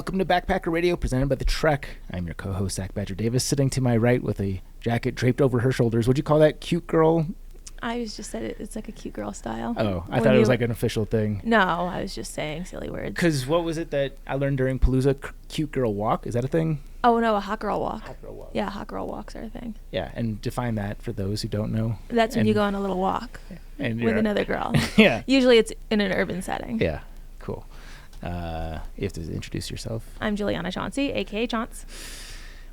Welcome to Backpacker Radio, presented by The Trek. I'm your co-host, Zach Badger Davis, sitting to my right with a jacket draped over her shoulders. Would you call that cute girl? I was just said it's like a cute girl style. Oh, I thought it was like an official thing. No, I was just saying silly words. Because what was it that I learned during Palooza? Cute girl walk? Is that a thing? Oh, no, a hot girl walk. Hot girl walk. Yeah, hot girl walks are a thing. Yeah, and define that for those who don't know. That's when you go on a little walk and with another girl. Yeah. Usually it's in an urban setting. Yeah, cool. You have to introduce yourself. I'm Juliana Chauncey, a.k.a. Chaunce.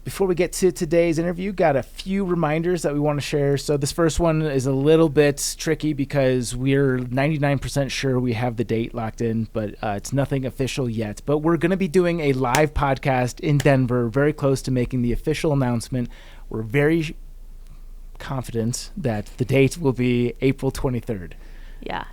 Before we get to today's interview, got a few reminders that we want to share. So this first one is a little bit tricky because we're 99% sure we have the date locked in, but it's nothing official yet. But we're going to be doing a live podcast in Denver, very close to making the official announcement. We're very confident that the date will be April 23rd. Yeah.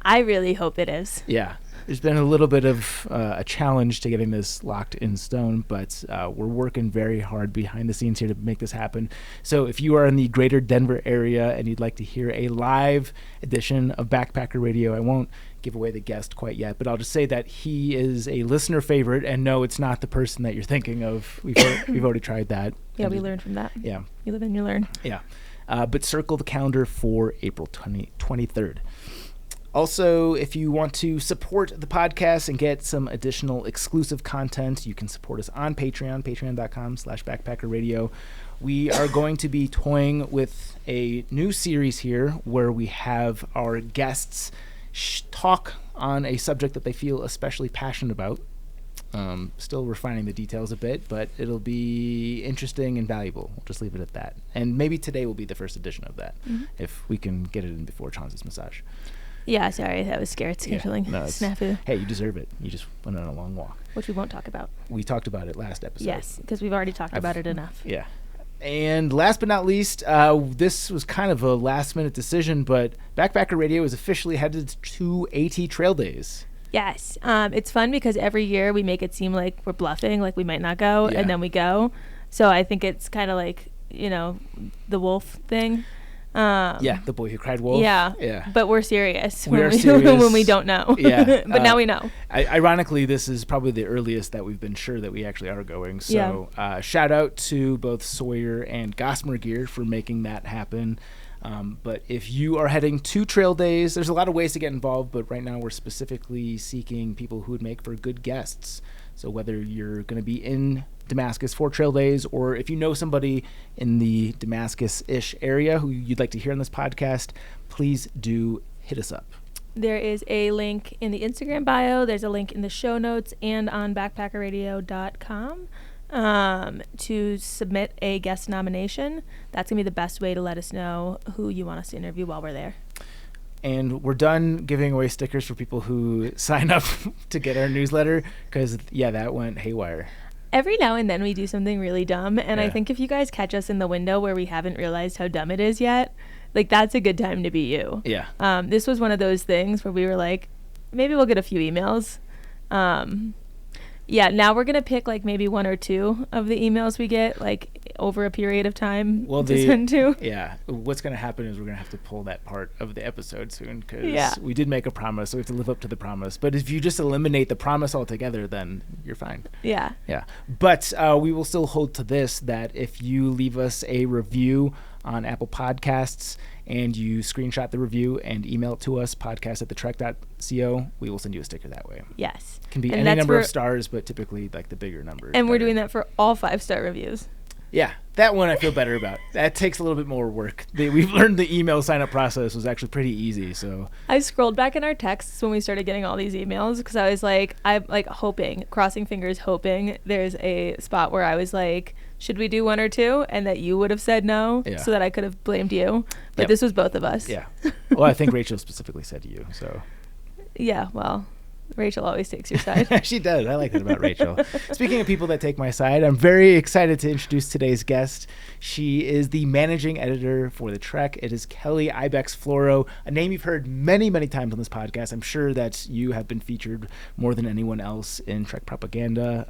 I really hope it is. Yeah. There's been a little bit of a challenge to getting this locked in stone, but we're working very hard behind the scenes here to make this happen. So if you are in the greater Denver area and you'd like to hear a live edition of Backpacker Radio, I won't give away the guest quite yet, but I'll just say that he is a listener favorite, and no, it's not the person that you're thinking of. We've already tried that. Yeah, we learned from that. Yeah. You live and you learn. Yeah. But circle the calendar for April 23rd. Also, if you want to support the podcast and get some additional exclusive content, you can support us on Patreon, patreon.com/backpackerradio. We are going to be toying with a new series here where we have our guests talk on a subject that they feel especially passionate about. Still refining the details a bit, but it'll be interesting and valuable. We'll just leave it at that. And maybe today will be the first edition of that, if we can get it in before Chauncey's massage. Yeah, sorry, that was scared scheduling. Yeah, no, snafu. Hey, you deserve it. You just went on a long walk. Which we won't talk about. We talked about it last episode. Yes, because we've already talked about it enough. Yeah. And last but not least, this was kind of a last-minute decision, but Backpacker Radio is officially headed to AT Trail Days. Yes. It's fun because every year we make it seem like we're bluffing, like we might not go, and then we go. So I think it's kind of like, the wolf thing. The boy who cried wolf. Yeah. But we're serious. We are serious when we don't know. Yeah. But now we know. Ironically, this is probably the earliest that we've been sure that we actually are going. So shout out to both Sawyer and Gossamer Gear for making that happen. But if you are heading to Trail Days, there's a lot of ways to get involved, but right now we're specifically seeking people who would make for good guests. So whether you're going to be in Damascus for Trail Days, or if you know somebody in the Damascus-ish area who you'd like to hear on this podcast, please do hit us up. There is a link in the Instagram bio. There's a link in the show notes and on backpackerradio.com to submit a guest nomination. That's going to be the best way to let us know who you want us to interview while we're there. And we're done giving away stickers for people who sign up to get our newsletter because, that went haywire. Every now and then we do something really dumb, and I think if you guys catch us in the window where we haven't realized how dumb it is yet, like, that's a good time to be you. Yeah. This was one of those things where we were like, maybe we'll get a few emails. Now we're going to pick, like, maybe one or two of the emails we get, like, over a period of time to send to. Yeah. What's going to happen is we're going to have to pull that part of the episode soon because we did make a promise, so we have to live up to the promise. But if you just eliminate the promise altogether, then you're fine. Yeah. Yeah. But we will still hold to this, that if you leave us a review on Apple Podcasts and you screenshot the review and email it to us, podcast@thetrek.co, we will send you a sticker that way. Yes. It can be any number of stars, but typically like the bigger number. And we're doing that for all 5-star reviews. Yeah, that one I feel better about. That takes a little bit more work. We've learned the email sign-up process was actually pretty easy. So I scrolled back in our texts when we started getting all these emails because I was like, I'm like hoping, crossing fingers, hoping there's a spot where I was like, should we do one or two? And that you would have said no, so that I could have blamed you. But this was both of us. Yeah. Well, I think Rachel specifically said you. So. Yeah. Well. Rachel always takes your side. She does. I like that about Rachel. Speaking of people that take my side, I'm very excited to introduce today's guest. She is the managing editor for The Trek. It is Kelly Ibex Floro, a name you've heard many, many times on this podcast. I'm sure that you have been featured more than anyone else in Trek propaganda.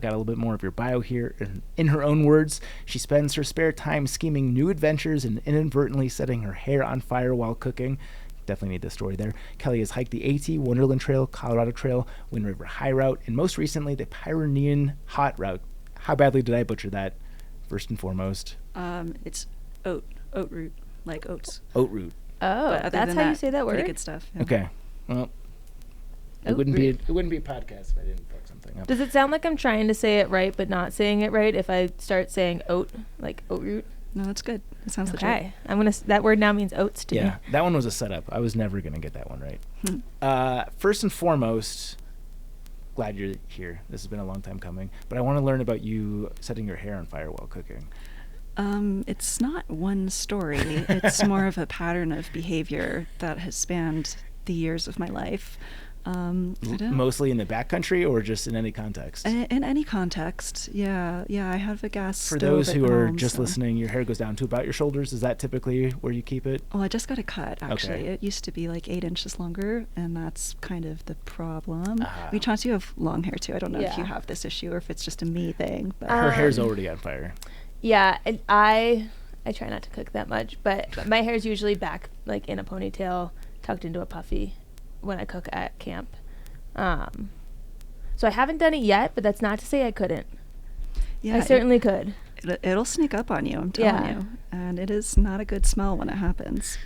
Got a little bit more of your bio here. In her own words, she spends her spare time scheming new adventures and inadvertently setting her hair on fire while cooking. definitely need the story there. Kelly has hiked the AT, Wonderland Trail, Colorado Trail, Wind River High Route, and most recently the Pyrenean Haute Route. How badly did I butcher that, first and foremost? It's oat route, like oats. Oat route. Oh, that's how you say that word? Pretty good stuff. Yeah. Okay. Well, it wouldn't be a podcast if I didn't fuck something up. Does it sound like I'm trying to say it right but not saying it right if I start saying oat, like oat root? No, that's good. It sounds legit. Okay. That word now means oats to me. Yeah, that one was a setup. I was never going to get that one right. First and foremost, glad you're here. This has been a long time coming. But I want to learn about you setting your hair on fire while cooking. It's not one story. It's more of a pattern of behavior that has spanned the years of my life. Mostly in the backcountry or just in any context? In any context, yeah. I have a gas For stove those at who are home, just listening, your hair goes down to about your shoulders. Is that typically where you keep it? Well, I just got a cut, actually. Okay. It used to be like 8 inches longer, and that's kind of the problem. We chance you have long hair, too. I don't know if you have this issue or if it's just a me thing. But Her hair's already on fire. Yeah, and I try not to cook that much, but my hair's usually back, like in a ponytail, tucked into a puffy when I cook at camp. So I haven't done it yet, but that's not to say I couldn't. Yeah, I certainly could. It'll sneak up on you, I'm telling you. And it is not a good smell when it happens.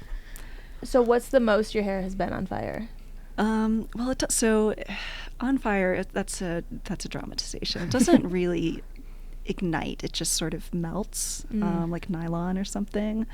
So what's the most your hair has been on fire? Well, so on fire, that's a dramatization. It doesn't really ignite. It just sort of melts, like nylon or something.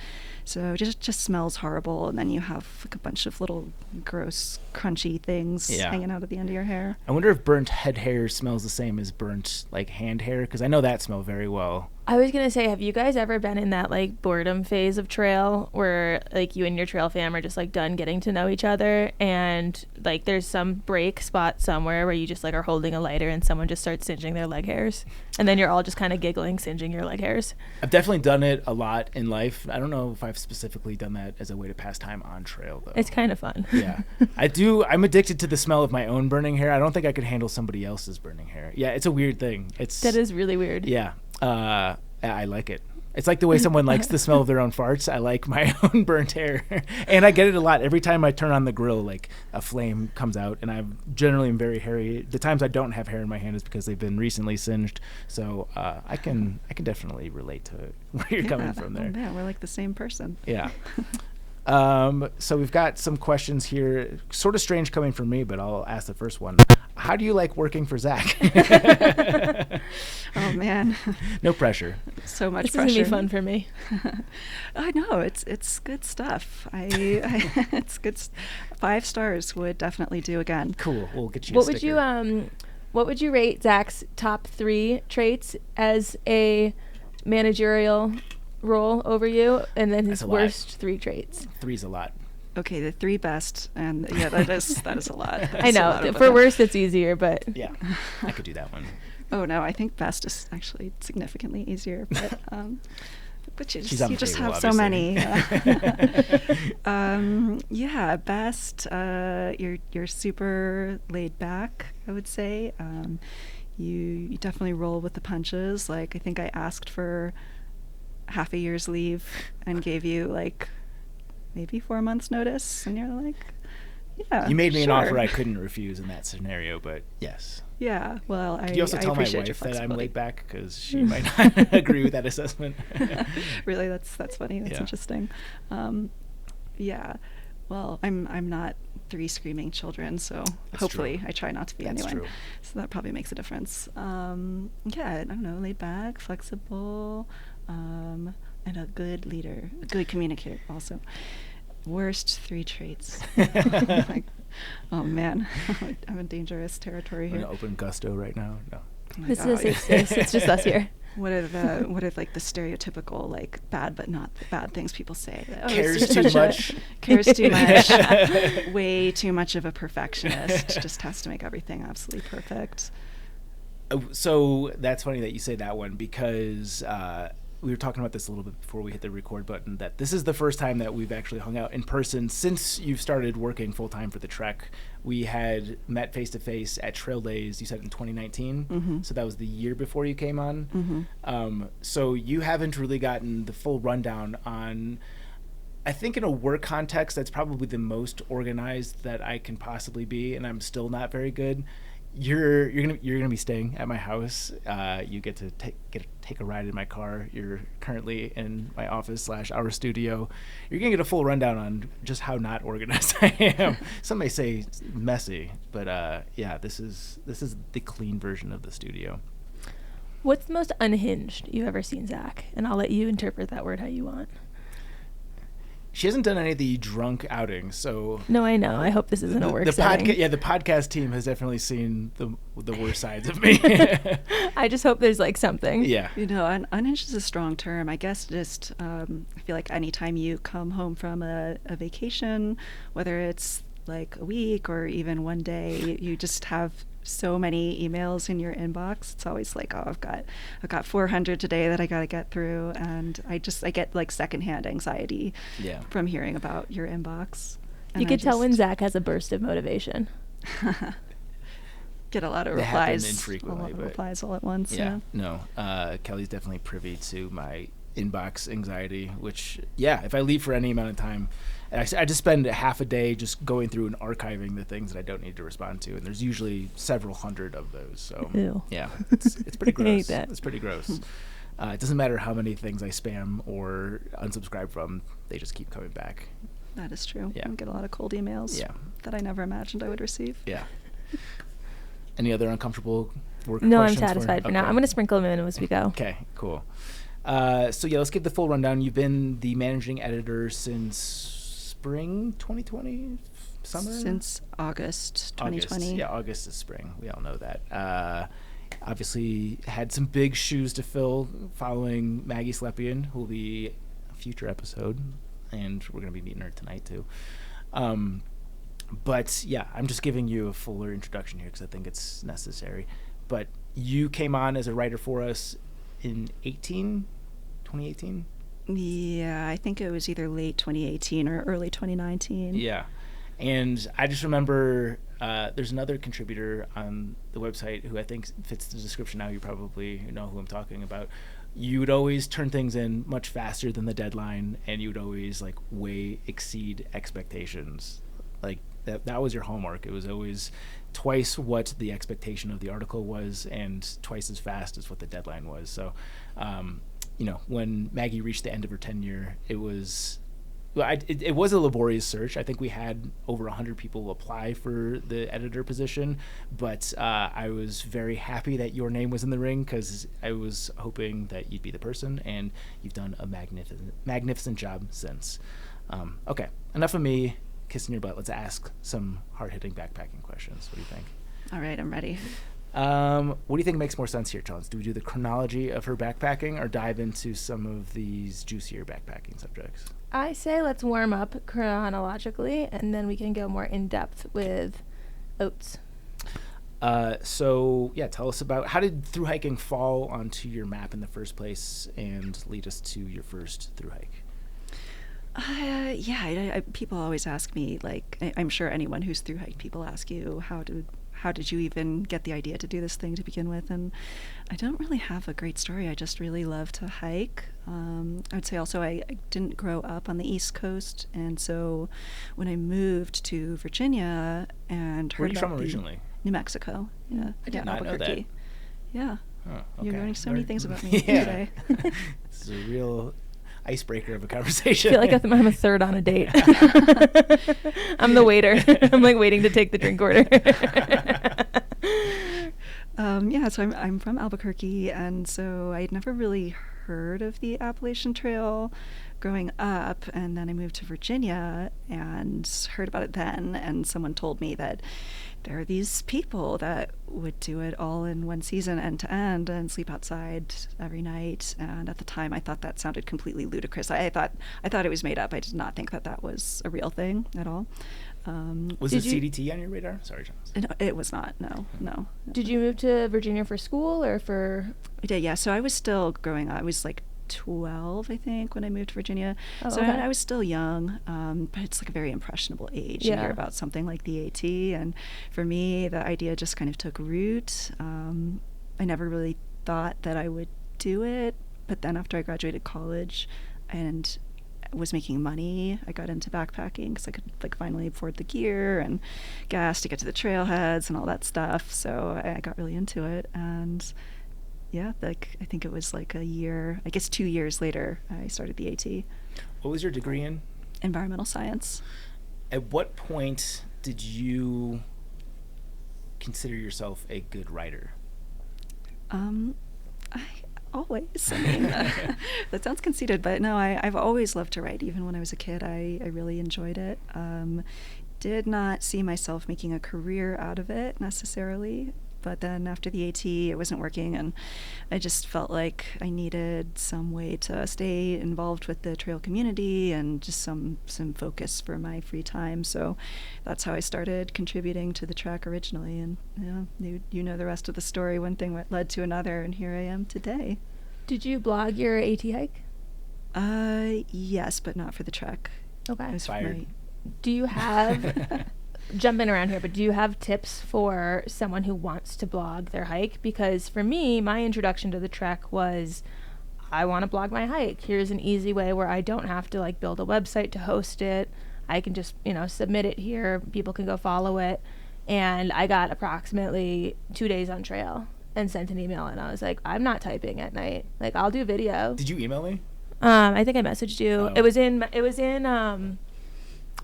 So it just smells horrible, and then you have like a bunch of little gross, crunchy things hanging out at the end of your hair. I wonder if burnt head hair smells the same as burnt like hand hair, because I know that smell very well. I was gonna say, have you guys ever been in that like boredom phase of trail where like you and your trail fam are just like done getting to know each other, and like there's some break spot somewhere where you just like are holding a lighter and someone just starts singeing their leg hairs, and then you're all just kind of giggling, singeing your leg hairs? I've definitely done it a lot in life. I don't know if I've specifically done that as a way to pass time on trail, though. It's kind of fun. Yeah. I do. I'm addicted to the smell of my own burning hair. I don't think I could handle somebody else's burning hair. Yeah, it's a weird thing. That is really weird. Yeah. I like it. It's like the way someone likes the smell of their own farts. I like my own burnt hair. And I get it a lot. Every time I turn on the grill, like a flame comes out, and I generally am very hairy. The times I don't have hair in my hand is because they've been recently singed. So I can definitely relate to where you're coming from there. Oh, man, we're like the same person. Yeah. So we've got some questions here. Sort of strange coming from me, but I'll ask the first one. How do you like working for Zach? Oh, man. No pressure. So much this pressure. This is going to be fun for me. I know. It's good stuff. It's good. 5 stars would definitely do again. Cool. We'll get you a sticker. What would you rate Zach's top 3 traits as a managerial role over you, and then his worst 3 traits? 3's a lot. Okay, the 3 best, and yeah, that is a lot. I know. For worst, it's easier, but yeah, I could do that one. Oh no, I think best is actually significantly easier, but you just have so many. Yeah, best. You're super laid back, I would say. You definitely roll with the punches. Like, I think I asked for half a year's leave and gave you like maybe 4 months notice, and you're like, yeah, you made me an offer I couldn't refuse in that scenario, but yes. Yeah, well, Could you also tell my wife that I'm laid back, because she might not agree with that assessment? Really, that's funny. That's interesting. Yeah, well, I'm not 3 screaming children, so that's hopefully true. I try not to be anyway. True. So that probably makes a difference. Yeah, I don't know, laid back, flexible, and a good leader, a good communicator also. Worst 3 traits. Like, oh man, I'm in dangerous territory here. I'm gonna open Gusto right now. No. Oh, this is a safe space. It's just us here. What are like the stereotypical like bad but not bad things people say? Oh, cares too much. Cares too much. Way too much of a perfectionist. Just has to make everything absolutely perfect. So that's funny that you say that one, because we were talking about this a little bit before we hit the record button, that this is the first time that we've actually hung out in person since you've started working full-time for the Trek. We had met face-to-face at Trail Days, you said in 2019, mm-hmm. So that was the year before you came on. Mm-hmm. So you haven't really gotten the full rundown on I think in a work context, that's probably the most organized that I can possibly be, and I'm still not very good. You're gonna be staying at my house. You get to take a ride in my car. You're currently in my office / our studio. You're gonna get a full rundown on just how not organized I am. Some may say messy, but yeah, this is the clean version of the studio. What's the most unhinged you've ever seen, Zach? And I'll let you interpret that word how you want. She hasn't done any of the drunk outings, so... No, I know. I hope this isn't a work setting. The podcast team has definitely seen the worst sides of me. I just hope there's like something. Yeah. You know, unhinged is a strong term. I guess just, I feel like anytime you come home from a vacation, whether it's like a week or even one day, you just have so many emails in your inbox. It's always like, oh, I've got 400 today that I got to get through, and I get like secondhand anxiety from hearing about your inbox. And you could tell when Zach has a burst of motivation. Get a lot of replies, replies all at once. Yeah. No, Kelly's definitely privy to my inbox anxiety, which if I leave for any amount of time, I just spend half a day just going through and archiving the things that I don't need to respond to, and there's usually several hundred of those. So ew. Yeah, it's pretty gross. I hate that. It's pretty gross. It doesn't matter how many things I spam or unsubscribe from; they just keep coming back. That is true. Yeah. I get a lot of cold emails that I never imagined I would receive. Yeah. Any other uncomfortable work No, I'm questions satisfied for now. I'm going to sprinkle them in as we go. Okay, cool. So let's give the full rundown. You've been the managing editor since spring 2020, summer? Since August 2020. August is spring. We all know that. Obviously had some big shoes to fill following Maggie Slepian, who will be a future episode, and we're going to be meeting her tonight too. But yeah, I'm just giving you a fuller introduction here because I think it's necessary. But you came on as a writer for us in 2018? Yeah, I think it was either late 2018 or early 2019. Yeah. And I just remember there's another contributor on the website who I think fits the description now. You probably know who I'm talking about. You would always turn things in much faster than the deadline, and you would always like way exceed expectations. Like that was your hallmark. It was always twice what the expectation of the article was and twice as fast as what the deadline was. So, when Maggie reached the end of her tenure, it was a laborious search. I think we had over 100 people apply for the editor position, but I was very happy that your name was in the ring because I was hoping that you'd be the person, and you've done a magnificent job since. Okay, enough of me kissing your butt. Let's ask some hard-hitting backpacking questions. What do you think? All right, I'm ready. What do you think makes more sense here, Chance? Do we do the chronology of her backpacking or dive into some of these juicier backpacking subjects? I say let's warm up chronologically, and then we can go more in-depth with oats. Tell us about how did thru-hiking fall onto your map in the first place and lead us to your first thru-hike? People always ask me, like, I'm sure anyone who's thru-hiked, people ask you, how did you even get the idea to do this thing to begin with? And I don't really have a great story. I just really love to hike. I would say also I didn't grow up on the East Coast, and so when I moved to Virginia and heard Where are you from originally? New Mexico. Yeah, I did not know that. Yeah. Oh, okay. You're learning so many things about me today. This is a real icebreaker of a conversation. I feel like I'm a third on a date. I'm the waiter. I'm like waiting to take the drink order. So I'm from Albuquerque, and so I'd never really heard of the Appalachian Trail growing up, and then I moved to Virginia and heard about it then, and someone told me that there are these people that would do it all in one season, end to end, and sleep outside every night. And at the time, I thought that sounded completely ludicrous. I thought it was made up. I did not think that was a real thing at all. Was it CDT on your radar? Sorry, John. No, it was not. No. Did you move to Virginia for school or for? I did. Yeah. So I was still growing up. I was like 12, I think, when I moved to Virginia. So okay. I was still young, but it's like a very impressionable age. Yeah. You hear about something like the AT, and for me, the idea just kind of took root. I never really thought that I would do it, but then after I graduated college and was making money. I got into backpacking because I could like finally afford the gear and gas to get to the trailheads and all that stuff. So I got really into it, and yeah, like I think it was like a year, I guess 2 years later, I started the AT. What was your degree in? Environmental science. At what point did you consider yourself a good writer? Always. I mean, that sounds conceited, but no, I've always loved to write. Even when I was a kid, I really enjoyed it. Did not see myself making a career out of it necessarily, but then after the AT, it wasn't working, and I just felt like I needed some way to stay involved with the trail community and just some focus for my free time. So that's how I started contributing to the track originally, and you know the rest of the story. One thing led to another, and here I am today. Did you blog your AT hike? Yes, but not for the trek. Okay. Fired. Do you have jumping around here, but do you have tips for someone who wants to blog their hike? Because for me, my introduction to the trek was, I want to blog my hike. Here's an easy way where I don't have to like build a website to host it. I can just, submit it here. People can go follow it. And I got approximately 2 days on trail and sent an email, and I was like, I'm not typing at night. Like, I'll do video. Did you email me? I think I messaged you. Oh. It was in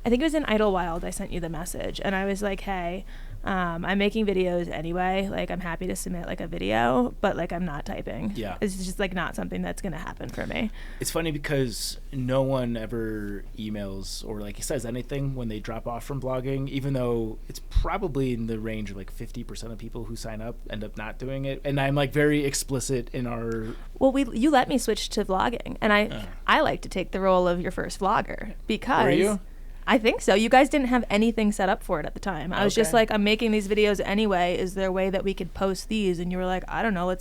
I think it was in Idlewild. I sent you the message, and I was like, hey, I'm making videos anyway. Like, I'm happy to submit like a video, but like I'm not typing. Yeah. It's just like not something that's going to happen for me. It's funny because no one ever emails or like says anything when they drop off from blogging, even though it's probably in the range of like 50% of people who sign up end up not doing it. And I'm like very explicit in our... Well, you let me switch to vlogging, and I like to take the role of your first vlogger because... Were you? I think so. You guys didn't have anything set up for it at the time. I was just like, I'm making these videos anyway. Is there a way that we could post these? And you were like, I don't know.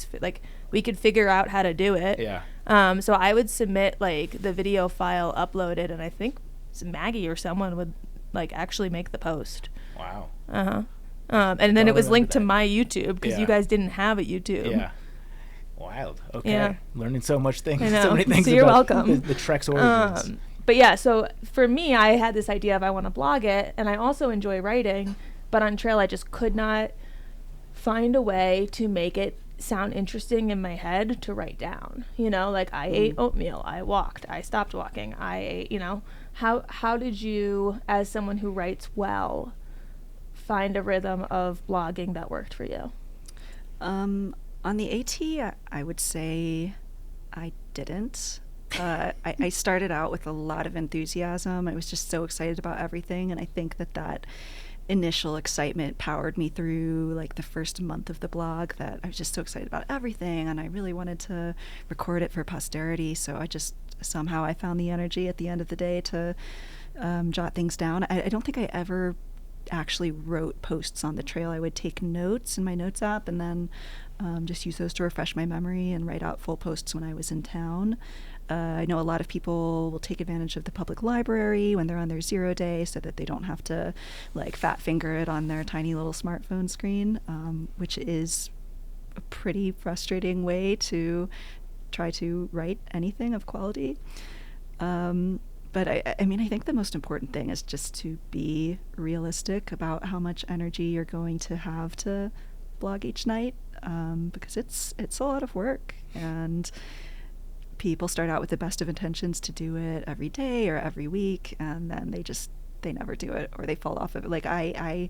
We could figure out how to do it. Yeah. So I would submit like the video file uploaded, and I think Maggie or someone would like actually make the post. Wow. And then it was linked to my YouTube because you guys didn't have a YouTube. Yeah. Wild. Okay. Yeah. Learning so much things. I know. So many things. So you're about welcome. The Trek's origins. But yeah, so for me, I had this idea of I want to blog it, and I also enjoy writing, but on trail I just could not find a way to make it sound interesting in my head to write down. Like I ate oatmeal, I walked, I stopped walking, I ate, how did you, as someone who writes well, find a rhythm of blogging that worked for you? On the AT, I would say I didn't. I started out with a lot of enthusiasm. I was just so excited about everything, and I think that initial excitement powered me through like the first month of the blog, that I was just so excited about everything, and I really wanted to record it for posterity. So I just somehow I found the energy at the end of the day to jot things down. I don't think I ever actually wrote posts on the trail. I would take notes in my notes app and then just use those to refresh my memory and write out full posts when I was in town. I know a lot of people will take advantage of the public library when they're on their 0 day so that they don't have to like fat finger it on their tiny little smartphone screen, which is a pretty frustrating way to try to write anything of quality. But I mean, I think the most important thing is just to be realistic about how much energy you're going to have to blog each night, because it's a lot of work, and people start out with the best of intentions to do it every day or every week, and then they never do it, or they fall off of it. Like I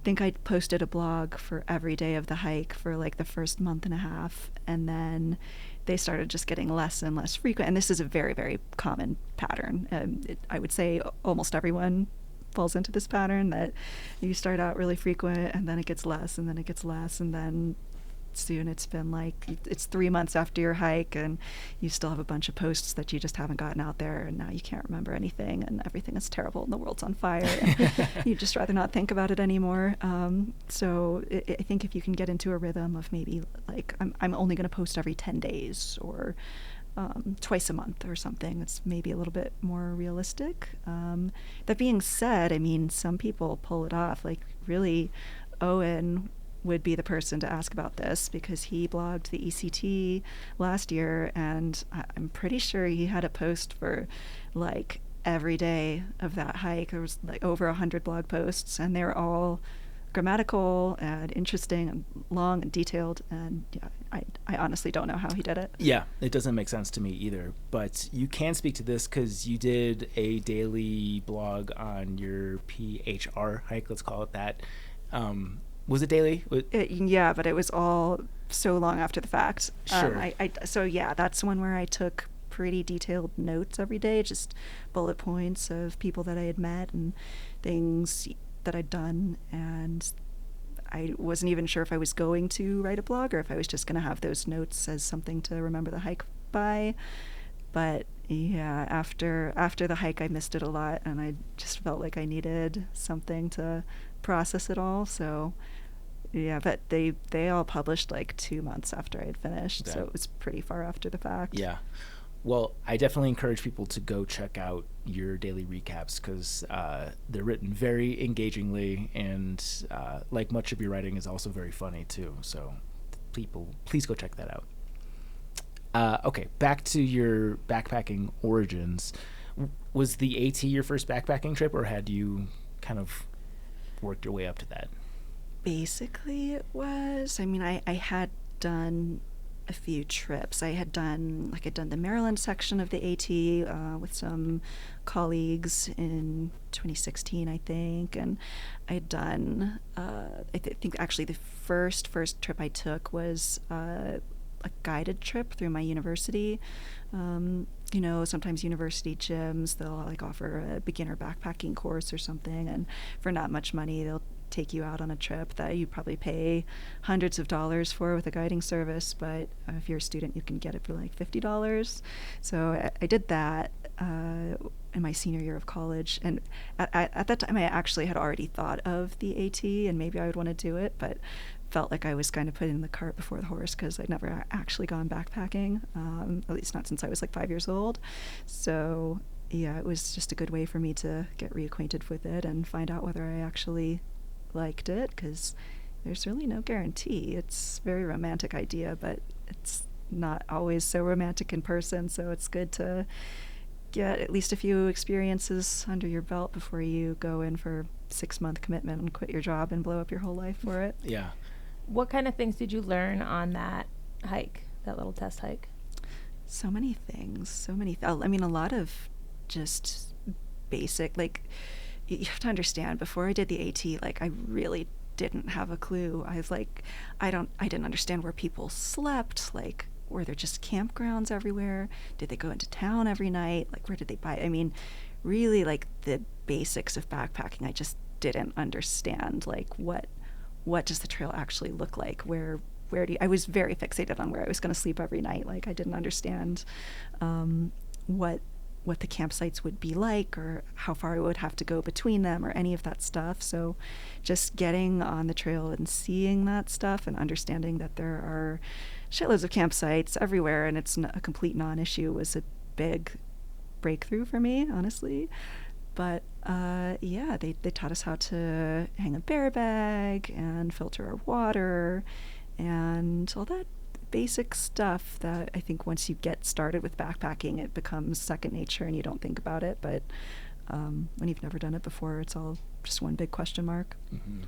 think I posted a blog for every day of the hike for like the first month and a half, and then they started just getting less and less frequent. And this is a very, very common pattern. I would say almost everyone falls into this pattern, that you start out really frequent and then it gets less and then it gets less, and then soon it's been like it's 3 months after your hike and you still have a bunch of posts that you just haven't gotten out there, and now you can't remember anything and everything is terrible and the world's on fire and you'd just rather not think about it anymore. So I think if you can get into a rhythm of maybe like I'm only going to post every 10 days or twice a month or something, that's maybe a little bit more realistic. That being said, I mean, some people pull it off. Like really, Owen would be the person to ask about this because he blogged the ECT last year, and I'm pretty sure he had a post for like every day of that hike there was like over 100 blog posts, and they were all grammatical and interesting and long and detailed, and yeah, I honestly don't know how he did it. Yeah, it doesn't make sense to me either, but you can speak to this because you did a daily blog on your PHR hike, let's call it that. Was it daily? Yeah, but it was all so long after the fact. Sure. So yeah, that's one where I took pretty detailed notes every day, just bullet points of people that I had met and things that I'd done, and I wasn't even sure if I was going to write a blog or if I was just going to have those notes as something to remember the hike by. But yeah, after the hike, I missed it a lot, and I just felt like I needed something to process it all. So yeah, but they all published like 2 months after I had finished, so it was pretty far after the fact. Yeah. Well, I definitely encourage people to go check out your daily recaps because they're written very engagingly, and like much of your writing is also very funny too. So people, please go check that out. Okay, back to your backpacking origins. Was the AT your first backpacking trip, or had you kind of worked your way up to that? Basically, it was. I mean, I had done a few trips. I'd done the Maryland section of the AT with some colleagues in 2016, I think, and I'd done I think actually the first trip I took was a guided trip through my university. You know, sometimes university gyms, they'll like offer a beginner backpacking course or something, and for not much money they'll take you out on a trip that you probably pay hundreds of dollars for with a guiding service, but if you're a student you can get it for like $50. So I did that in my senior year of college, and at that time I actually had already thought of the AT and maybe I would want to do it, but felt like I was kind of putting the cart before the horse because I'd never actually gone backpacking, at least not since I was like 5 years old. So yeah, it was just a good way for me to get reacquainted with it and find out whether I actually liked it, because there's really no guarantee. It's a very romantic idea, but it's not always so romantic in person, so it's good to get at least a few experiences under your belt before you go in for 6-month commitment and quit your job and blow up your whole life for it. Yeah. What kind of things did you learn on that hike, that little test hike? So many things. I mean, a lot of just basic, like, you have to understand, before I did the AT, like, I really didn't have a clue. I was like, I didn't understand where people slept. Like, were there just campgrounds everywhere? Did they go into town every night? Like, where did they buy? I mean, really, like, the basics of backpacking, I just didn't understand. Like, what does the trail actually look like? Where do you, I was very fixated on where I was going to sleep every night. Like, I didn't understand what the campsites would be like, or how far I would have to go between them, or any of that stuff. So just getting on the trail and seeing that stuff and understanding that there are shitloads of campsites everywhere and it's a complete non-issue was a big breakthrough for me, honestly. But yeah, they taught us how to hang a bear bag and filter our water and all that basic stuff that I think once you get started with backpacking, it becomes second nature and you don't think about it. But when you've never done it before, it's all just one big question mark. Mm-hmm.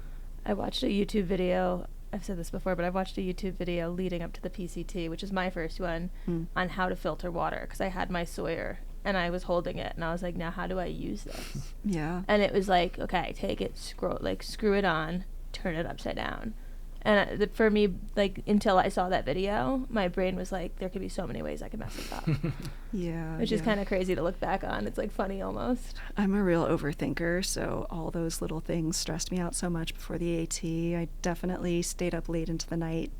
I watched a YouTube video. I've said this before, but I've watched a YouTube video leading up to the PCT, which is my first one, on how to filter water, because I had my Sawyer and I was holding it and I was like, now how do I use this? Yeah. And it was like, okay, take it, screw it on, turn it upside down. And for me, like, until I saw that video, my brain was like, there could be so many ways I could mess this up. Yeah. Which is kind of crazy to look back on. It's like funny almost. I'm a real overthinker, so all those little things stressed me out so much before the AT. I definitely stayed up late into the night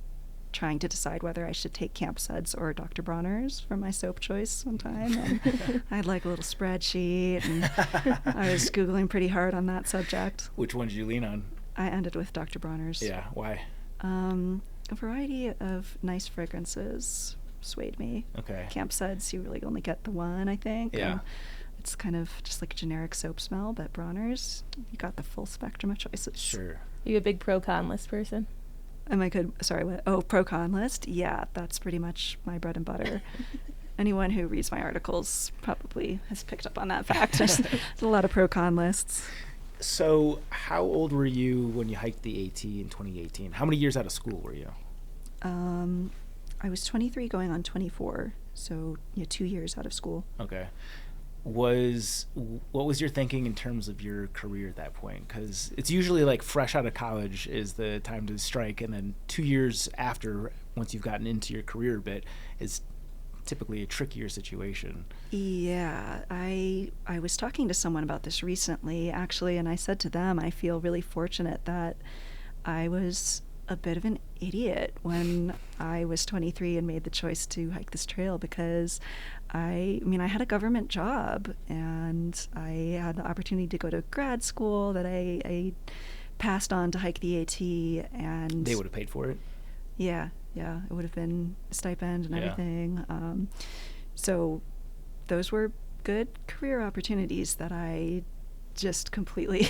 trying to decide whether I should take Camp Suds or Dr. Bronner's for my soap choice one time. And I had like a little spreadsheet, and I was Googling pretty hard on that subject. Which one did you lean on? I ended with Dr. Bronner's. Yeah, why? A variety of nice fragrances swayed me. Okay. Camp Suds, you really only get the one, I think. Yeah. It's kind of just like a generic soap smell, but Bronner's, you got the full spectrum of choices. Sure. You a big pro-con list person? Am I good? Sorry, what? Oh, pro-con list? Yeah, that's pretty much my bread and butter. anyone who reads my articles probably has picked up on that fact. There's a lot of pro-con lists. So how old were you when you hiked the AT in 2018? How many years out of school were you? I was 23 going on 24, so 2 years out of school. Okay. What was your thinking in terms of your career at that point? Because it's usually like fresh out of college is the time to strike, and then 2 years after, once you've gotten into your career a bit, is typically a trickier situation. Yeah, I was talking to someone about this recently, actually, and I said to them, I feel really fortunate that I was a bit of an idiot when I was 23 and made the choice to hike this trail, because I had a government job and I had the opportunity to go to grad school that I passed on to hike the AT, and they would have paid for it. Yeah, it would have been a stipend and everything. So those were good career opportunities that I just completely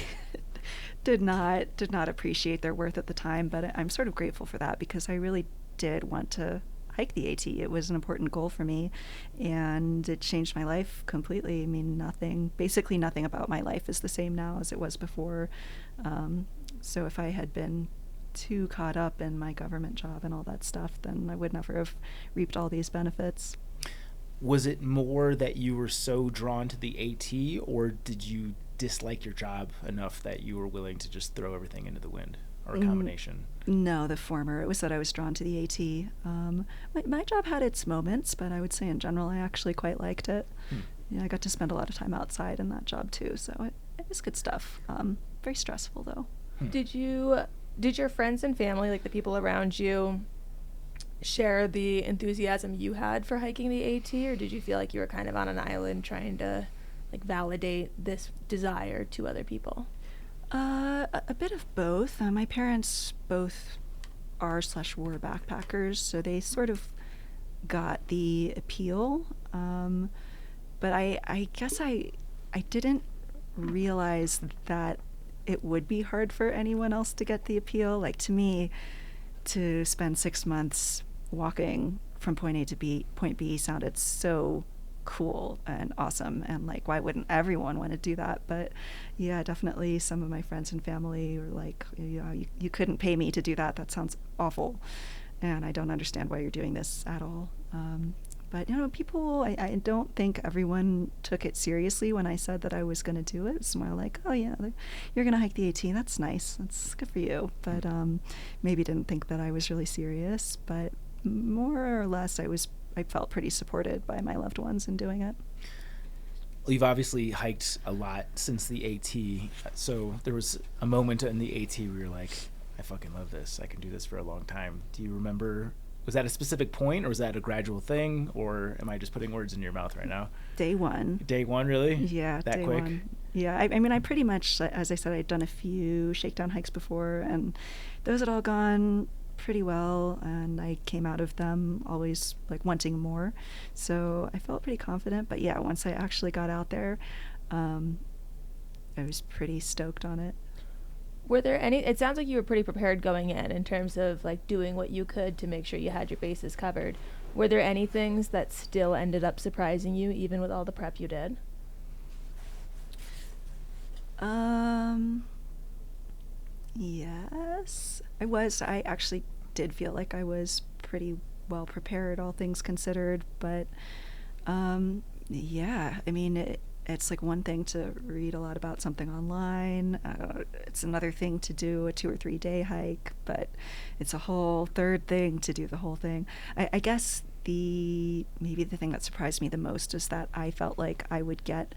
did not appreciate their worth at the time, but I'm sort of grateful for that, because I really did want to hike the AT. It was an important goal for me, and it changed my life completely. I mean, basically nothing about my life is the same now as it was before. So if I had been too caught up in my government job and all that stuff, then I would never have reaped all these benefits. Was it more that you were so drawn to the AT, or did you dislike your job enough that you were willing to just throw everything into the wind, or a combination? No, the former. It was that I was drawn to the AT. My job had its moments, but I would say in general I actually quite liked it. I got to spend a lot of time outside in that job too, so it was good stuff. Very stressful though. Did your friends and family, like the people around you, share the enthusiasm you had for hiking the AT, or did you feel like you were kind of on an island trying to like validate this desire to other people? A bit of both. My parents both are/were backpackers, so they sort of got the appeal. But I guess I didn't realize that it would be hard for anyone else to get the appeal. Like, to me, to spend 6 months walking from point A to point B sounded so cool and awesome, and like, why wouldn't everyone want to do that? But yeah, definitely some of my friends and family were like, you couldn't pay me to do that. That sounds awful, and I don't understand why you're doing this at all. But people, I don't think everyone took it seriously when I said that I was going to do it. It's more like, oh yeah, you're going to hike the AT. That's nice. That's good for you. But maybe didn't think that I was really serious. But more or less, I felt pretty supported by my loved ones in doing it. Well, you've obviously hiked a lot since the AT. So there was a moment in the AT where you're like, I fucking love this. I can do this for a long time. Do you remember? Was that a specific point, or was that a gradual thing, or am I just putting words in your mouth right now? Day one. Day one, really? Yeah, that day quick? One. Yeah, I mean, I pretty much, as I said, I'd done a few shakedown hikes before, and those had all gone pretty well, and I came out of them always like wanting more. So I felt pretty confident. But yeah, once I actually got out there, I was pretty stoked on it. Were there it sounds like you were pretty prepared going in terms of like doing what you could to make sure you had your bases covered. Were there any things that still ended up surprising you, even with all the prep you did? Yes, I actually did feel like I was pretty well prepared, all things considered. But yeah, I mean, it's like one thing to read a lot about something online. It's another thing to do a 2 or 3 day hike, but it's a whole third thing to do the whole thing. I guess maybe the thing that surprised me the most is that I felt like I would get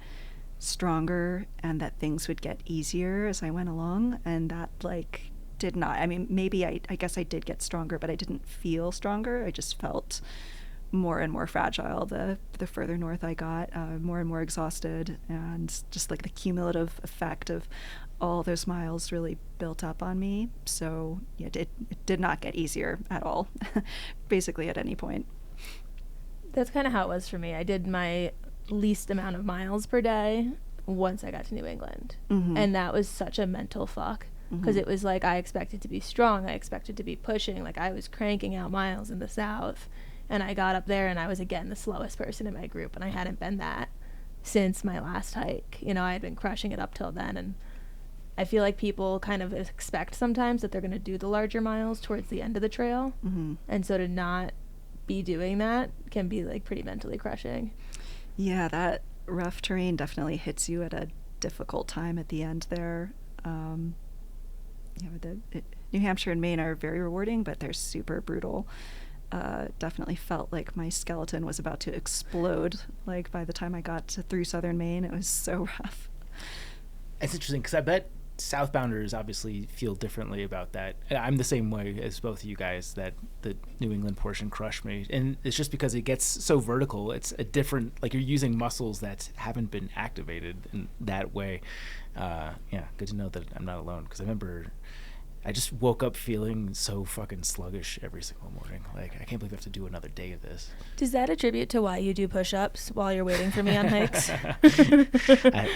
stronger and that things would get easier as I went along, and that like did not. I mean, maybe I guess I did get stronger, but I didn't feel stronger. I just felt more and more fragile the further north I got, more and more exhausted, and just like the cumulative effect of all those miles really built up on me. So yeah, it did not get easier at all, basically at any point. That's kind of how it was for me. I did my least amount of miles per day once I got to New England. Mm-hmm. And that was such a mental fuck, because it was like I expected to be strong, I expected to be pushing, like I was cranking out miles in the South, And I got up there and I was again the slowest person in my group, and I hadn't been that since my last hike. You know, I had been crushing it up till then, and I feel like people kind of expect sometimes that they're going to do the larger miles towards the end of the trail. Mm-hmm. And so to not be doing that can be like pretty mentally crushing. Yeah, that rough terrain definitely hits you at a difficult time at the end there. New Hampshire and Maine are very rewarding, but they're super brutal. Definitely felt like my skeleton was about to explode. Like by the time I got through southern Maine, it was so rough. It's interesting because I bet southbounders obviously feel differently about that. I'm the same way as both of you guys, that the New England portion crushed me. And it's just because it gets so vertical. It's a different, like you're using muscles that haven't been activated in that way. Good to know that I'm not alone, because I remember I just woke up feeling so fucking sluggish every single morning. Like, I can't believe I have to do another day of this. Does that attribute to why you do push-ups while you're waiting for me on hikes?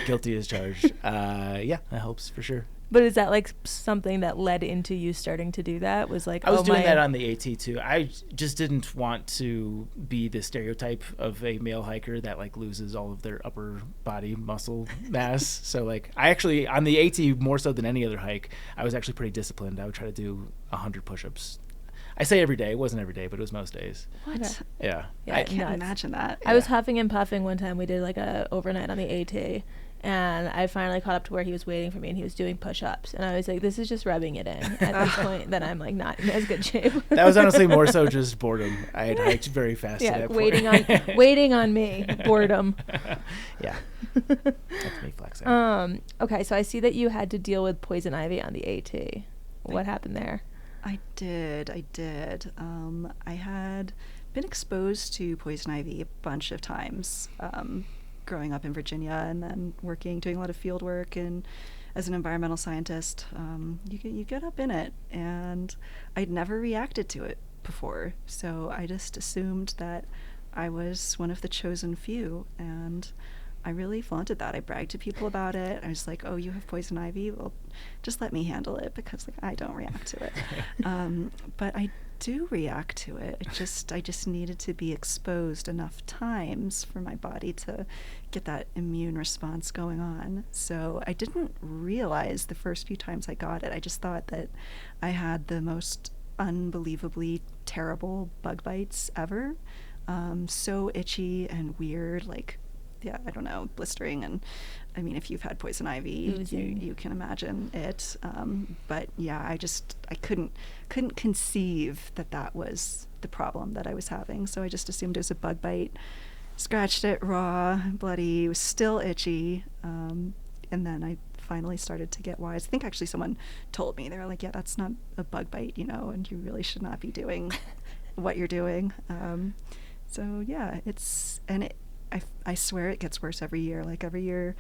Guilty as charged. Yeah, that helps for sure. But is that like something that led into you starting to do that? Was like, I was doing that on the AT too. I just didn't want to be the stereotype of a male hiker that like loses all of their upper body muscle mass. So like, I actually, on the AT more so than any other hike, I was actually pretty disciplined. I would try to do 100 push-ups. I say every day. It wasn't every day, but it was most days. What? Okay. Yeah. I can't imagine that. I was huffing and puffing one time. We did like a overnight on the AT. And I finally caught up to where he was waiting for me, and he was doing push-ups. And I was like, this is just rubbing it in at this point that I'm like not in as good shape. That was honestly more so just boredom. I had hiked very fast at that point. waiting on me. Boredom. Yeah. That's me flexing. Okay, so I see that you had to deal with poison ivy on the AT. What happened there? I did. I had been exposed to poison ivy a bunch of times. Growing up in Virginia and then doing a lot of field work, and as an environmental scientist, you get up in it, and I'd never reacted to it before, so I just assumed that I was one of the chosen few, and I really flaunted that. I bragged to people about it. I was like, oh, you have poison ivy? Well, just let me handle it, because like I don't react to it. But I do react to it. I just needed to be exposed enough times for my body to get that immune response going on. So I didn't realize the first few times I got it. I just thought that I had the most unbelievably terrible bug bites ever. So itchy and weird, like, yeah, I don't know, blistering. And I mean, if you've had poison ivy, you can imagine it. But yeah, I couldn't conceive that was the problem that I was having. So I just assumed it was a bug bite, scratched it raw, bloody, it was still itchy. And then I finally started to get wise. I think actually someone told me, they were like, yeah, that's not a bug bite, and you really should not be doing what you're doing. So yeah, I swear it gets worse every year. Like every year,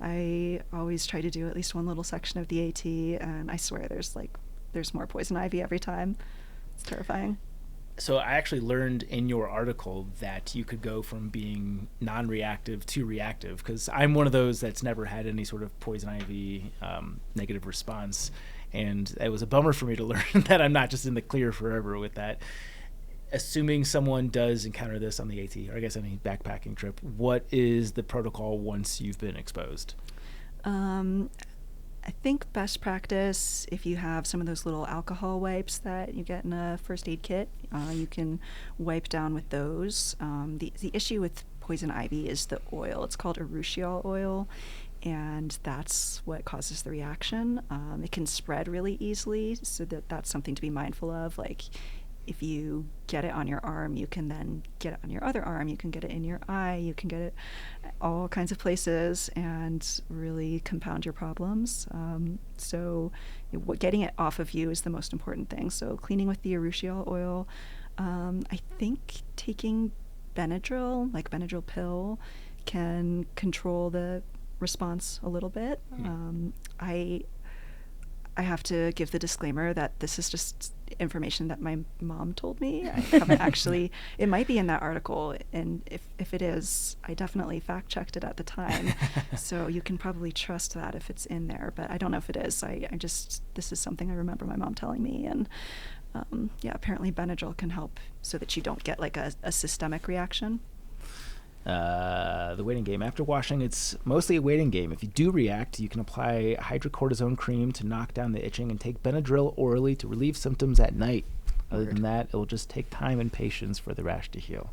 I always try to do at least one little section of the AT, and I swear there's more poison ivy every time. It's terrifying. So I actually learned in your article that you could go from being non-reactive to reactive, because I'm one of those that's never had any sort of poison ivy negative response, and it was a bummer for me to learn that I'm not just in the clear forever with that. Assuming someone does encounter this on the AT, or I guess any backpacking trip, what is the protocol once you've been exposed? I think best practice, if you have some of those little alcohol wipes that you get in a first aid kit, you can wipe down with those. The issue with poison ivy is the oil. It's called urushiol oil, and that's what causes the reaction. It can spread really easily, so that's something to be mindful of. Like, if you get it on your arm, you can then get it on your other arm. You can get it in your eye. You can get it all kinds of places and really compound your problems. So getting it off of you is the most important thing. So cleaning with the urushiol oil. I think taking Benadryl, like Benadryl pill, can control the response a little bit. I have to give the disclaimer that this is just information that my mom told me. I haven't actually, it might be in that article, and if it is, I definitely fact checked it at the time. So you can probably trust that if it's in there, but I don't know if it is. This is something I remember my mom telling me, and apparently Benadryl can help so that you don't get like a systemic reaction. The waiting game. After washing, it's mostly a waiting game. If you do react, you can apply hydrocortisone cream to knock down the itching and take Benadryl orally to relieve symptoms at night. Other than that, it will just take time and patience for the rash to heal.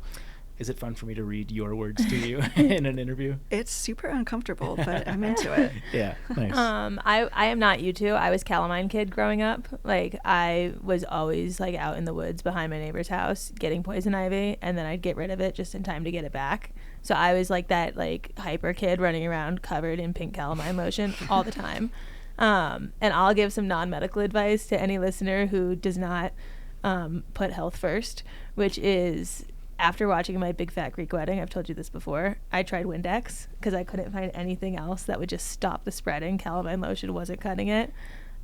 Is it fun for me to read your words to you in an interview? It's super uncomfortable, but I'm into it. Yeah, nice. I am not you two. I was calamine kid growing up. Like, I was always like out in the woods behind my neighbor's house getting poison ivy, and then I'd get rid of it just in time to get it back. So I was like that like hyper kid running around covered in pink calamine lotion all the time. And I'll give some non-medical advice to any listener who does not put health first, which is, after watching my Big Fat Greek Wedding, I've told you this before, I tried Windex because I couldn't find anything else that would just stop the spreading. Calamine lotion wasn't cutting it.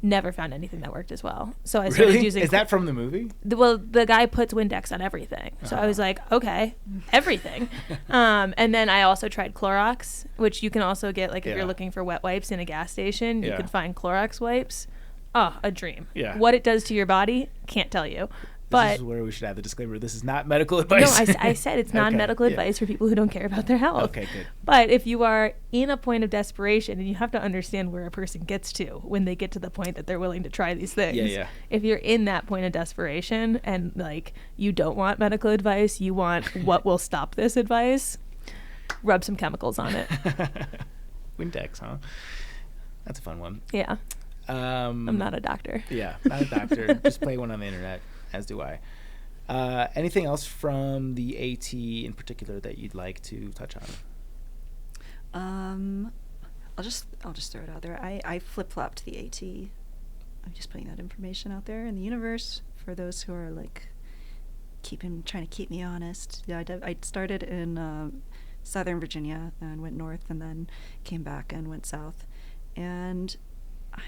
Never found anything that worked as well. So I started using... Is that from the movie? The guy puts Windex on everything. So I was like, okay, everything. And then I also tried Clorox, which you can also get, like, if you're looking for wet wipes in a gas station, you can find Clorox wipes. Oh, a dream. Yeah. What it does to your body, can't tell you. This is where we should have the disclaimer. This is not medical advice. No, I said it's non-medical advice for people who don't care about their health. Okay, good. But if you are in a point of desperation, and you have to understand where a person gets to when they get to the point that they're willing to try these things. Yeah. If you're in that point of desperation and like you don't want medical advice, you want what will stop this advice, rub some chemicals on it. Windex, huh? That's a fun one. Yeah. I'm not a doctor. Yeah, not a doctor. Just play one on the internet. As do I. Anything else from the AT in particular that you'd like to touch on? I'll just throw it out there. I flip-flopped the AT. I'm just putting that information out there in the universe for those who are like trying to keep me honest. Yeah, I started in Southern Virginia and went north, and then came back and went south. And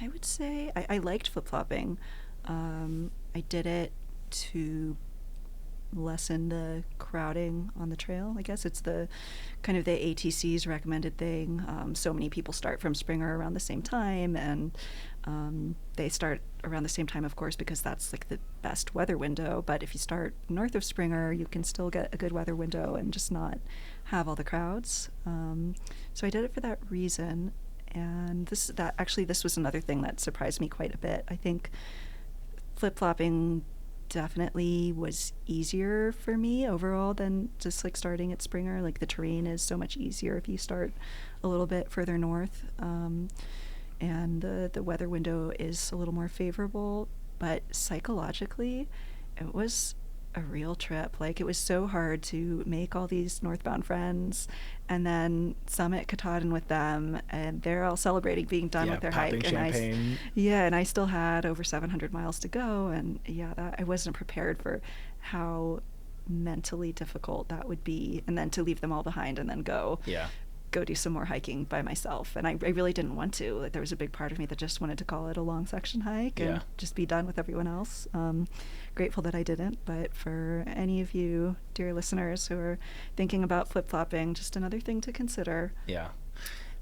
I would say I liked flip-flopping. I did it to lessen the crowding on the trail. I guess it's the kind of the ATC's recommended thing. So many people start from Springer around the same time, and they start around the same time, of course, because that's like the best weather window. But if you start north of Springer, you can still get a good weather window and just not have all the crowds. So I did it for that reason. And this was another thing that surprised me quite a bit. I think flip-flopping definitely was easier for me overall than just like starting at Springer. Like the terrain is so much easier if you start a little bit further north, and the weather window is a little more favorable. But psychologically, it was a real trip. Like, it was so hard to make all these northbound friends and then summit Katahdin with them, and they're all celebrating being done with their hike. Champagne. And I still had over 700 miles to go, and I wasn't prepared for how mentally difficult that would be, and then to leave them all behind and then go do some more hiking by myself. And I really didn't want to. Like, there was a big part of me that just wanted to call it a long section hike and just be done with everyone else. Grateful that I didn't, but for any of you dear listeners who are thinking about flip-flopping, just another thing to consider. Yeah.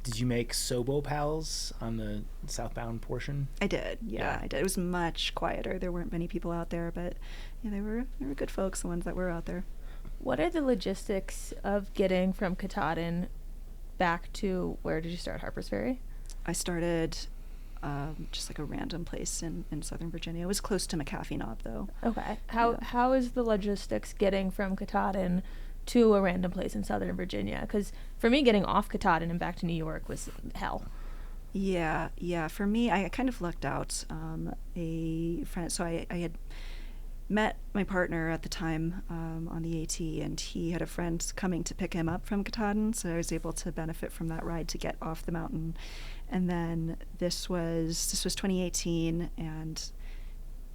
Did you make Sobo pals on the southbound portion? I did. Yeah, I did. It was much quieter. There weren't many people out there, but they were good folks, the ones that were out there. What are the logistics of getting from Katahdin back to, where did you start, Harper's Ferry? I started just like a random place in Southern Virginia. It was close to McAfee Knob, though. Okay. How is the logistics getting from Katahdin to a random place in Southern Virginia? Because for me, getting off Katahdin and back to New York was hell. Yeah. For me, I kind of lucked out. A friend, so I had met my partner at the time on the AT, and he had a friend coming to pick him up from Katahdin, so I was able to benefit from that ride to get off the mountain. And then this was 2018, and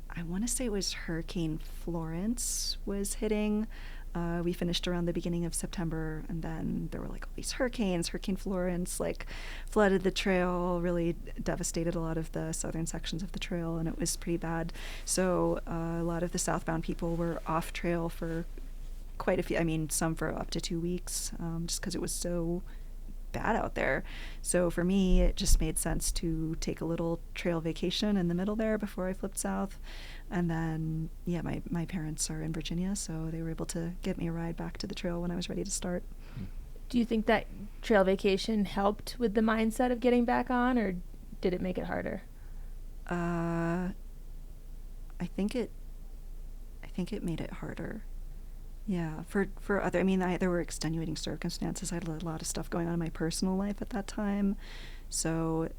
I want to say it was Hurricane Florence was hitting. We finished around the beginning of September, and then there were like all these hurricanes. Hurricane Florence like flooded the trail, really devastated a lot of the southern sections of the trail, and it was pretty bad. So a lot of the southbound people were off trail for quite a few, some for up to 2 weeks, just because it was so bad out there. So for me, it just made sense to take a little trail vacation in the middle there before I flipped south. And then, yeah, my parents are in Virginia, so they were able to get me a ride back to the trail when I was ready to start. Do you think that trail vacation helped with the mindset of getting back on, or did it make it harder? I think it made it harder. Yeah, for other, I mean, there were extenuating circumstances. I had a lot of stuff going on in my personal life at that time. So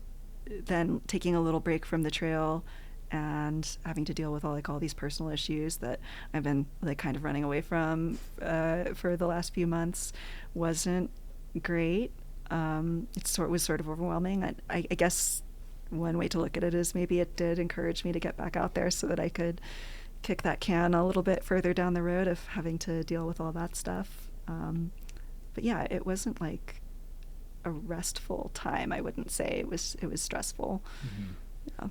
then taking a little break from the trail and having to deal with all these personal issues that I've been like kind of running away from for the last few months wasn't great. It was sort of overwhelming. I guess one way to look at it is maybe it did encourage me to get back out there so that I could kick that can a little bit further down the road of having to deal with all that stuff. But yeah, it wasn't like a restful time. I wouldn't say it was stressful. Yeah.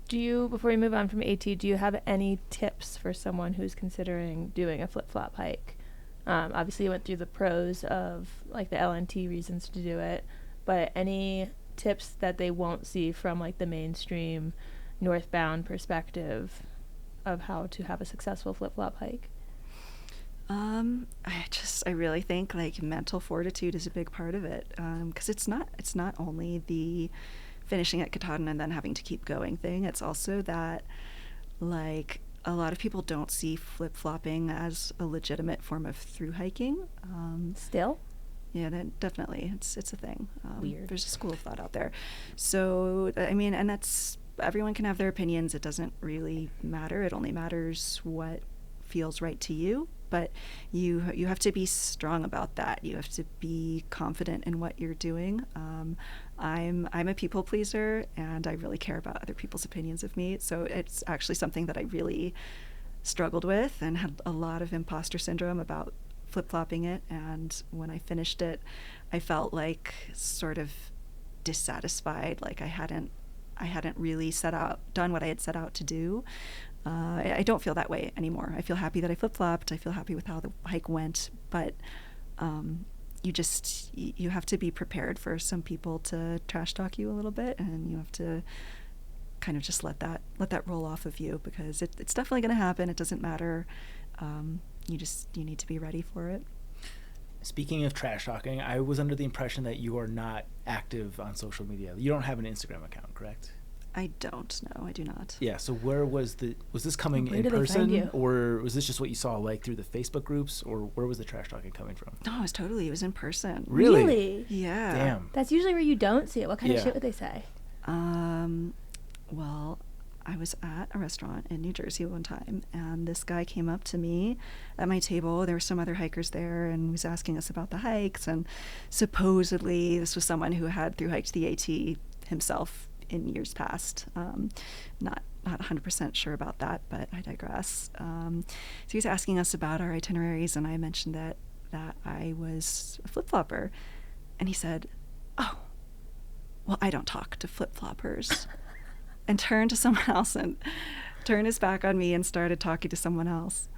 Do you, before we move on from AT, do you have any tips for someone who's considering doing a flip-flop hike? Obviously you went through the pros of like the LNT reasons to do it, but any tips that they won't see from like the mainstream northbound perspective of how to have a successful flip-flop hike? I really think like mental fortitude is a big part of it, because it's not only the finishing at Katahdin and then having to keep going thing. It's also that like a lot of people don't see flip-flopping as a legitimate form of thru-hiking. Still? Yeah, definitely. It's a thing. Weird. There's a school of thought out there. So, I mean, and that's, everyone can have their opinions. It doesn't really matter. It only matters what feels right to you. But you have to be strong about that. You have to be confident in what you're doing. I'm a people pleaser, and I really care about other people's opinions of me. So it's actually something that I really struggled with and had a lot of imposter syndrome about flip-flopping it. And when I finished it, I felt like sort of dissatisfied, like I hadn't really done what I had set out to do. I don't feel that way anymore. I feel happy that I flip-flopped. I feel happy with how the hike went, but you have to be prepared for some people to trash talk you a little bit, and you have to kind of just let that roll off of you, because it's definitely going to happen. It doesn't matter. You need to be ready for it. Speaking of trash talking, I was under the impression that you are not active on social media. You don't have an Instagram account, correct? I don't. No, I do not. Yeah. So where was this coming in person, or was this just what you saw like through the Facebook groups, or where was the trash talking coming from? No, it was in person. Really? Yeah. Damn. That's usually where you don't see it. What kind of shit would they say? Well, I was at a restaurant in New Jersey one time, and this guy came up to me at my table. There were some other hikers there, and was asking us about the hikes, and supposedly this was someone who had thru-hiked the AT himself in years past. Not 100% sure about that, but I digress. So he was asking us about our itineraries, and I mentioned that I was a flip-flopper, and he said, "Oh, well, I don't talk to flip-floppers," and turned to someone else and turned his back on me and started talking to someone else.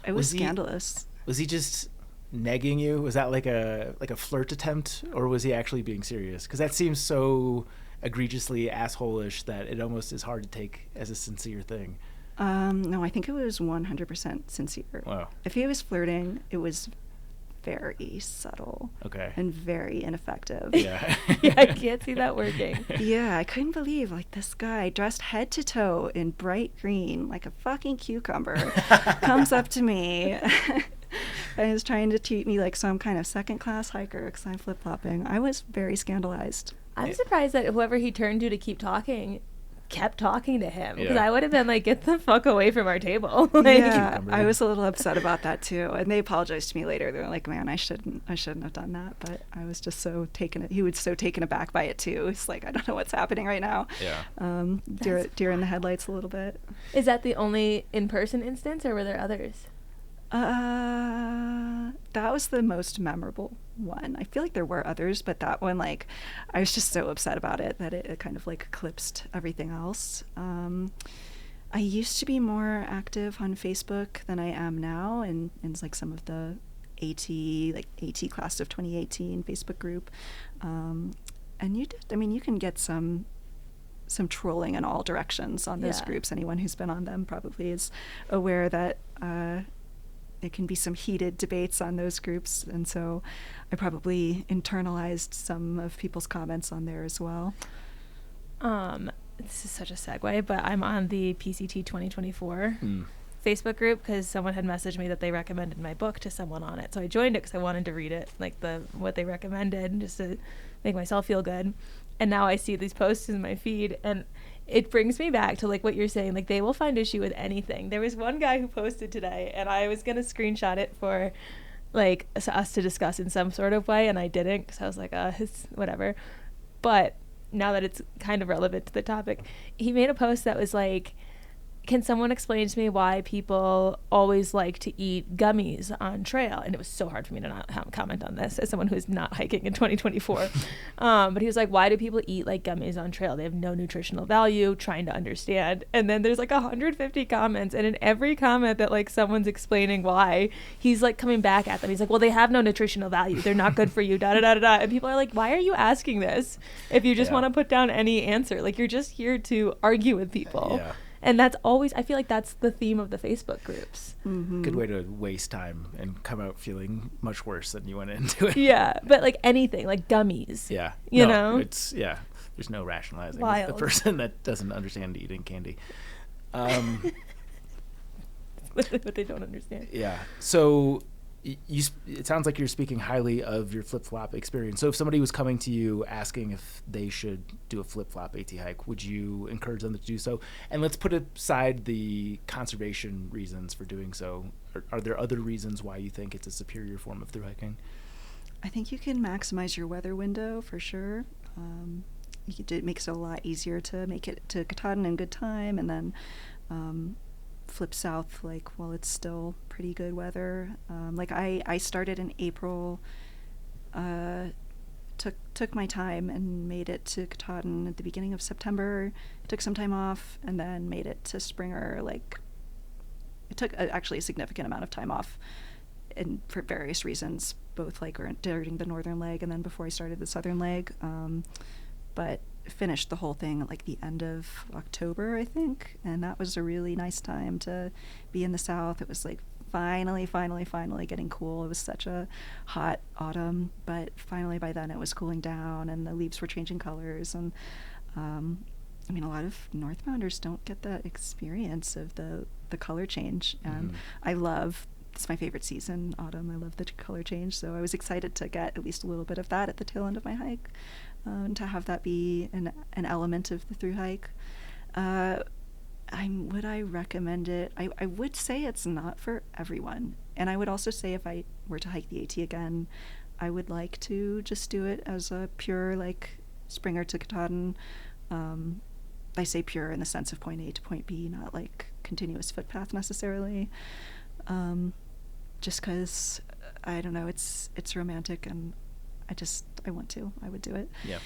It was scandalous. Was he just negging you? Was that like a flirt attempt, or was he actually being serious? Because that seems so egregiously asshole-ish that it almost is hard to take as a sincere thing. No, I think it was 100% sincere. Wow. If he was flirting, it was very subtle. Okay. And very ineffective. Yeah. Yeah, I can't see that working. Yeah, I couldn't believe, like, this guy dressed head to toe in bright green, like a fucking cucumber, comes up to me and is trying to treat me like some kind of second-class hiker because I'm flip-flopping. I was very scandalized. I'm surprised that whoever he turned to keep talking kept talking to him, because Yeah. I would have been like, get the fuck away from our table. Yeah, I was a little upset about that too, and they apologized to me later. They were like, "Man, I shouldn't have done that," but I was just so taken. He was so taken aback by it too. He's like, "I don't know what's happening right now." Yeah. Deer in the headlights a little bit. Is that the only in-person instance, or were there others? That was the most memorable one. I feel like there were others, but that one, like, I was just so upset about it that it kind of like eclipsed everything else. I used to be more active on Facebook than I am now, and like some of the AT class of 2018 Facebook group. And you can get some trolling in all directions on those groups. Anyone who's been on them probably is aware that there can be some heated debates on those groups, and so I probably internalized some of people's comments on there as well. This is such a segue, but I'm on the PCT 2024 Facebook group because someone had messaged me that they recommended my book to someone on it, so I joined it because I wanted to read it, like what they recommended, just to make myself feel good. And now I see these posts in my feed, and it brings me back to like what you're saying, like they will find issue with anything. There was one guy who posted today, and I was going to screenshot it for like us to discuss in some sort of way, and I didn't because I was like, it's whatever. But now that it's kind of relevant to the topic, he made a post that was like, can someone explain to me why people always like to eat gummies on trail? And it was so hard for me to not comment on this as someone who's not hiking in 2024. But he was like, why do people eat like gummies on trail? They have no nutritional value, trying to understand. And then there's like 150 comments. And in every comment that like someone's explaining why, he's like coming back at them. He's like, well, they have no nutritional value. They're not good for you, da da da da da. And people are like, why are you asking this if you just want to put down any answer? Like you're just here to argue with people. Yeah. And that's always, I feel like that's the theme of the Facebook groups. Mm-hmm. Good way to waste time and come out feeling much worse than you went into it. Yeah, but like anything, like gummies. Yeah. You know? It's, there's no rationalizing Wild. the person that doesn't understand eating candy. What they don't understand. Yeah. So it sounds like you're speaking highly of your flip-flop experience. So if somebody was coming to you asking if they should do a flip-flop AT hike, would you encourage them to do so? And let's put aside the conservation reasons for doing so. Are there other reasons why you think it's a superior form of thru hiking? I think you can maximize your weather window for sure. It makes it a lot easier to make it to Katahdin in good time, and then flip south like while it's still pretty good weather. Like I started in April, took my time and made it to Katahdin at the beginning of September, took some time off, and then made it to Springer. Like it took actually a significant amount of time off, and for various reasons, both like during the northern leg and then before I started the southern leg. But finished the whole thing at like the end of October, I think, and that was a really nice time to be in the south. It was like finally getting cool. It was such a hot autumn, but finally by then it was cooling down and the leaves were changing colors. And I mean, a lot of northbounders don't get that experience of the color change, and it's my favorite season, autumn. I love the color change, so I was excited to get at least a little bit of that at the tail end of my hike, and to have that be an element of the thru hike. Would I recommend it? I would say it's not for everyone, and I would also say if I were to hike the AT again, I would like to just do it as a pure like Springer to Katahdin. I say pure in the sense of point A to point B, not like continuous footpath necessarily. Just because I don't know, it's romantic, and I would do it. Yeah.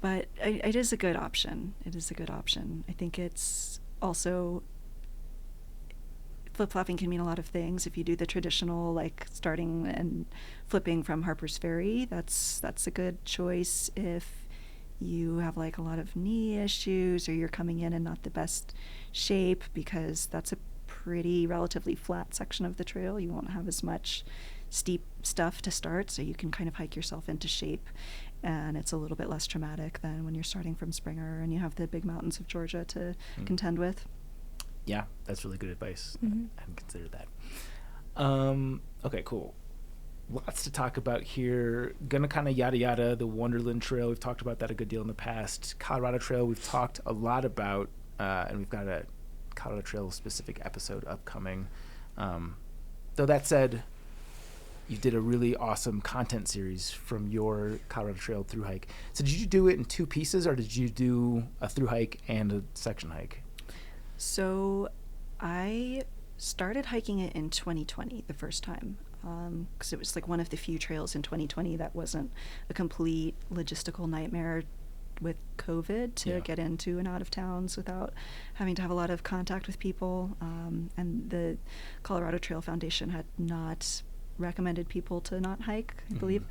But it is a good option. I think it's also, flip-flopping can mean a lot of things. If you do the traditional like starting and flipping from Harper's Ferry, that's a good choice. If you have like a lot of knee issues, or you're coming in not the best shape, because that's a pretty relatively flat section of the trail, you won't have as much steep stuff to start, so you can kind of hike yourself into shape, and it's a little bit less traumatic than when you're starting from Springer and you have the big mountains of Georgia to contend with. Yeah, that's really good advice. I hadn't considered that. Okay, cool. Lots to talk about here. Gonna kind of yada yada the Wonderland Trail. We've talked about that a good deal in the past. Colorado Trail we've talked a lot about, and we've got a Colorado Trail specific episode upcoming. Though that said, you did a really awesome content series from your Colorado Trail thru hike. So did you do it in two pieces, or did you do a thru hike and a section hike? So I started hiking it in 2020 the first time, because it was like one of the few trails in 2020 that wasn't a complete logistical nightmare with COVID to get into and out of towns without having to have a lot of contact with people. And the Colorado Trail Foundation had not recommended people to not hike, I believe.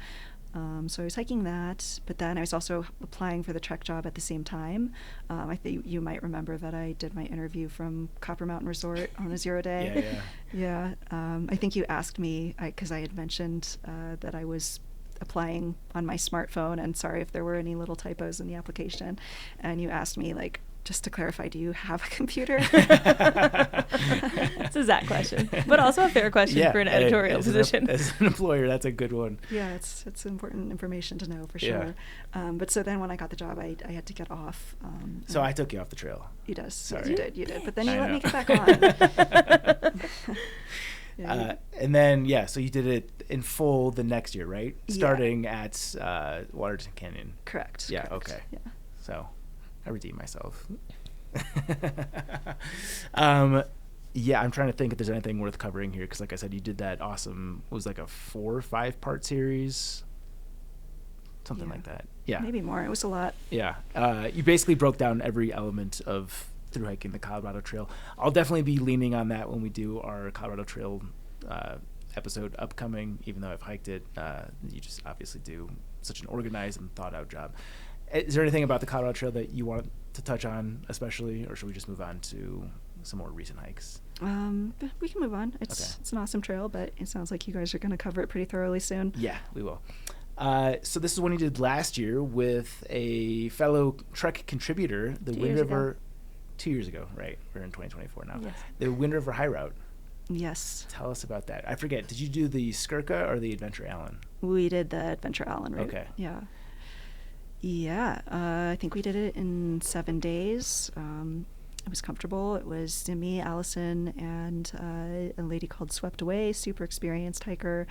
So I was hiking that, but then I was also applying for the trek job at the same time. I think you might remember that I did my interview from Copper Mountain Resort on a 0 day. Yeah. I think you asked me, because I had mentioned that I was applying on my smartphone, and sorry if there were any little typos in the application, and you asked me, like, just to clarify, do you have a computer? It's a Zach question, but also a fair question for an editorial position. As an employer, that's a good one. Yeah, it's important information to know for sure. But so then when I got the job, I had to get off. So I took you off the trail. You did. Sorry. You did. But then you let me get back on. And then, so you did it in full the next year, right? Starting at Waterton Canyon. Correct. Yeah, correct. okay. Yeah. So I redeemed myself. I'm trying to think if there's anything worth covering here, because like I said, you did that awesome, it was like a 4 or 5 part series, something like that. Yeah. Maybe more. It was a lot. Yeah. You basically broke down every element of through hiking the Colorado Trail. I'll definitely be leaning on that when we do our Colorado Trail episode upcoming, even though I've hiked it. You just obviously do such an organized and thought out job. Is there anything about the Colorado Trail that you want to touch on especially, or should we just move on to some more recent hikes? We can move on. It's an awesome trail, but it sounds like you guys are going to cover it pretty thoroughly soon. Yeah, we will. So this is one you did last year with a fellow Trek contributor, the Wind River. 2 years ago, right? We're in 2024 now. Yes. The Wind River High Route. Yes. Tell us about that. I forget. Did you do the Skirka or the Adventure Allen? We did the Adventure Allen route. Okay. Yeah. Yeah. I think we did it in 7 days. It was comfortable. It was me, Allison, and a lady called Swept Away, super experienced hiker.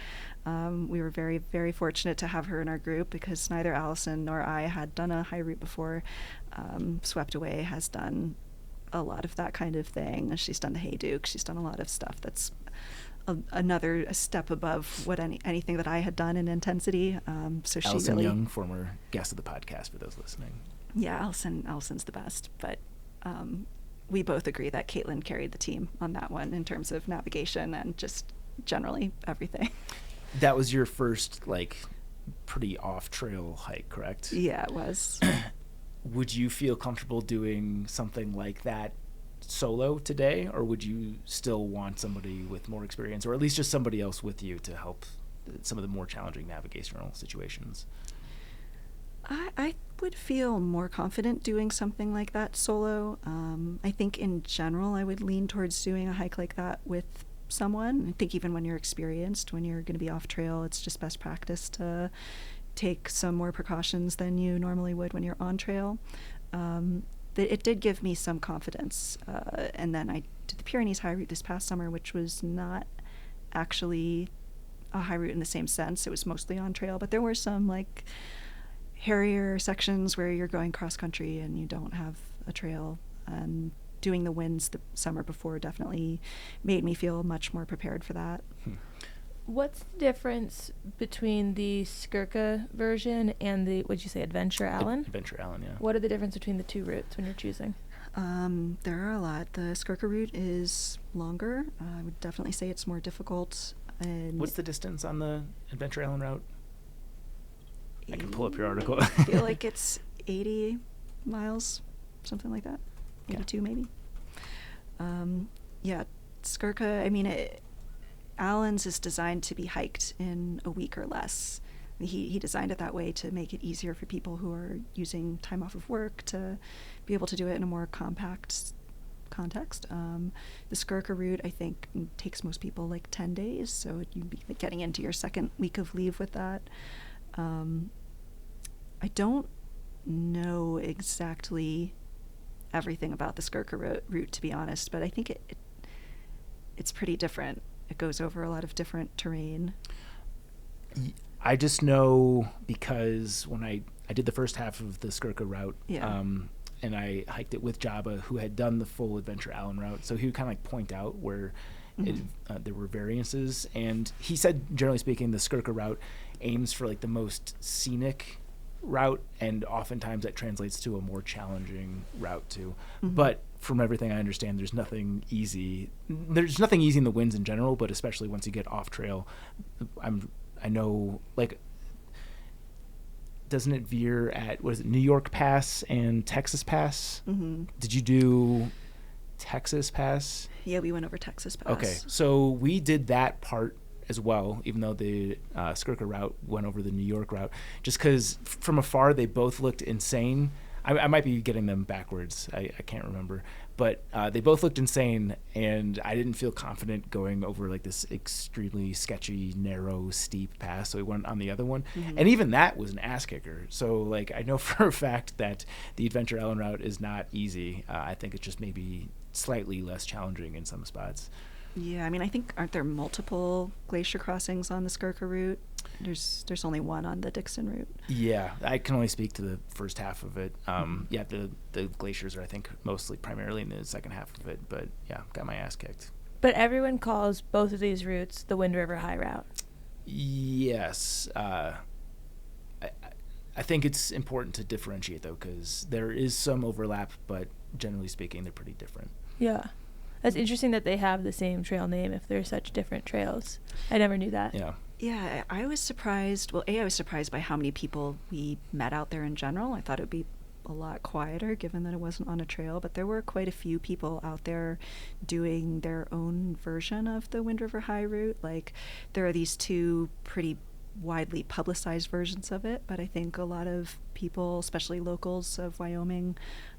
We were very, very fortunate to have her in our group because neither Allison nor I had done a high route before. Swept Away has done a lot of that kind of thing. She's done the Hayduke. She's done a lot of stuff that's another step above what anything that I had done in intensity. So she Allison really, Young, former guest of the podcast for those listening. Yeah, Allison's the best, but we both agree that Caitlin carried the team on that one in terms of navigation and just generally everything. That was your first, like, pretty off-trail hike, correct? Yeah, it was. Would you feel comfortable doing something like that solo today, or would you still want somebody with more experience, or at least just somebody else with you to help some of the more challenging navigational situations? I would feel more confident doing something like that solo. I think in general I would lean towards doing a hike like that with someone. I think even when you're experienced, when you're going to be off trail, it's just best practice to take some more precautions than you normally would when you're on trail. It did give me some confidence. And then I did the Pyrenees High Route this past summer, which was not actually a high route in the same sense. It was mostly on trail, but there were some like hairier sections where you're going cross country and you don't have a trail. And doing the winds the summer before definitely made me feel much more prepared for that. What's the difference between the Skirka version and the, what'd you say, Adventure Allen? Adventure Allen, yeah. What are the difference between the two routes when you're choosing? There are a lot. The Skirka route is longer. I would definitely say it's more difficult. And what's the distance on the Adventure Allen route? I can pull up your article. I feel like it's 80 miles, something like that. 82 maybe. Yeah, Skirka, I mean, Allen's is designed to be hiked in a week or less. He designed it that way to make it easier for people who are using time off of work to be able to do it in a more compact context. The Skirka route, I think, takes most people like 10 days, so you'd be getting into your second week of leave with that. I don't know exactly everything about the Skirka route, to be honest, but I think it's pretty different. It goes over a lot of different terrain. I just know because when I did the first half of the Skirka route, and I hiked it with Jabba, who had done the full Adventure Allen route, so he would kind of like point out where there were variances, and he said, generally speaking, the Skirka route aims for like the most scenic route, and oftentimes that translates to a more challenging route too. Mm-hmm. But from everything I understand, there's nothing easy. There's nothing easy in the winds in general, but especially once you get off trail, I know, like, doesn't it veer at, what is it, New York Pass and Texas Pass? Mm-hmm. Did you do Texas Pass? Yeah, we went over Texas Pass. Okay, so we did that part as well, even though the Skirka route went over the New York route, just because from afar they both looked insane. I might be getting them backwards. I can't remember. But they both looked insane, and I didn't feel confident going over like this extremely sketchy, narrow, steep pass. So we went on the other one. Mm-hmm. And even that was an ass kicker. So like I know for a fact that the Adventure Island route is not easy. I think it's just maybe slightly less challenging in some spots. Yeah, I mean, I think, aren't there multiple glacier crossings on the Skirka route? There's only one on the Dixon route. Yeah, I can only speak to the first half of it. Yeah, the glaciers are, I think, mostly primarily in the second half of it. But yeah, got my ass kicked. But everyone calls both of these routes the Wind River High Route. Yes. I think it's important to differentiate, though, because there is some overlap, but generally speaking, they're pretty different. Yeah. That's interesting that they have the same trail name if they're such different trails. I never knew that. Yeah. Yeah, I was surprised. Well, I was surprised by how many people we met out there in general. I thought it would be a lot quieter given that it wasn't on a trail, but there were quite a few people out there doing their own version of the Wind River High route. Like, there are these two pretty widely publicized versions of it, but I think a lot of people, especially locals of Wyoming,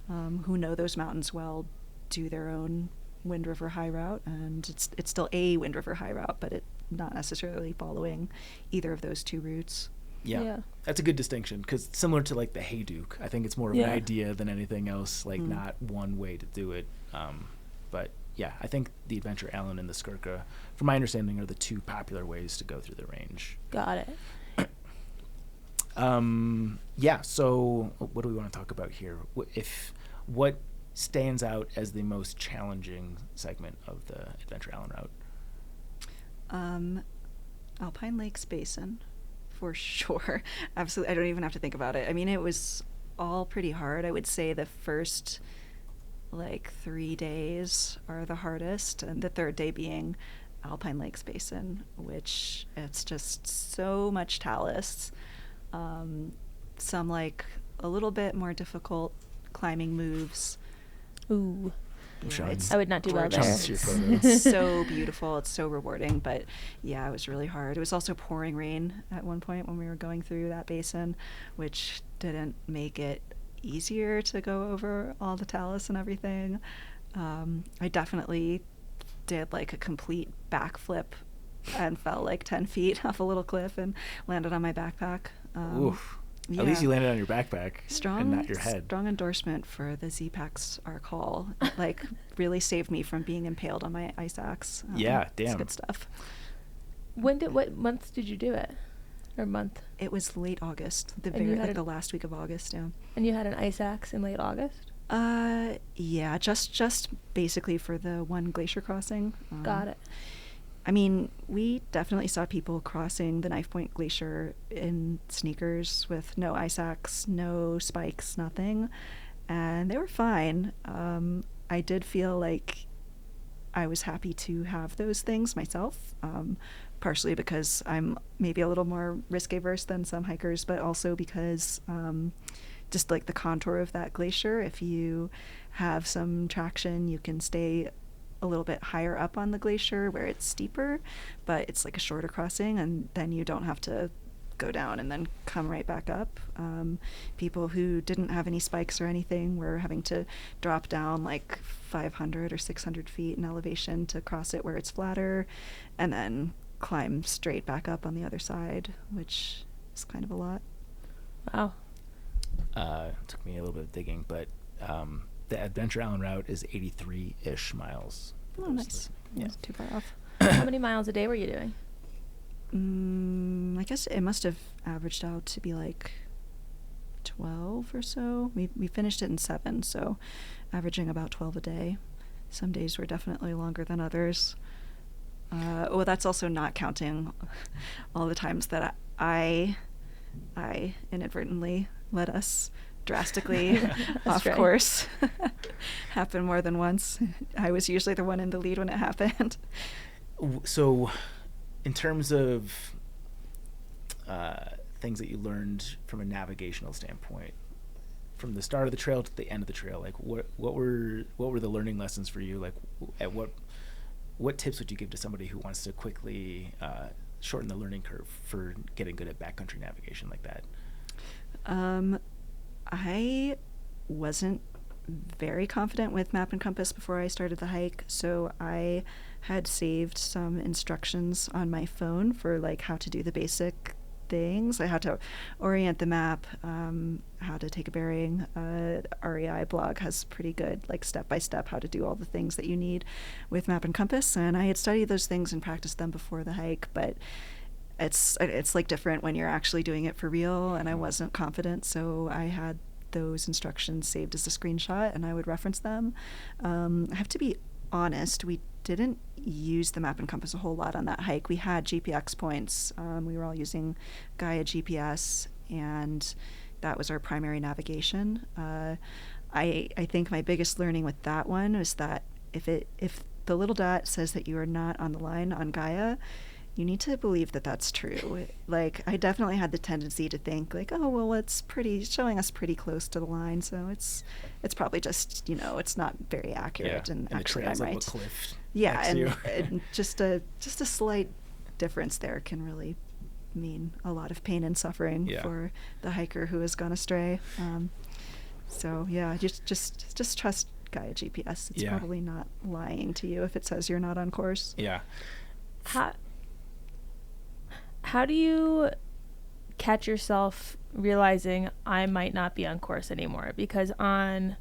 who know those mountains well, do their own Wind River High Route, and it's still a Wind River High Route, but it not necessarily following either of those two routes. Yeah. That's a good distinction, because similar to like the Hayduke, I think it's more of an idea than anything else, like not one way to do it. But yeah, I think the Adventure Island and the Skirka, from my understanding, are the two popular ways to go through the range. Got it. Yeah, so what do we want to talk about here? What stands out as the most challenging segment of the Adventure Island route? Alpine Lakes Basin, for sure. Absolutely. I don't even have to think about it. I mean, it was all pretty hard. I would say the first 3 days are the hardest, and the third day being Alpine Lakes Basin, which it's just so much talus. Some a little bit more difficult climbing moves. Ooh. Yeah, I would not do well there. It's so beautiful. It's so rewarding. But yeah, it was really hard. It was also pouring rain at one point when we were going through that basin, which didn't make it easier to go over all the talus and everything. I definitely did a complete backflip and fell 10 feet off a little cliff and landed on my backpack. Oof. Yeah. At least you landed on your backpack and not your head. Strong endorsement for the Z-Packs Arc Haul. Really saved me from being impaled on my ice axe. Yeah, damn. It's good stuff. What month did you do it? Or month? It was late August. The last week of August, yeah. And you had an ice axe in late August? Yeah, just basically for the one glacier crossing. Got it. I mean, we definitely saw people crossing the Knife Point Glacier in sneakers with no ice axe, no spikes, nothing. And they were fine. I did feel like I was happy to have those things myself, partially because I'm maybe a little more risk-averse than some hikers, but also because just the contour of that glacier, if you have some traction, you can stay a little bit higher up on the glacier where it's steeper, but it's a shorter crossing, and then you don't have to go down and then come right back up. People who didn't have any spikes or anything were having to drop down 500 or 600 feet in elevation to cross it where it's flatter, and then climb straight back up on the other side, which is kind of a lot. Wow. It took me a little bit of digging, but the Adventure Island route is 83-ish miles. Oh, nice. Yeah. Not too far off. How many miles a day were you doing? I guess it must have averaged out to be 12 or so. We finished it in 7, so averaging about 12 a day. Some days were definitely longer than others. That's also not counting all the times that I I inadvertently led us drastically off course. Happened more than once. I was usually the one in the lead when it happened. So in terms of things that you learned from a navigational standpoint, from the start of the trail to the end of the trail, like what were the learning lessons for you? Like what tips would you give to somebody who wants to quickly shorten the learning curve for getting good at backcountry navigation like that? I wasn't very confident with map and compass before I started the hike, so I had saved some instructions on my phone for like how to do the basic things, like how to orient the map, how to take a bearing. REI blog has pretty good like step-by-step how to do all the things that you need with map and compass, and I had studied those things and practiced them before the hike, but it's like different when you're actually doing it for real, and I wasn't confident, so I had those instructions saved as a screenshot and I would reference them. I have to be honest, we didn't use the map and compass a whole lot on that hike. We had GPX points. We were all using Gaia GPS, and that was our primary navigation. I think my biggest learning with that one was that if the little dot says that you are not on the line on Gaia, you need to believe that that's true. Like, I definitely had the tendency to think like, oh, well, it's showing us pretty close to the line, so it's probably just, it's not very accurate. Yeah. And actually, I'm right. A cliff yeah, and just a slight difference there can really mean a lot of pain and suffering for the hiker who has gone astray. So yeah, just trust Gaia GPS. It's probably not lying to you if it says you're not on course. Yeah. How do you catch yourself realizing I might not be on course anymore? Because on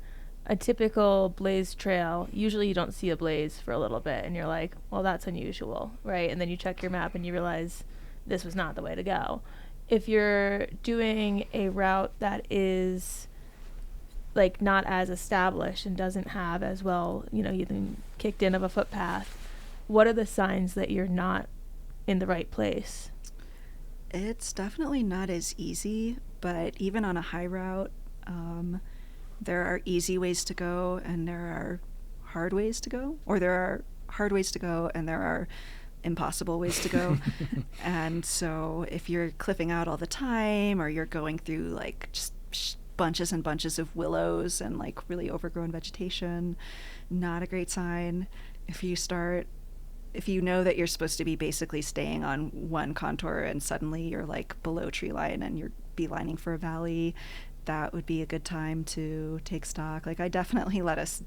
a typical blaze trail, usually you don't see a blaze for a little bit and you're like, well, that's unusual, right? And then you check your map and you realize this was not the way to go. If you're doing a route that is like not as established and doesn't have as well, even kicked in of a footpath, what are the signs that you're not in the right place? It's definitely not as easy, but even on a high route, there are easy ways to go and there are hard ways to go, or there are hard ways to go and there are impossible ways to go. And so if you're cliffing out all the time, or you're going through like just bunches and bunches of willows and like really overgrown vegetation, not a great sign. If you know that you're supposed to be basically staying on one contour and suddenly you're like below tree line and you're beelining for a valley, that would be a good time to take stock. Like, I definitely let us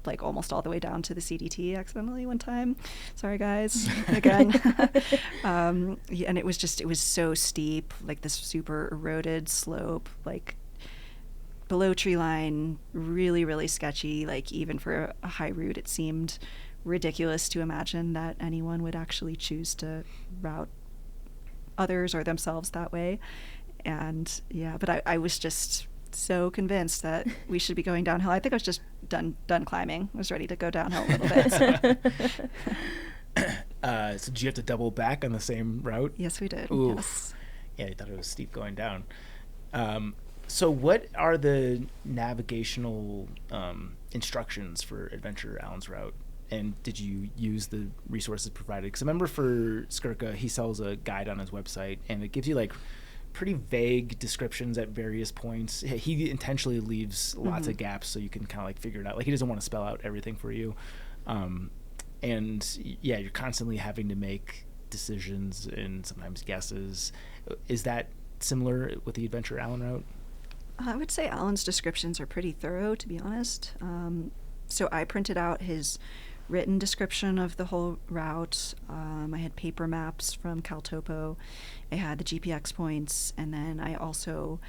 like almost all the way down to the CDT accidentally one time. Sorry guys, again. And it was so steep, like this super eroded slope, like below tree line, really, really sketchy. Like, even for a high route, it seemed ridiculous to imagine that anyone would actually choose to route others or themselves that way. And but I was just so convinced that we should be going downhill. I think I was just done climbing. I was ready to go downhill a little bit. So did you have to double back on the same route? Yes, we did. Oof. Yes. Yeah, I thought it was steep going down. So what are the navigational instructions for Adventure Allen's route? And did you use the resources provided? Because I remember for Skirka, he sells a guide on his website, and it gives you like pretty vague descriptions at various points. He intentionally leaves lots of gaps so you can kind of like figure it out. Like, he doesn't want to spell out everything for you. And yeah, you're constantly having to make decisions and sometimes guesses. Is that similar with the Adventure Allen route? I would say Allen's descriptions are pretty thorough, to be honest. So I printed out his written description of the whole route. I had paper maps from CalTopo. I had the GPX points, and then I also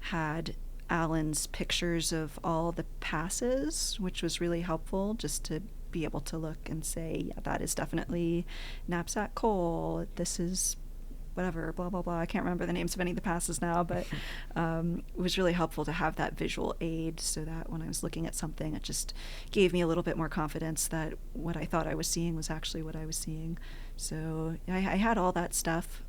had Allen's pictures of all the passes, which was really helpful just to be able to look and say, yeah, that is definitely Knapsack Col. This is whatever, blah, blah, blah. I can't remember the names of any of the passes now, but it was really helpful to have that visual aid so that when I was looking at something, it just gave me a little bit more confidence that what I thought I was seeing was actually what I was seeing. So I had all that stuff.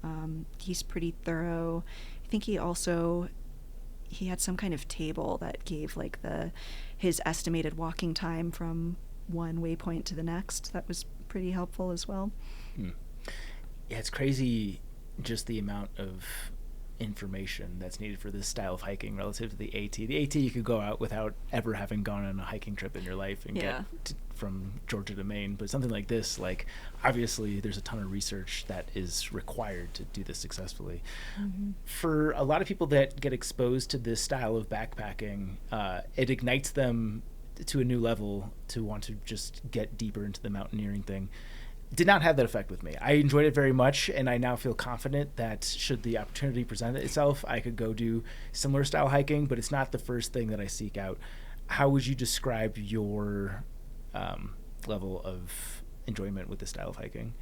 He's pretty thorough. think he had some kind of table that gave like his estimated walking time from one waypoint to the next. That was pretty helpful as well. Yeah, it's crazy just the amount of information that's needed for this style of hiking relative to the AT. The AT you could go out without ever having gone on a hiking trip in your life and get from Georgia to Maine, but something like this, like obviously there's a ton of research that is required to do this successfully. For a lot of people that get exposed to this style of backpacking, it ignites them to a new level to want to just get deeper into the mountaineering thing. Did not have that effect with me. I enjoyed it very much, and I now feel confident that should the opportunity present itself, I could go do similar style hiking, but it's not the first thing that I seek out. How would you describe your level of enjoyment with this style of hiking?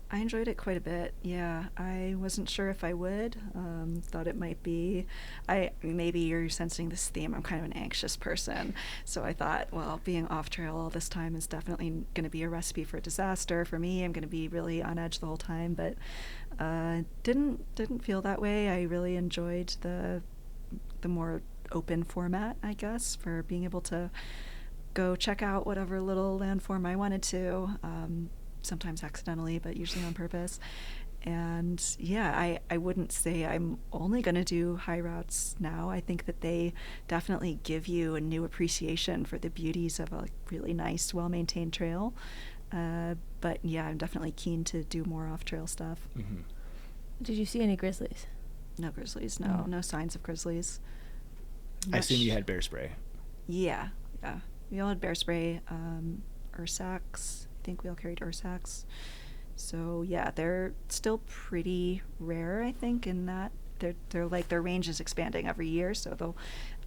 I enjoyed it quite a bit. Yeah, I wasn't sure if I would. Thought it might be. Maybe you're sensing this theme. I'm kind of an anxious person, so I thought, well, being off trail all this time is definitely going to be a recipe for disaster for me. I'm going to be really on edge the whole time, but didn't feel that way. I really enjoyed the more open format, I guess, for being able to go check out whatever little landform I wanted to. Sometimes accidentally, but usually on purpose. And yeah, I wouldn't say I'm only going to do high routes now. I think that they definitely give you a new appreciation for the beauties of a really nice, well-maintained trail. But yeah, I'm definitely keen to do more off-trail stuff. Did you see any grizzlies? No grizzlies, no. No signs of grizzlies. I assume you had bear spray. Yeah. We all had bear spray, Ursacs. I think we all carried Ursacs. So yeah, they're still pretty rare, I think, in that they're like their range is expanding every year, so they'll,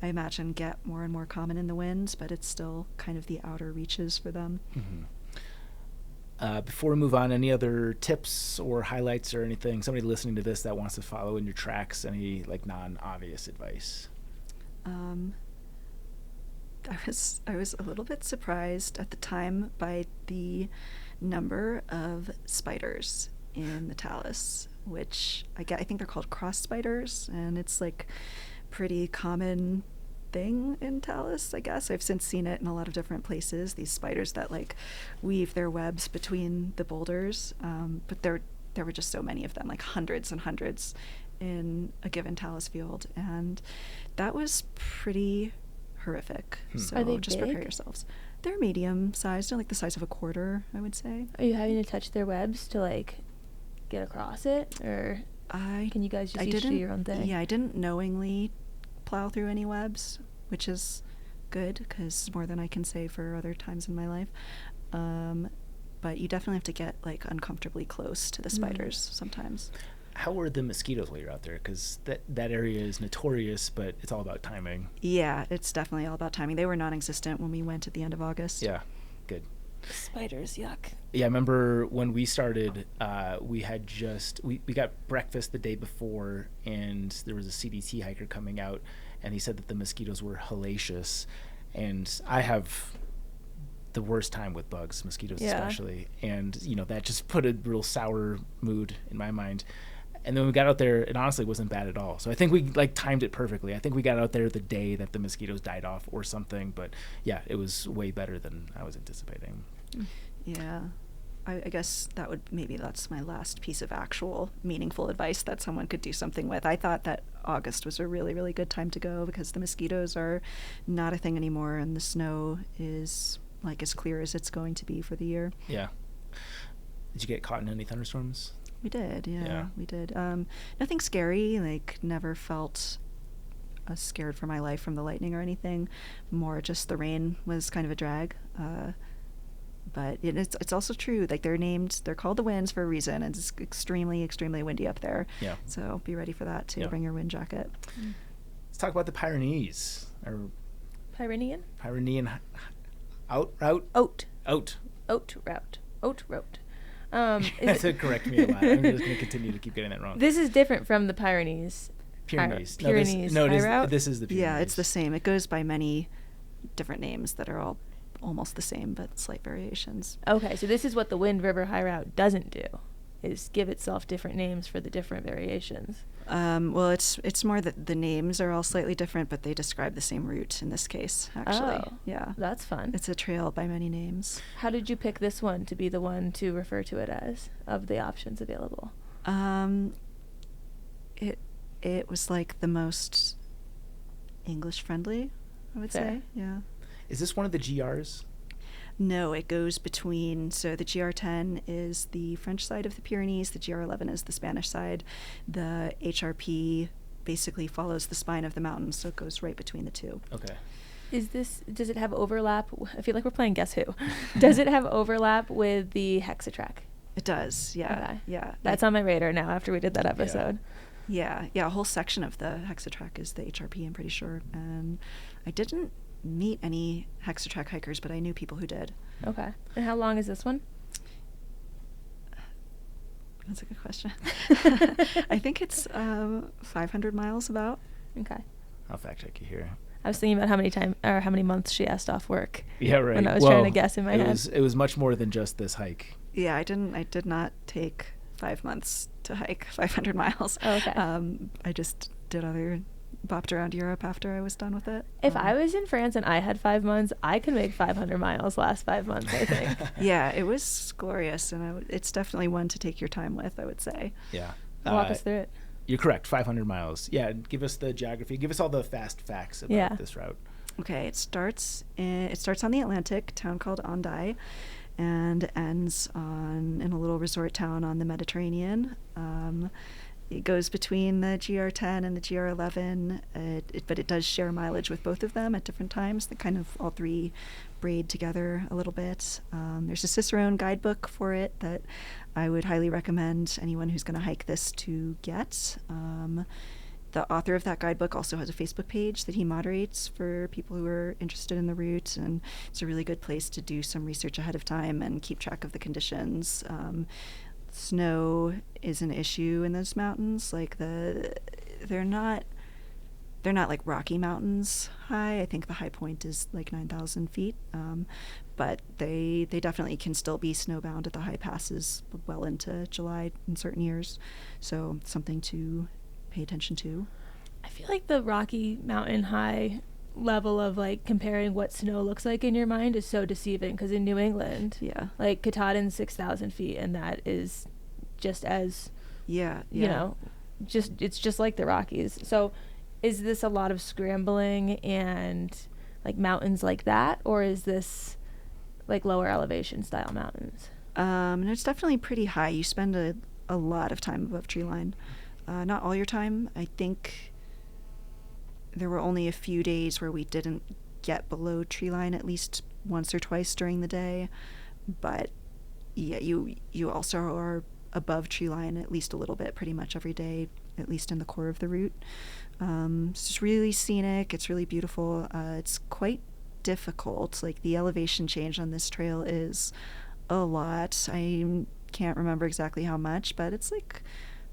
I imagine, get more and more common in the winds, but it's still kind of the outer reaches for them. Before we move on, any other tips or highlights or anything, somebody listening to this that wants to follow in your tracks, any like non-obvious advice? I was a little bit surprised at the time by the number of spiders in the talus, which I think they're called cross spiders, and it's like pretty common thing in talus, I guess. I've since seen it in a lot of different places, these spiders that like weave their webs between the boulders, but there were just so many of them, like hundreds and hundreds in a given talus field, and that was pretty horrific. So are they just big? Prepare yourselves. They're medium sized, like the size of a quarter, I would say. Are you having to touch their webs to like get across it, or can you guys just each do your own thing? Yeah, I didn't knowingly plow through any webs, which is good because more than I can say for other times in my life. But you definitely have to get like uncomfortably close to the spiders sometimes. How are the mosquitoes while you're out there? Because that area is notorious, but it's all about timing. Yeah, it's definitely all about timing. They were non-existent when we went at the end of August. Yeah, good. Spiders, yuck. Yeah, I remember when we started, we got breakfast the day before, and there was a CDT hiker coming out, and he said that the mosquitoes were hellacious, and I have the worst time with bugs, mosquitoes especially, and that just put a real sour mood in my mind. And then when we got out there, it honestly wasn't bad at all. So I think we like timed it perfectly. I think we got out there the day that the mosquitoes died off or something. But yeah, it was way better than I was anticipating. Yeah. I guess that's my last piece of actual meaningful advice that someone could do something with. I thought that August was a really, really good time to go because the mosquitoes are not a thing anymore and the snow is like as clear as it's going to be for the year. Yeah. Did you get caught in any thunderstorms? We did, yeah. We did. Nothing scary, like never felt scared for my life from the lightning or anything. More just the rain was kind of a drag. But it's also true, like they're called the winds for a reason, and it's extremely, extremely windy up there. Yeah. So be ready for that too. Bring your wind jacket. Let's talk about the Pyrenees. Or Pyrenean Haute Route? Haute Route. To correct me a lot. I'm just going to continue to keep getting that wrong. This is different from the Pyrenees. Pyrenees. This is the Pyrenees. Yeah, it's the same. It goes by many different names that are all almost the same, but slight variations. Okay, so this is what the Wind River High Route doesn't do, is give itself different names for the different variations. Well, it's more that the names are all slightly different, but they describe the same route in this case, actually. Oh, yeah. That's fun. It's a trail by many names. How did you pick this one to be the one to refer to it as, of the options available? It was like the most English friendly, I would say. Yeah. Is this one of the GRs? No, it goes between, so the GR10 is the French side of the Pyrenees, the GR11 is the Spanish side. The HRP basically follows the spine of the mountains, so it goes right between the two. Okay. Does it have overlap? I feel like we're playing Guess Who. Does it have overlap with the Hexatrack? It does, yeah. Okay. Yeah. That's on my radar now after we did that episode. Yeah, a whole section of the Hexatrack is the HRP, I'm pretty sure. And I didn't meet any Hexatrack hikers, but I knew people who did. Okay. And how long is this one? That's a good question. I think it's 500 miles about. Okay. I'll fact check you here. I was thinking about how many months she asked off work. Yeah, right. When I was trying to guess in my head. It was much more than just this hike. Yeah, I did not take 5 months to hike 500 miles. Oh, okay. I just bopped around Europe after I was done with it. If I was in France and I had 5 months, I could make 500 miles last 5 months, I think. Yeah, it was glorious, and it's definitely one to take your time with, I would say. Yeah. Walk us through it. You're correct, 500 miles. Yeah, give us the geography. Give us all the fast facts about this route. Okay, it starts on the Atlantic, a town called Andai, and ends in a little resort town on the Mediterranean. It goes between the GR10 and the GR11, but it does share mileage with both of them at different times. They kind of all three braid together a little bit. There's a Cicerone guidebook for it that I would highly recommend anyone who's going to hike this to get. The author of that guidebook also has a Facebook page that he moderates for people who are interested in the route, and it's a really good place to do some research ahead of time and keep track of the conditions. Snow is an issue in those mountains. Like they're not like Rocky Mountains high. I think the high point is like 9,000 feet, but they definitely can still be snowbound at the high passes well into July in certain years. So something to pay attention to. I feel like the Rocky Mountain high level of like comparing what snow looks like in your mind is so deceiving, because in New England, like Katahdin's 6,000 feet, and that is just as you know, it's just like the Rockies. So is this a lot of scrambling and like mountains like that, or is this like lower elevation style mountains? And it's definitely pretty high. You spend a lot of time above tree line. Not all your time. I think there were only a few days where we didn't get below tree line at least once or twice during the day. But yeah, you also are above tree line at least a little bit pretty much every day, at least in the core of the route. It's really scenic. It's really beautiful. It's quite difficult. Like the elevation change on this trail is a lot. I can't remember exactly how much, but it's like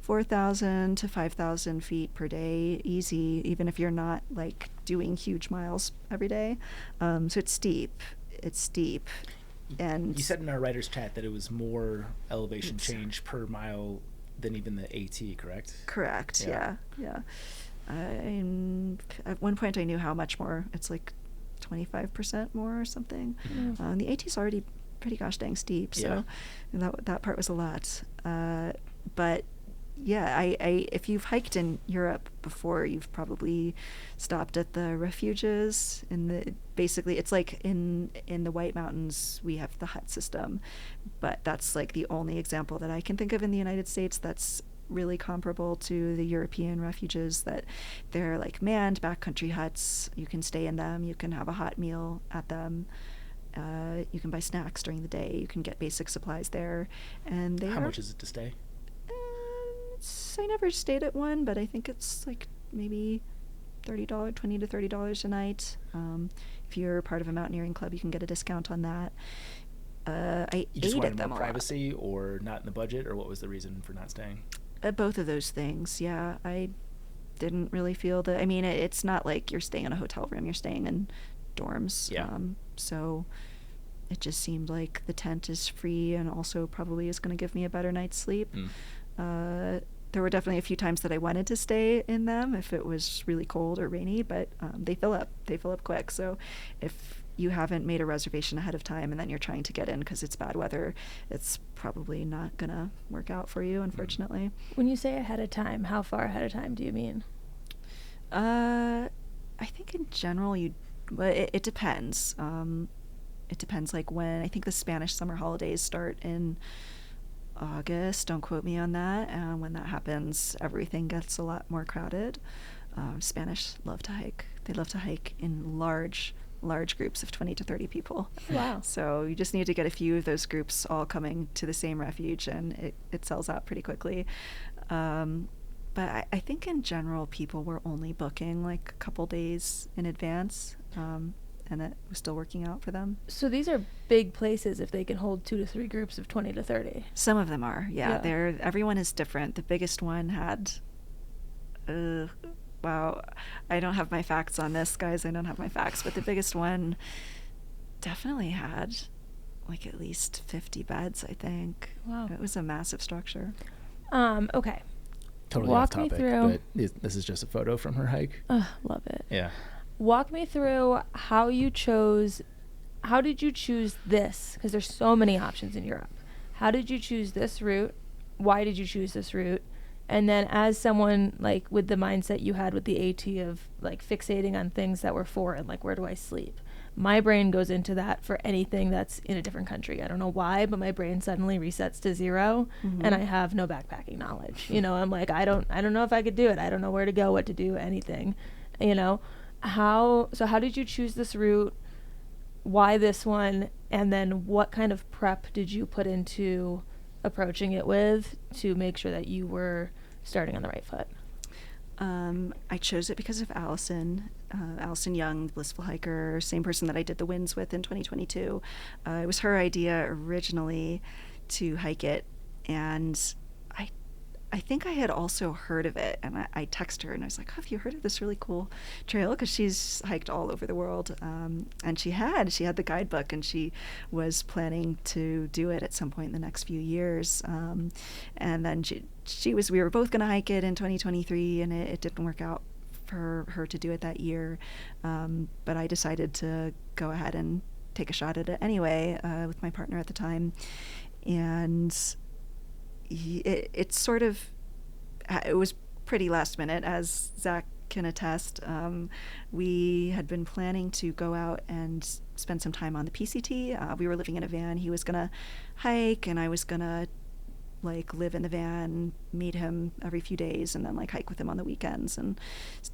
4,000 to 5,000 feet per day, easy, even if you're not like doing huge miles every day. So it's steep. And you said in our writer's chat that it was more elevation change per mile than even the AT, correct? Correct. Yeah. At one point I knew how much more. It's like 25% more or something. Mm-hmm. The AT's already pretty gosh dang steep, so that part was a lot. But yeah, I if you've hiked in Europe before, you've probably stopped at the refuges. Basically it's like in the White Mountains we have the hut system, but that's like the only example that I can think of in the United States that's really comparable to the European refuges, that they're like manned backcountry huts. You can stay in them, you can have a hot meal at them, you can buy snacks during the day, you can get basic supplies there. And how much is it to stay? I never stayed at one, but I think it's like maybe $20 to $30 a night. If you're part of a mountaineering club, you can get a discount on that. I you just ate wanted at them more a lot. Privacy, or not in the budget, or what was the reason for not staying? Both of those things, yeah. I didn't really feel that. I mean, it's not like you're staying in a hotel room. You're staying in dorms. Yeah. So it just seemed like the tent is free and also probably is going to give me a better night's sleep. there were definitely a few times that I wanted to stay in them if it was really cold or rainy, but they fill up quick. So if you haven't made a reservation ahead of time and then you're trying to get in because it's bad weather, it's probably not gonna work out for you, unfortunately. When you say ahead of time, how far ahead of time do you mean? I think in general it depends. It depends, like when, I think the Spanish summer holidays start in August, don't quote me on that, and when that happens, everything gets a lot more crowded. Spanish love to hike. They love to hike in large groups of 20 to 30 people. Wow. So you just need to get a few of those groups all coming to the same refuge, and it sells out pretty quickly. But I think in general, people were only booking like a couple days in advance, and it was still working out for them. So these are big places if they can hold 2 to 3 groups of 20 to 30. Some of them are, yeah. Everyone is different. The biggest one had, wow, I don't have my facts on this, guys. I don't have my facts, but the biggest one definitely had like at least 50 beds, I think. Wow. It was a massive structure. Okay. Totally Walk off topic, me through. but this is just a photo from her hike. Love it. Yeah. Walk me through how did you choose this? Because there's so many options in Europe. How did you choose this route? Why did you choose this route? And then as someone like with the mindset you had with the AT of like fixating on things that were foreign, like where do I sleep? My brain goes into that for anything that's in a different country. I don't know why, but my brain suddenly resets to 0, and I have no backpacking knowledge. I'm like, I don't know if I could do it. I don't know where to go, what to do, anything. How did you choose this route? Why this one? And then what kind of prep did you put into approaching it with to make sure that you were starting on the right foot? I chose it because of Allison Young, Blissful Hiker, same person that I did the Winds with in 2022. It was her idea originally to hike it, and I think I had also heard of it, and I texted her and I was like, have you heard of this really cool trail? Because she's hiked all over the world, and she had the guidebook, and she was planning to do it at some point in the next few years. And then we were both going to hike it in 2023, and it didn't work out for her to do it that year. But I decided to go ahead and take a shot at it anyway, with my partner at the time. And it was pretty last minute, as Zach can attest. We had been planning to go out and spend some time on the PCT. We were living in a van. He was gonna hike, and I was gonna like live in the van, meet him every few days, and then like hike with him on the weekends, and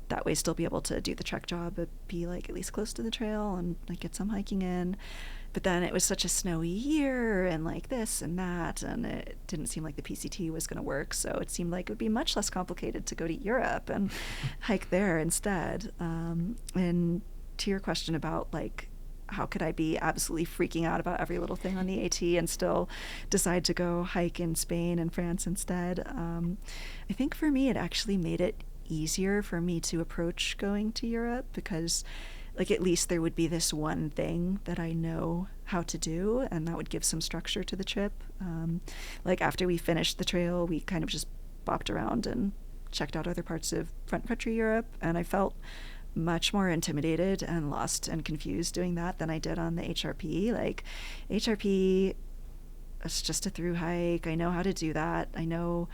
that way still be able to do the trek job, but be like at least close to the trail and like get some hiking in. But then it was such a snowy year, and like this and that, and it didn't seem like the PCT was going to work. So it seemed like it would be much less complicated to go to Europe and hike there instead. And to your question about like, how could I be absolutely freaking out about every little thing on the AT and still decide to go hike in Spain and France instead? I think for me, it actually made it easier for me to approach going to Europe, because like at least there would be this one thing that I know how to do, and that would give some structure to the trip. Like after we finished the trail, we kind of just bopped around and checked out other parts of front country Europe, and I felt much more intimidated and lost and confused doing that than I did on the HRP. Like HRP, it's just a through hike. I know how to do that. I know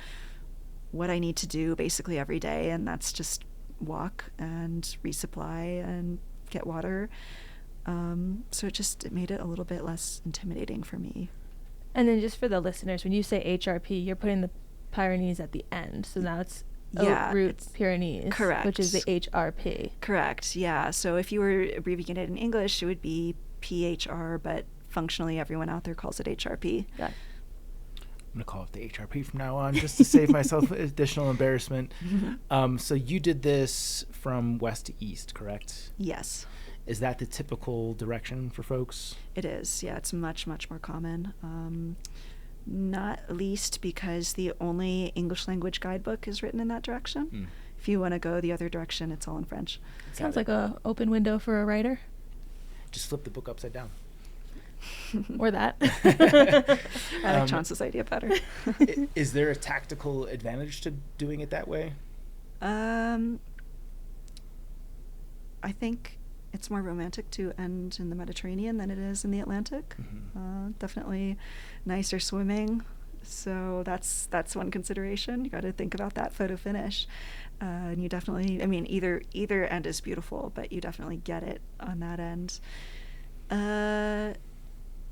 what I need to do basically every day, and that's just walk and resupply and get water. So it made it a little bit less intimidating for me. And then just for the listeners, when you say HRP, you're putting the Pyrenees at the end. So now it's Haute Route Pyrenees. Correct. Which is the HRP. Correct, yeah. So if you were abbreviating it in English, it would be PHR, but functionally everyone out there calls it HRP. Yeah. I'm going to call it the HRP from now on, just to save myself additional embarrassment. So you did this from west to east, correct? Yes. Is that the typical direction for folks? It is, yeah. It's much, much more common. Not least because the only English language guidebook is written in that direction. If you want to go the other direction, it's all in French. Sounds like an open window for a writer. Just flip the book upside down. Or that. I like Chauncey's idea better. Is there a tactical advantage to doing it that way? I think it's more romantic to end in the Mediterranean than it is in the Atlantic. Definitely nicer swimming. So that's one consideration. You got to think about that photo finish. And you definitely, I mean, either end is beautiful, but you definitely get it on that end.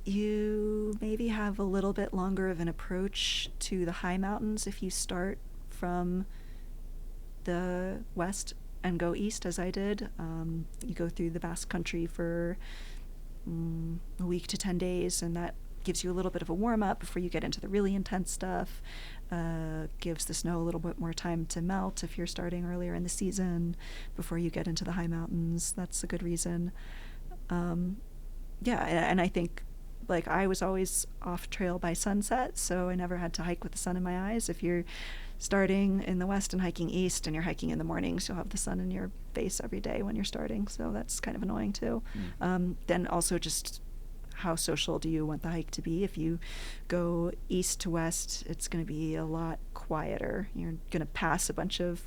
You maybe have a little bit longer of an approach to the high mountains if you start from the west and go east, as I did. You go through the Basque Country for a week to 10 days, and that gives you a little bit of a warm-up before you get into the really intense stuff. Gives the snow a little bit more time to melt if you're starting earlier in the season before you get into the high mountains. That's a good reason. Yeah, and I think, like, I was always off trail by sunset, so I never had to hike with the sun in my eyes. If you're starting in the west and hiking east and you're hiking in the mornings, you'll have the sun in your face every day when you're starting, so that's kind of annoying too. Then also just how social do you want the hike to be? If you go east to west, it's going to be a lot quieter. You're going to pass a bunch of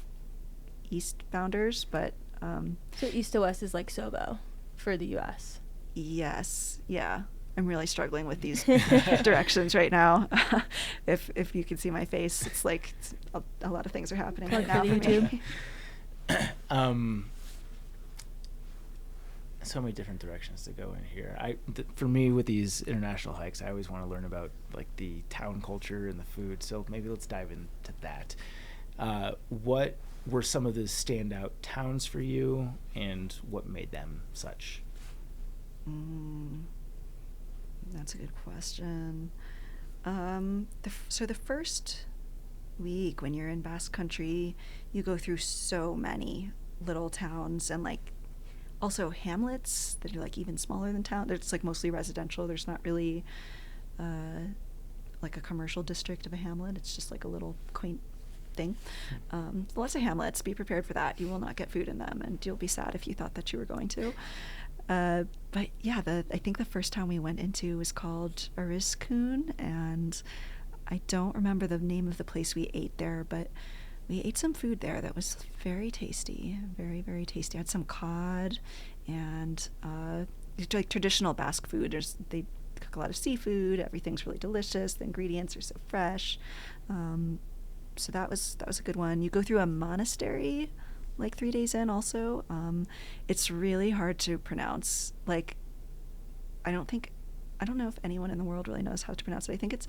eastbounders, but so east to west is like Sobo for the U.S. Yes, yeah. I'm really struggling with these directions right now. If you can see my face, it's like a lot of things are happening right now for YouTube. me. So many different directions to go in here. For me, with these international hikes, I always want to learn about like the town culture and the food. So maybe let's dive into that. What were some of the standout towns for you, and what made them such? That's a good question. So the first week when you're in Basque Country, you go through so many little towns and like also hamlets that are like even smaller than town. It's like mostly residential. There's not really like a commercial district of a hamlet. It's just like a little quaint thing. Lots of hamlets. Be prepared for that. You will not get food in them, and you'll be sad if you thought that you were going to. But yeah, I think the first town we went into was called Ariskun, and I don't remember the name of the place we ate there, but we ate some food there that was very tasty, very, very tasty. I had some cod and like traditional Basque food. They cook a lot of seafood. Everything's really delicious. The ingredients are so fresh. So that was a good one. You go through a monastery like 3 days in also. It's really hard to pronounce. Like, I don't know if anyone in the world really knows how to pronounce it. I think it's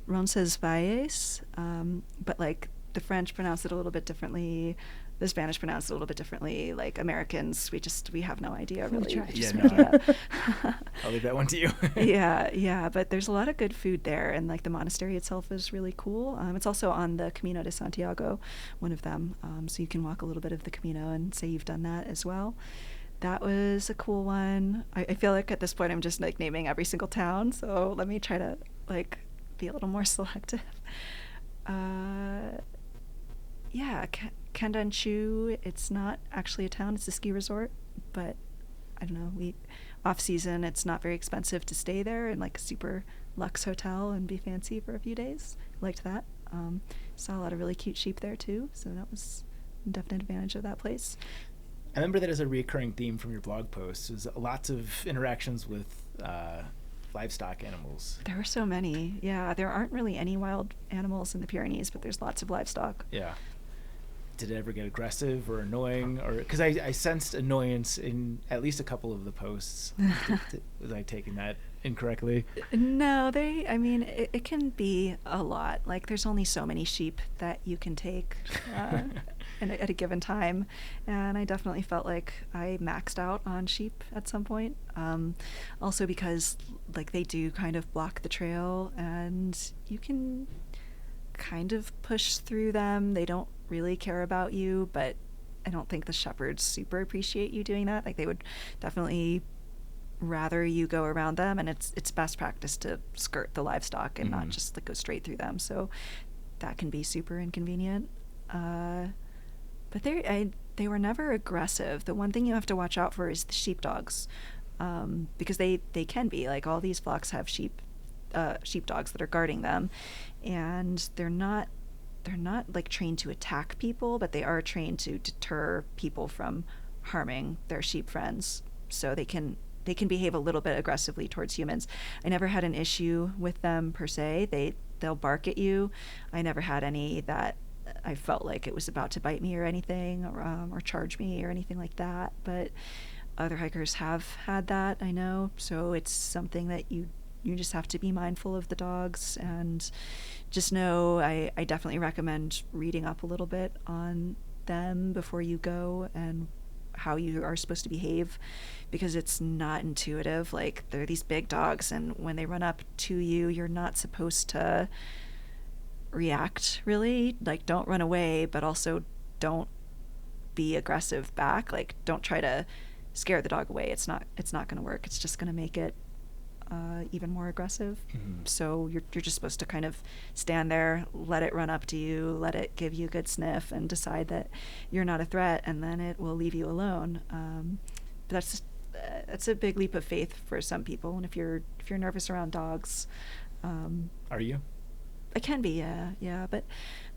Roncesvalles, but like the French pronounce it a little bit differently. The Spanish pronounce it a little bit differently. Like Americans, we have no idea really. I'll leave that one to you. yeah, but there's a lot of good food there, and like the monastery itself is really cool. It's also on the Camino de Santiago, one of them, so you can walk a little bit of the Camino and say you've done that as well. That was a cool one. I feel like at this point I'm just like naming every single town, so let me try to like be a little more selective. Yeah, Candanchu, it's not actually a town, it's a ski resort, but I don't know, off season it's not very expensive to stay there in like a super luxe hotel and be fancy for a few days. Liked that. Saw a lot of really cute sheep there too, so that was a definite advantage of that place. I remember that as a recurring theme from your blog posts was lots of interactions with livestock animals. There were so many. Yeah, there aren't really any wild animals in the Pyrenees, but there's lots of livestock. Yeah. Did it ever get aggressive or annoying? Or because I sensed annoyance in at least a couple of the posts. Was I taking that incorrectly? No, it can be a lot. Like there's only so many sheep that you can take at a given time, and I definitely felt like I maxed out on sheep at some point. Also because like they do kind of block the trail, and you can kind of push through them. They don't really care about you, but I don't think the shepherds super appreciate you doing that. Like they would definitely rather you go around them, and it's best practice to skirt the livestock and not just like go straight through them. So that can be super inconvenient. But they were never aggressive. The one thing you have to watch out for is the sheepdogs. because they can be like, all these flocks have sheepdogs that are guarding them, and they're not like trained to attack people, but they are trained to deter people from harming their sheep friends. So they can behave a little bit aggressively towards humans. I never had an issue with them per se. They'll bark at you. I never had any that I felt like it was about to bite me or anything, or charge me or anything like that. But other hikers have had that, I know. So it's something that you just have to be mindful of the dogs, and just know I definitely recommend reading up a little bit on them before you go and how you are supposed to behave, because it's not intuitive. Like, they're these big dogs, and when they run up to you, you're not supposed to react, really. Like, don't run away, but also don't be aggressive back. Like, don't try to scare the dog away. It's not going to work. It's just going to make it even more aggressive. Mm-hmm. So you're just supposed to kind of stand there, let it run up to you, let it give you a good sniff, and decide that you're not a threat, and then it will leave you alone. But that's a big leap of faith for some people. And if you're nervous around dogs, are you? I can be, yeah. But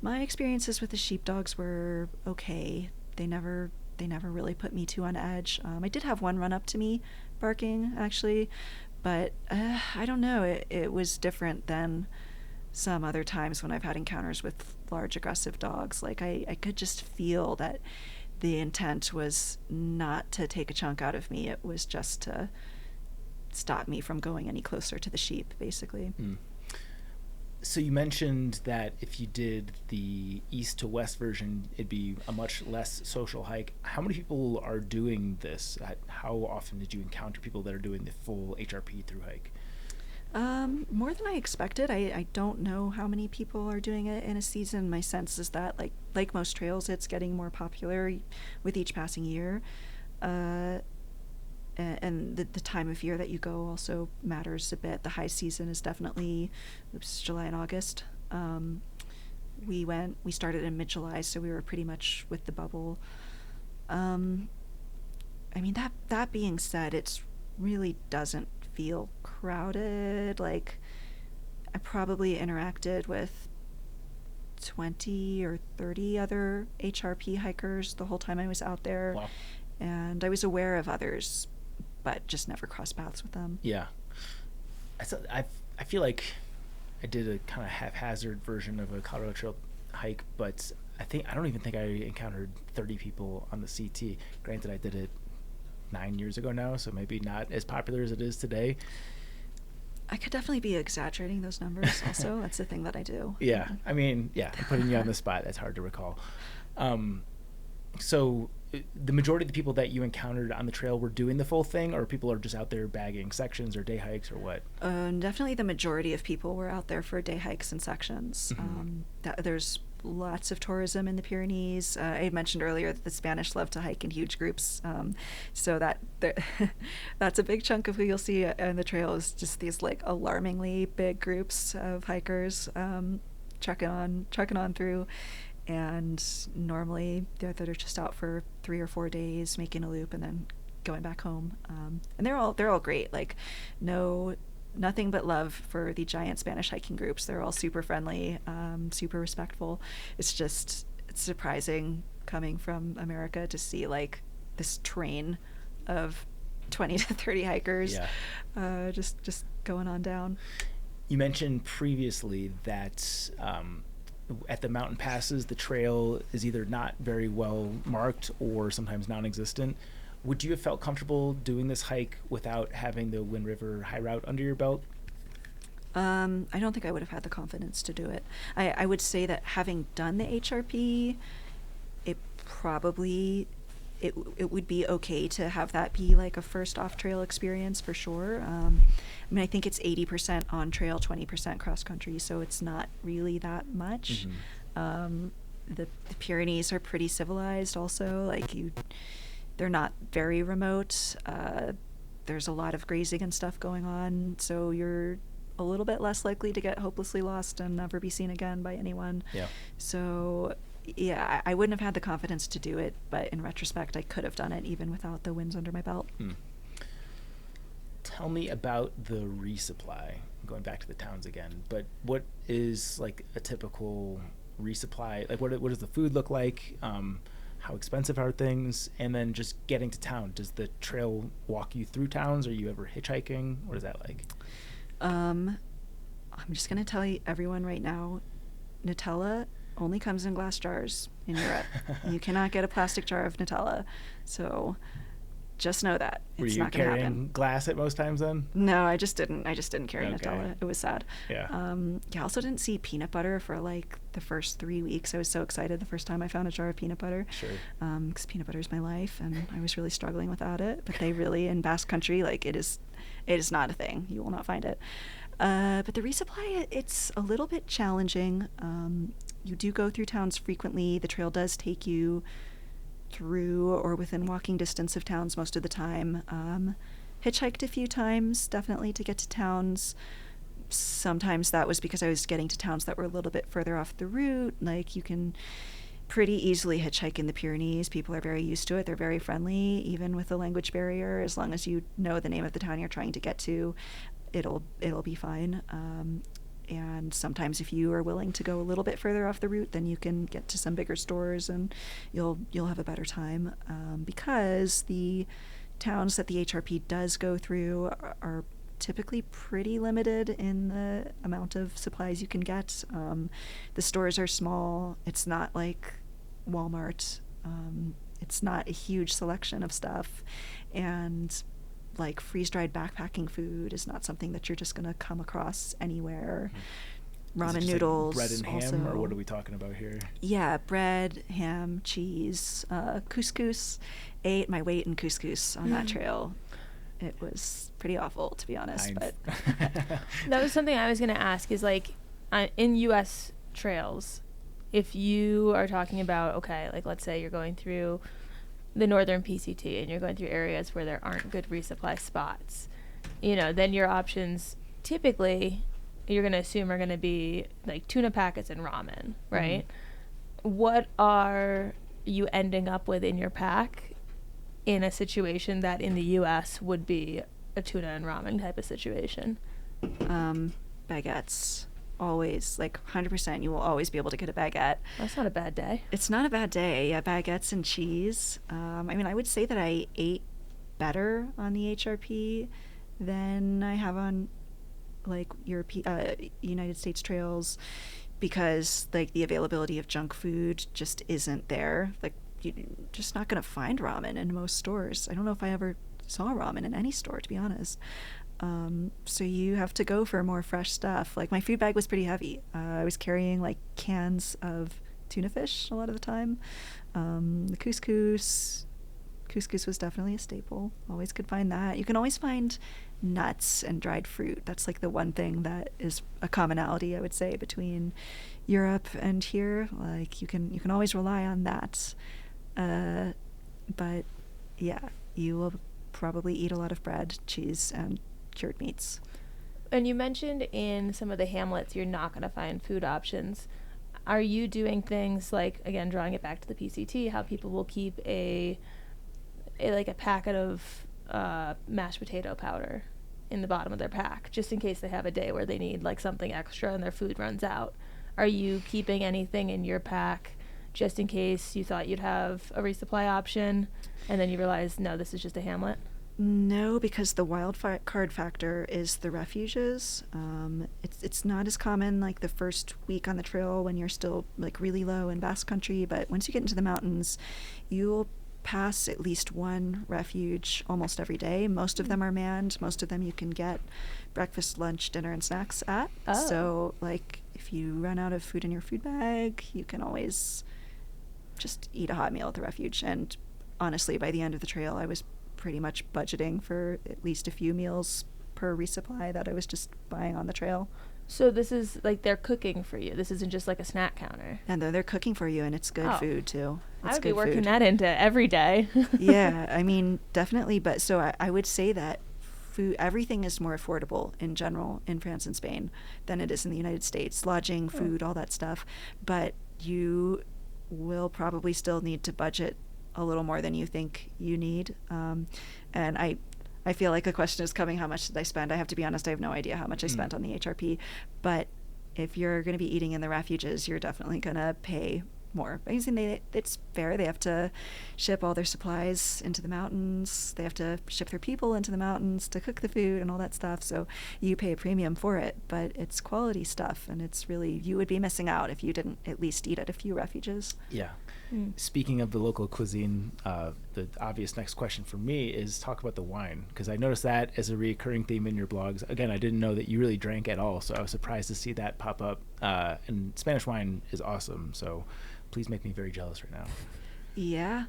my experiences with the sheepdogs were okay. They never really put me too on edge. I did have one run up to me barking, actually, but I don't know. It was different than some other times when I've had encounters with large aggressive dogs. Like, I could just feel that the intent was not to take a chunk out of me. It was just to stop me from going any closer to the sheep, basically. Mm. So you mentioned that if you did the east to west version, it'd be a much less social hike. How many people are doing this? How often did you encounter people that are doing the full HRP through hike? More than I expected. I don't know how many people are doing it in a season. My sense is that, like most trails, it's getting more popular with each passing year. And the time of year that you go also matters a bit. The high season is definitely July and August. We started in mid-July, so we were pretty much with the bubble. I mean, that being said, it's really doesn't feel crowded. Like, I probably interacted with 20 or 30 other HRP hikers the whole time I was out there. Wow. And I was aware of others, but just never crossed paths with them. Yeah. I feel like I did a kind of haphazard version of a Colorado Trail hike, but I don't even think I encountered 30 people on the CT. Granted, I did it 9 years ago now, so maybe not as popular as it is today. I could definitely be exaggerating those numbers also. That's the thing that I do. Yeah. I mean, yeah, I'm putting you on the spot. That's hard to recall. So the majority of the people that you encountered on the trail were doing the full thing, or people are just out there bagging sections or day hikes, or what? Definitely the majority of people were out there for day hikes and sections. Mm-hmm. There's lots of tourism in the Pyrenees. I mentioned earlier that the Spanish love to hike in huge groups, so that's a big chunk of who you'll see on the trail is just these like alarmingly big groups of hikers trekking on through. And normally they're just out for 3 or 4 days, making a loop and then going back home. And they're all great. Like, nothing but love for the giant Spanish hiking groups. They're all super friendly, super respectful. It's surprising coming from America to see like this train of 20 to 30 hikers, just going on down. You mentioned previously that at the mountain passes, the trail is either not very well marked or sometimes non-existent. Would you have felt comfortable doing this hike without having the Wind River High Route under your belt? I don't think I would have had the confidence to do it. I would say that having done the HRP, it would be okay to have that be like a first off-trail experience for sure. I mean, I think it's 80% on-trail, 20% cross-country, so it's not really that much. Mm-hmm. The Pyrenees are pretty civilized also. Like, they're not very remote. There's a lot of grazing and stuff going on, so you're a little bit less likely to get hopelessly lost and never be seen again by anyone. Yeah. So, yeah, I wouldn't have had the confidence to do it, but in retrospect, I could have done it even without the winds under my belt. tell me about the resupply. I'm going back to the towns again, but what is like a typical resupply? Like, what does the food look like? How expensive are things? And then just getting to town. Does the trail walk you through towns? Are you ever hitchhiking? What is that like? I'm just going to tell you, everyone right now, Nutella only comes in glass jars in Europe. You cannot get a plastic jar of Nutella. So just know that. It's not going to happen. Were you carrying glass at most times then? No, I just didn't carry Nutella. It was sad. Yeah. I also didn't see peanut butter for like the first 3 weeks. I was so excited the first time I found a jar of peanut butter. Sure. Because peanut butter is my life, and I was really struggling without it. But they really, in Basque Country, like it is not a thing. You will not find it. But the resupply, it's a little bit challenging. You do go through towns frequently. The trail does take you through or within walking distance of towns most of the time. Hitchhiked a few times, definitely, to get to towns. Sometimes that was because I was getting to towns that were a little bit further off the route. Like, you can pretty easily hitchhike in the Pyrenees. People are very used to it. They're very friendly, even with the language barrier. As long as you know the name of the town you're trying to get to, it'll be fine. And sometimes if you are willing to go a little bit further off the route, then you can get to some bigger stores and you'll have a better time, because the towns that the HRP does go through are typically pretty limited in the amount of supplies you can get. The stores are small. It's not like Walmart. It's not a huge selection of stuff, and like freeze-dried backpacking food is not something that you're just going to come across anywhere. Ramen noodles, like bread and ham, or what are we talking about here? Yeah, bread, ham, cheese, couscous. I ate my weight in couscous on that trail. It was pretty awful, to be honest. But that was something I was going to ask. Is like in U.S. trails, if you are talking about, okay, like let's say you're going through the northern PCT and you're going through areas where there aren't good resupply spots, then your options typically you're going to assume are going to be like tuna packets and ramen, right? What are you ending up with in your pack in a situation that in the US would be a tuna and ramen type of situation? Baguettes. Always, like 100%, you will always be able to get a baguette. That's not a bad day. It's not a bad day. Yeah, baguettes and cheese. I would say that I ate better on the HRP than I have on like United States trails, because like the availability of junk food just isn't there. Like, you're just not going to find ramen in most stores. I don't know if I ever saw ramen in any store, to be honest. So you have to go for more fresh stuff. Like, my food bag was pretty heavy. I was carrying like cans of tuna fish a lot of the time. The couscous was definitely a staple. Always could find that. You can always find nuts and dried fruit. That's like the one thing that is a commonality, I would say, between Europe and here. Like, you can always rely on that. But yeah, you will probably eat a lot of bread, cheese, and cured meats. And you mentioned in some of the hamlets you're not going to find food options. Are you doing things like, again, drawing it back to the PCT, how people will keep a packet of mashed potato powder in the bottom of their pack, just in case they have a day where they need like something extra and their food runs out? Are you keeping anything in your pack just in case you thought you'd have a resupply option and then you realize, no, this is just a hamlet? No, because the wild card factor is the refuges. It's not as common like the first week on the trail when you're still like really low in Basque Country, but once you get into the mountains, you'll pass at least one refuge almost every day. Most of them are manned. Most of them you can get breakfast, lunch, dinner, and snacks at. Oh. So like if you run out of food in your food bag, you can always just eat a hot meal at the refuge. And honestly, by the end of the trail, I was pretty much budgeting for at least a few meals per resupply that I was just buying on the trail. So this is like they're cooking for you. This isn't just like a snack counter. And they're cooking for you, and it's good food too. I would be working that into every day. Yeah, I mean, definitely. But so I would say that food, everything is more affordable in general in France and Spain than it is in the United States. Lodging, food, all that stuff. But you will probably still need to budget a little more than you think you need. And I I feel like the question is coming, how much did I spend? I have to be honest, I have no idea how much I spent on the HRP. But if you're going to be eating in the refuges, you're definitely going to pay more. It's fair. They have to ship all their supplies into the mountains. They have to ship their people into the mountains to cook the food and all that stuff. So you pay a premium for it, but it's quality stuff, and it's really, you would be missing out if you didn't at least eat at a few refuges. Yeah. Speaking of the local cuisine, the obvious next question for me is talk about the wine, because I noticed that as a recurring theme in your blogs. Again, I didn't know that you really drank at all, so I was surprised to see that pop up. And Spanish wine is awesome, so please make me very jealous right now. Yeah.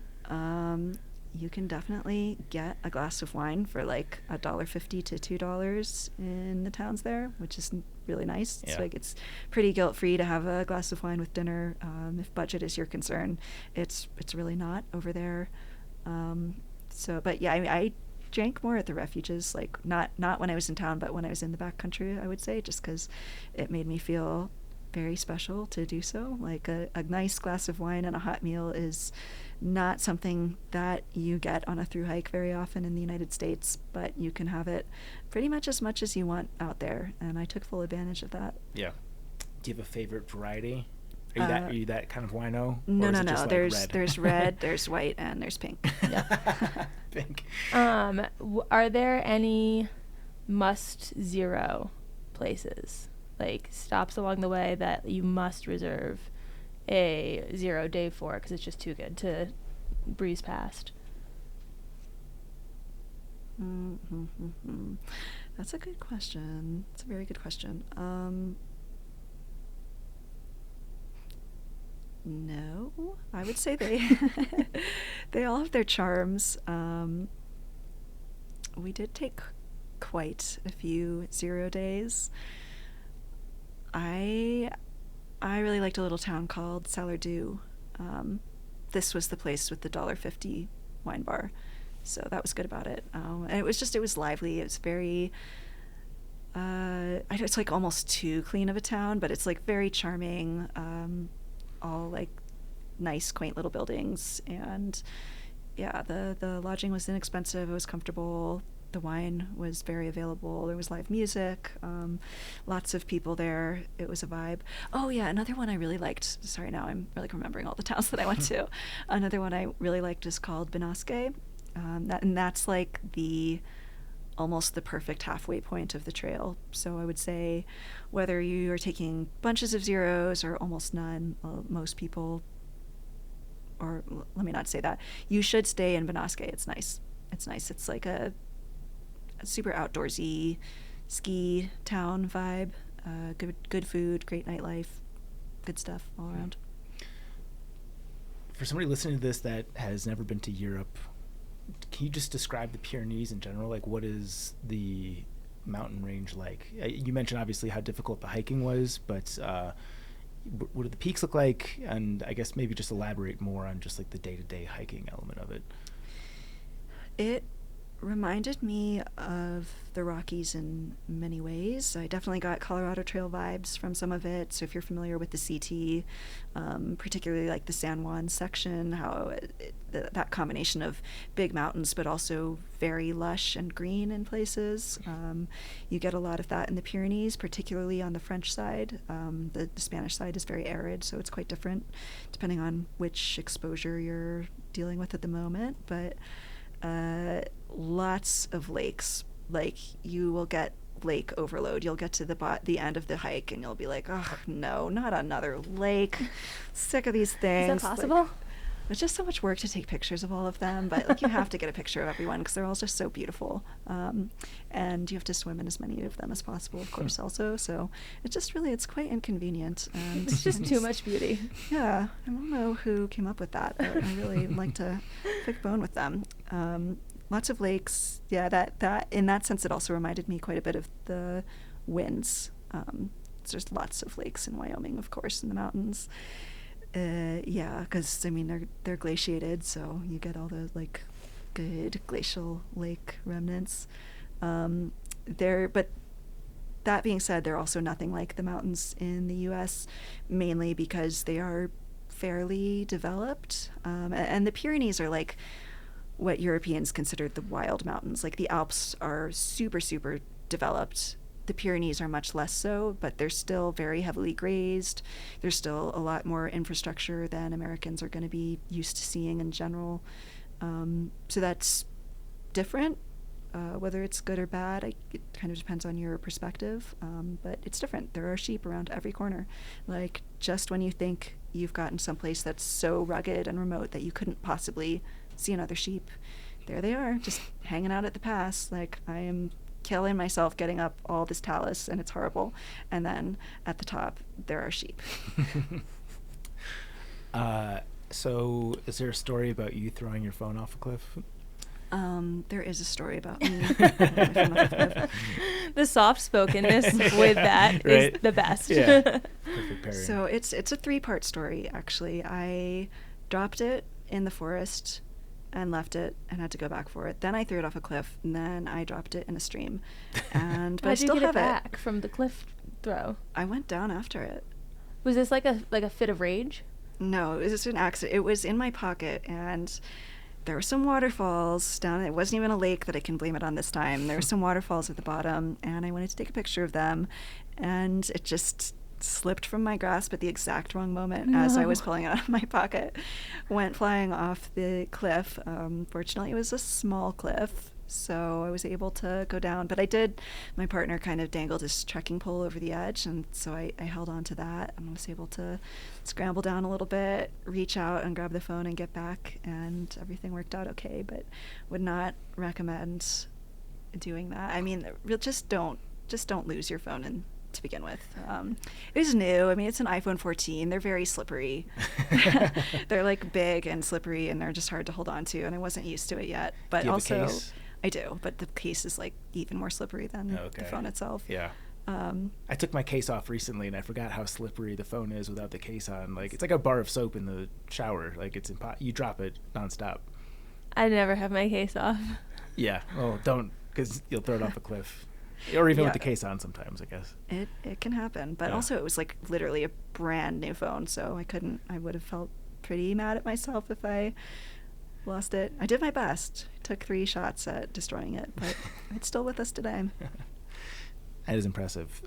You can definitely get a glass of wine for like $1.50 to $2 in the towns there, which is really nice. Yeah. It's like, it's pretty guilt-free to have a glass of wine with dinner. If budget is your concern, it's really not over there. But yeah, I drank more at the refuges, like not when I was in town, but when I was in the backcountry, I would say, just because it made me feel very special to do so. Like a nice glass of wine and a hot meal is not something that you get on a thru hike very often in the United States, but you can have it pretty much as you want out there, and I took full advantage of that. Yeah. Do you have a favorite variety? Are you that kind of wino? No. Like there's red, there's white, and there's pink. Yeah. Pink. Are there any must-zero places, like stops along the way, that you must reserve a 0 day for because it's just too good to breeze past? That's a good question. It's a very good question. No, I would say they all have their charms. We did take quite a few 0 days. I really liked a little town called Salardu. This was the place with the $1.50 wine bar, so that was good about it. And it was lively. It was very, it's like almost too clean of a town, but it's like very charming. All like nice, quaint little buildings, and yeah, the lodging was inexpensive. It was comfortable. The wine was very available. There was live music, lots of people there. It was a vibe. Oh yeah, another one I really liked. Sorry, now I'm really remembering all the towns that I went to. Another one I really liked is called Benasque. That's like almost the perfect halfway point of the trail. So I would say whether you are taking bunches of zeros or almost none, most people, or let me not say that, you should stay in Benasque. It's nice. It's like a super outdoorsy ski town vibe. Good food, great nightlife, good stuff all around. For somebody listening to this that has never been to Europe, can you just describe the Pyrenees in general? Like, what is the mountain range like? You mentioned obviously how difficult the hiking was, but what do the peaks look like? And I guess maybe just elaborate more on just like the day-to-day hiking element of it. It reminded me of the Rockies in many ways. I definitely got Colorado Trail vibes from some of it. So if you're familiar with the CT, particularly like the San Juan section, how that combination of big mountains but also very lush and green in places, you get a lot of that in the Pyrenees, particularly on the French side. The Spanish side is very arid, so it's quite different depending on which exposure you're dealing with at the moment. But lots of lakes. Like, you will get lake overload. You'll get to the end of the hike and you'll be like, oh no, not another lake. Sick of these things. Is that possible? Like, it's just so much work to take pictures of all of them, but like you have to get a picture of everyone because they're all just so beautiful. And you have to swim in as many of them as possible, of course, also. So it's quite inconvenient. And it's just too much beauty. Yeah, I don't know who came up with that, but I really like to pick a bone with them. Lots of lakes. Yeah, that in that sense, it also reminded me quite a bit of the winds. There's lots of lakes in Wyoming, of course, in the mountains. Yeah, because I mean they're glaciated, so you get all the like good glacial lake remnants. But that being said, they're also nothing like the mountains in the U.S., mainly because they are fairly developed, and the Pyrenees are like what Europeans considered the wild mountains. Like the Alps are super, super developed. The Pyrenees are much less so, but they're still very heavily grazed. There's still a lot more infrastructure than Americans are going to be used to seeing in general. So that's different. Whether it's good or bad, it kind of depends on your perspective, but it's different. There are sheep around every corner. Like, just when you think you've gotten someplace that's so rugged and remote that you couldn't possibly see another sheep, there they are, just hanging out at the pass. Like, I am killing myself getting up all this talus, and it's horrible. And then at the top, there are sheep. So is there a story about you throwing your phone off a cliff? There is a story about me. The soft-spokenness with that is the best. Yeah. Perfect pairing. So it's a 3-part story, actually. I dropped it in the forest and left it and had to go back for it. Then I threw it off a cliff, and then I dropped it in a stream. And but I still have it back from the cliff throw. I went down after it. Was this like a fit of rage? No, it was just an accident. It was in my pocket, and there were some waterfalls down. It wasn't even a lake that I can blame it on this time. There were some waterfalls at the bottom, and I wanted to take a picture of them, and it just slipped from my grasp at the exact wrong moment as I was pulling it out of my pocket. Went flying off the cliff. Fortunately, it was a small cliff, so I was able to go down. But my partner kind of dangled his trekking pole over the edge, and so I held on to that and was able to scramble down a little bit, reach out and grab the phone and get back, and everything worked out okay, but would not recommend doing that. I mean, just don't lose your phone to begin with. It was new. I mean, it's an iPhone 14. They're very slippery. They're like big and slippery, and they're just hard to hold on to, and I wasn't used to it yet. But do you have also, a case? I do, but the case is like even more slippery than the phone itself. Yeah. I took my case off recently, and I forgot how slippery the phone is without the case on. Like, it's like a bar of soap in the shower. Like, it's you drop it nonstop. I never have my case off. Yeah. Well, don't, because you'll throw it off a cliff. Or even with the case on sometimes, I guess. It can happen. But also, it was like literally a brand new phone, so I would have felt pretty mad at myself if I lost it. I did my best. I took 3 shots at destroying it, but it's still with us today. That is impressive.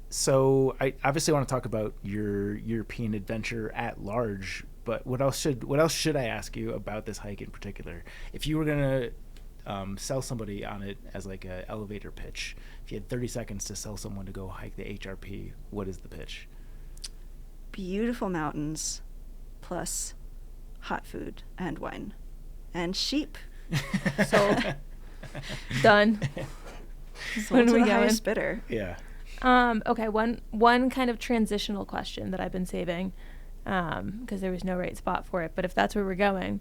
So I obviously want to talk about your European adventure at large, but what else should I ask you about this hike in particular? If you were gonna sell somebody on it as like a elevator pitch, if you had 30 seconds to sell someone to go hike the HRP, what is the pitch? Beautiful mountains, plus hot food and wine, and sheep. Sold. Done. Sold to the highest bidder. Yeah. Okay. One kind of transitional question that I've been saving, because there was no right spot for it. But if that's where we're going,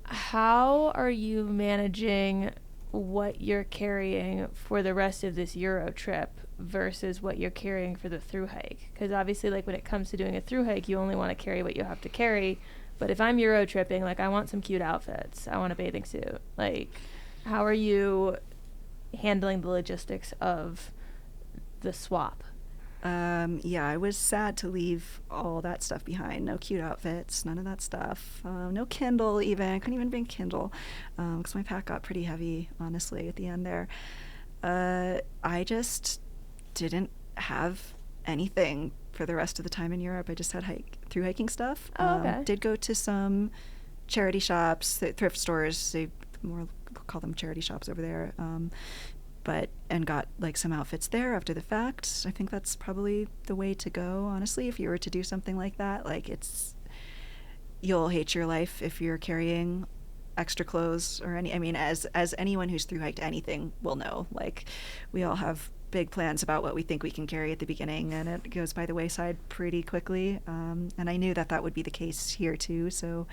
how are you managing what you're carrying for the rest of this Euro trip versus what you're carrying for the thru hike? Because obviously, like, when it comes to doing a thru hike, you only want to carry what you have to carry. But if I'm Euro tripping, like, I want some cute outfits. I want a bathing suit. Like, how are you handling the logistics of the swap? Yeah, I was sad to leave all that stuff behind. No cute outfits, none of that stuff. No Kindle even. I couldn't even bring Kindle because my pack got pretty heavy, honestly, at the end there. I just didn't have anything for the rest of the time in Europe. I just had thru-hiking stuff. Okay. Did go to some charity shops, thrift stores. They more call them charity shops over there. And got like some outfits there after the fact. I think that's probably the way to go, honestly, if you were to do something like that. Like, you'll hate your life if you're carrying extra clothes or as anyone who's thru-hiked anything will know. Like, we all have big plans about what we think we can carry at the beginning, and it goes by the wayside pretty quickly. And I knew that would be the case here too. So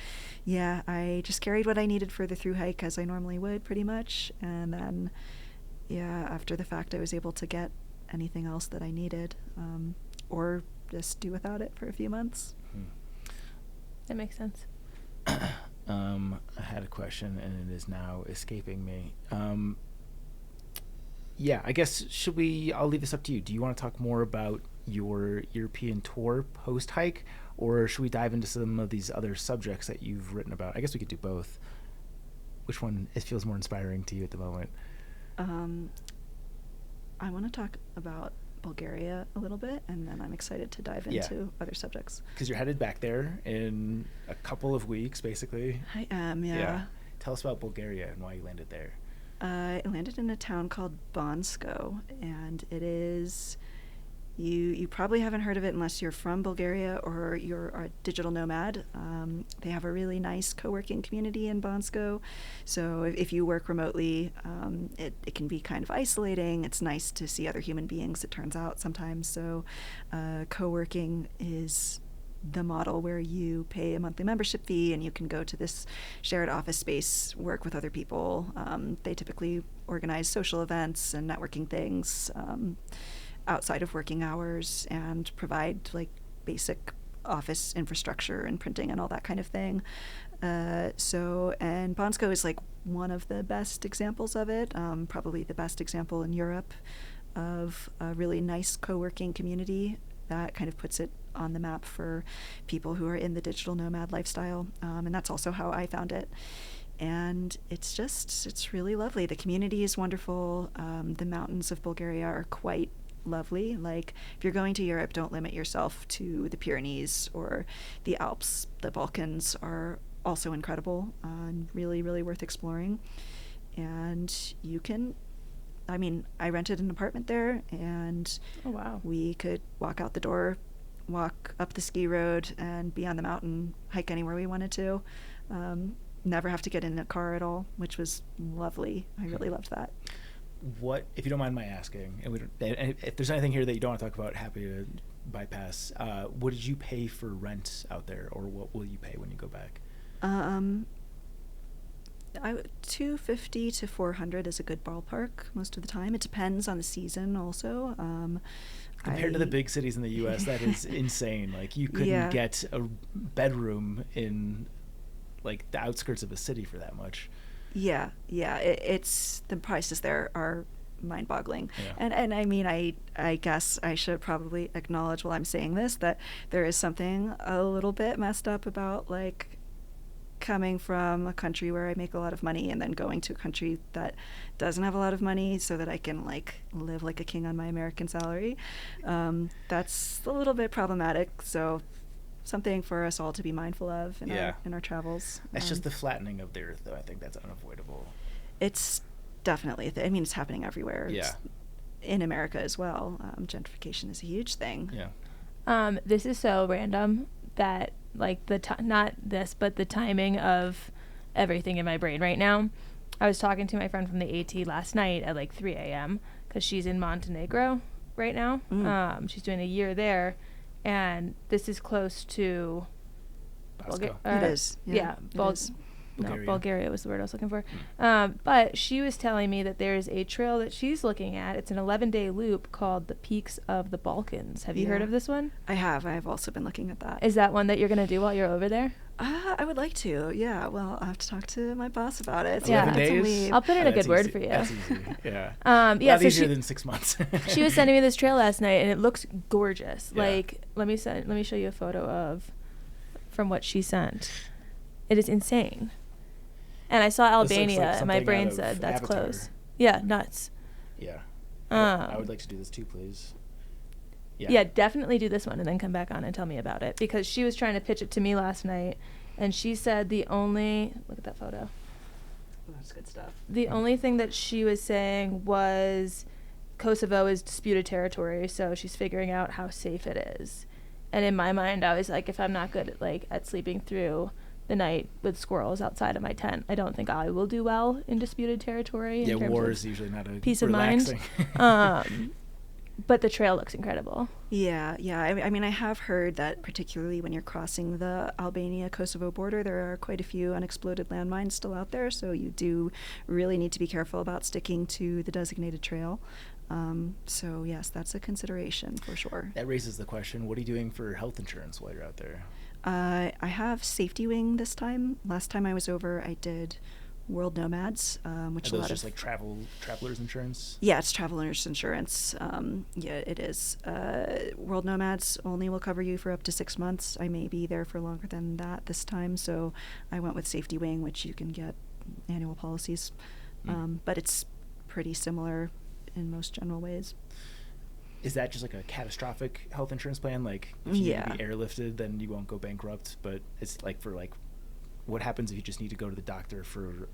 yeah, I just carried what I needed for the thru-hike as I normally would, pretty much. And then after the fact, I was able to get anything else that I needed, or just do without it for a few months. That makes sense. I had a question, and it is now escaping me. I guess I'll leave this up to you. Do you want to talk more about your European tour post-hike, or should we dive into some of these other subjects that you've written about? I guess we could do both. Which one feels more inspiring to you at the moment? I want to talk about Bulgaria a little bit, and then I'm excited to dive into other subjects. Because you're headed back there in a couple of weeks, basically. I am, yeah. Tell us about Bulgaria and why you landed there. I landed in a town called Bansko, and it is... You probably haven't heard of it unless you're from Bulgaria or you're a digital nomad. They have a really nice co-working community in Bansko. So if you work remotely, it can be kind of isolating. It's nice to see other human beings, it turns out, sometimes. So co-working is the model where you pay a monthly membership fee and you can go to this shared office space, work with other people. They typically organize social events and networking things outside of working hours and provide like basic office infrastructure and printing and all that kind of thing. And Bansko is like one of the best examples of it, probably the best example in Europe of a really nice co-working community that kind of puts it on the map for people who are in the digital nomad lifestyle. And that's also how I found it. And it's really lovely. The community is wonderful. The mountains of Bulgaria are quite lovely. Like, if you're going to Europe, don't limit yourself to the Pyrenees or the Alps. The Balkans are also incredible and really, really worth exploring. And you can, I rented an apartment there, and we could walk out the door, walk up the ski road, and be on the mountain, hike anywhere we wanted to. Never have to get in a car at all, which was lovely. I really loved that. What, if you don't mind my asking, and if there's anything here that you don't want to talk about, happy to bypass. What did you pay for rent out there, or what will you pay when you go back? $250 to $400 is a good ballpark most of the time. It depends on the season, also. Compared to the big cities in the U.S., that is insane. Like, you couldn't get a bedroom in like the outskirts of a city for that much. It's the prices there are mind-boggling. And I guess I should probably acknowledge while I'm saying this that there is something a little bit messed up about like coming from a country where I make a lot of money and then going to a country that doesn't have a lot of money so that I can like live like a king on my American salary. That's a little bit problematic. So something for us all to be mindful of in our travels. It's just the flattening of the earth, though. I think that's unavoidable. It's definitely, it's happening everywhere. It's in America as well. Gentrification is a huge thing. This is so random that like not this, but the timing of everything in my brain right now. I was talking to my friend from the AT last night at like 3 a.m. because she's in Montenegro right now. She's doing a year there. And this is close to it is. Bulgaria was the word I was looking for. But she was telling me that there's a trail that she's looking at. It's an 11-day loop called the Peaks of the Balkans. Have you heard of this one? I have. I have also been looking at that. Is that one that you're going to do while you're over there? I would like to. Yeah. Well, I'll have to talk to my boss about it. 11 days? I'll put in a good word for you. That's easy. A lot easier than 6 months. She was sending me this trail last night, and it looks gorgeous. Like, let me show you a photo from what she sent. It is insane. And I saw Albania, and my brain said that's Avatar. Close. Yeah, nuts. Yeah. I would like to do this too, please. Yeah, definitely do this one and then come back on and tell me about it, because she was trying to pitch it to me last night, and she said look at that photo. Oh, that's good stuff. The only thing that she was saying was Kosovo is disputed territory, so she's figuring out how safe it is. And in my mind, I was like, if I'm not good at sleeping through the night with squirrels outside of my tent, I don't think I will do well in disputed territory. Yeah, war is usually not a peace relaxing. Of mind. But the trail looks incredible. Yeah. I have heard that particularly when you're crossing the Albania-Kosovo border, there are quite a few unexploded landmines still out there, so you do really need to be careful about sticking to the designated trail. So yes, that's a consideration for sure. That raises the question, what are you doing for health insurance while you're out there? I have Safety Wing this time. Last time I was over, I did World Nomads, which Are those just like traveler's insurance? Yeah, it's traveler's insurance. Yeah, it is. World Nomads only will cover you for up to 6 months. I may be there for longer than that this time, so I went with Safety Wing, which you can get annual policies. But it's pretty similar in most general ways. Is that just like a catastrophic health insurance plan? Like if you need to be airlifted, then you won't go bankrupt, but it's like for like what happens if you just need to go to the doctor for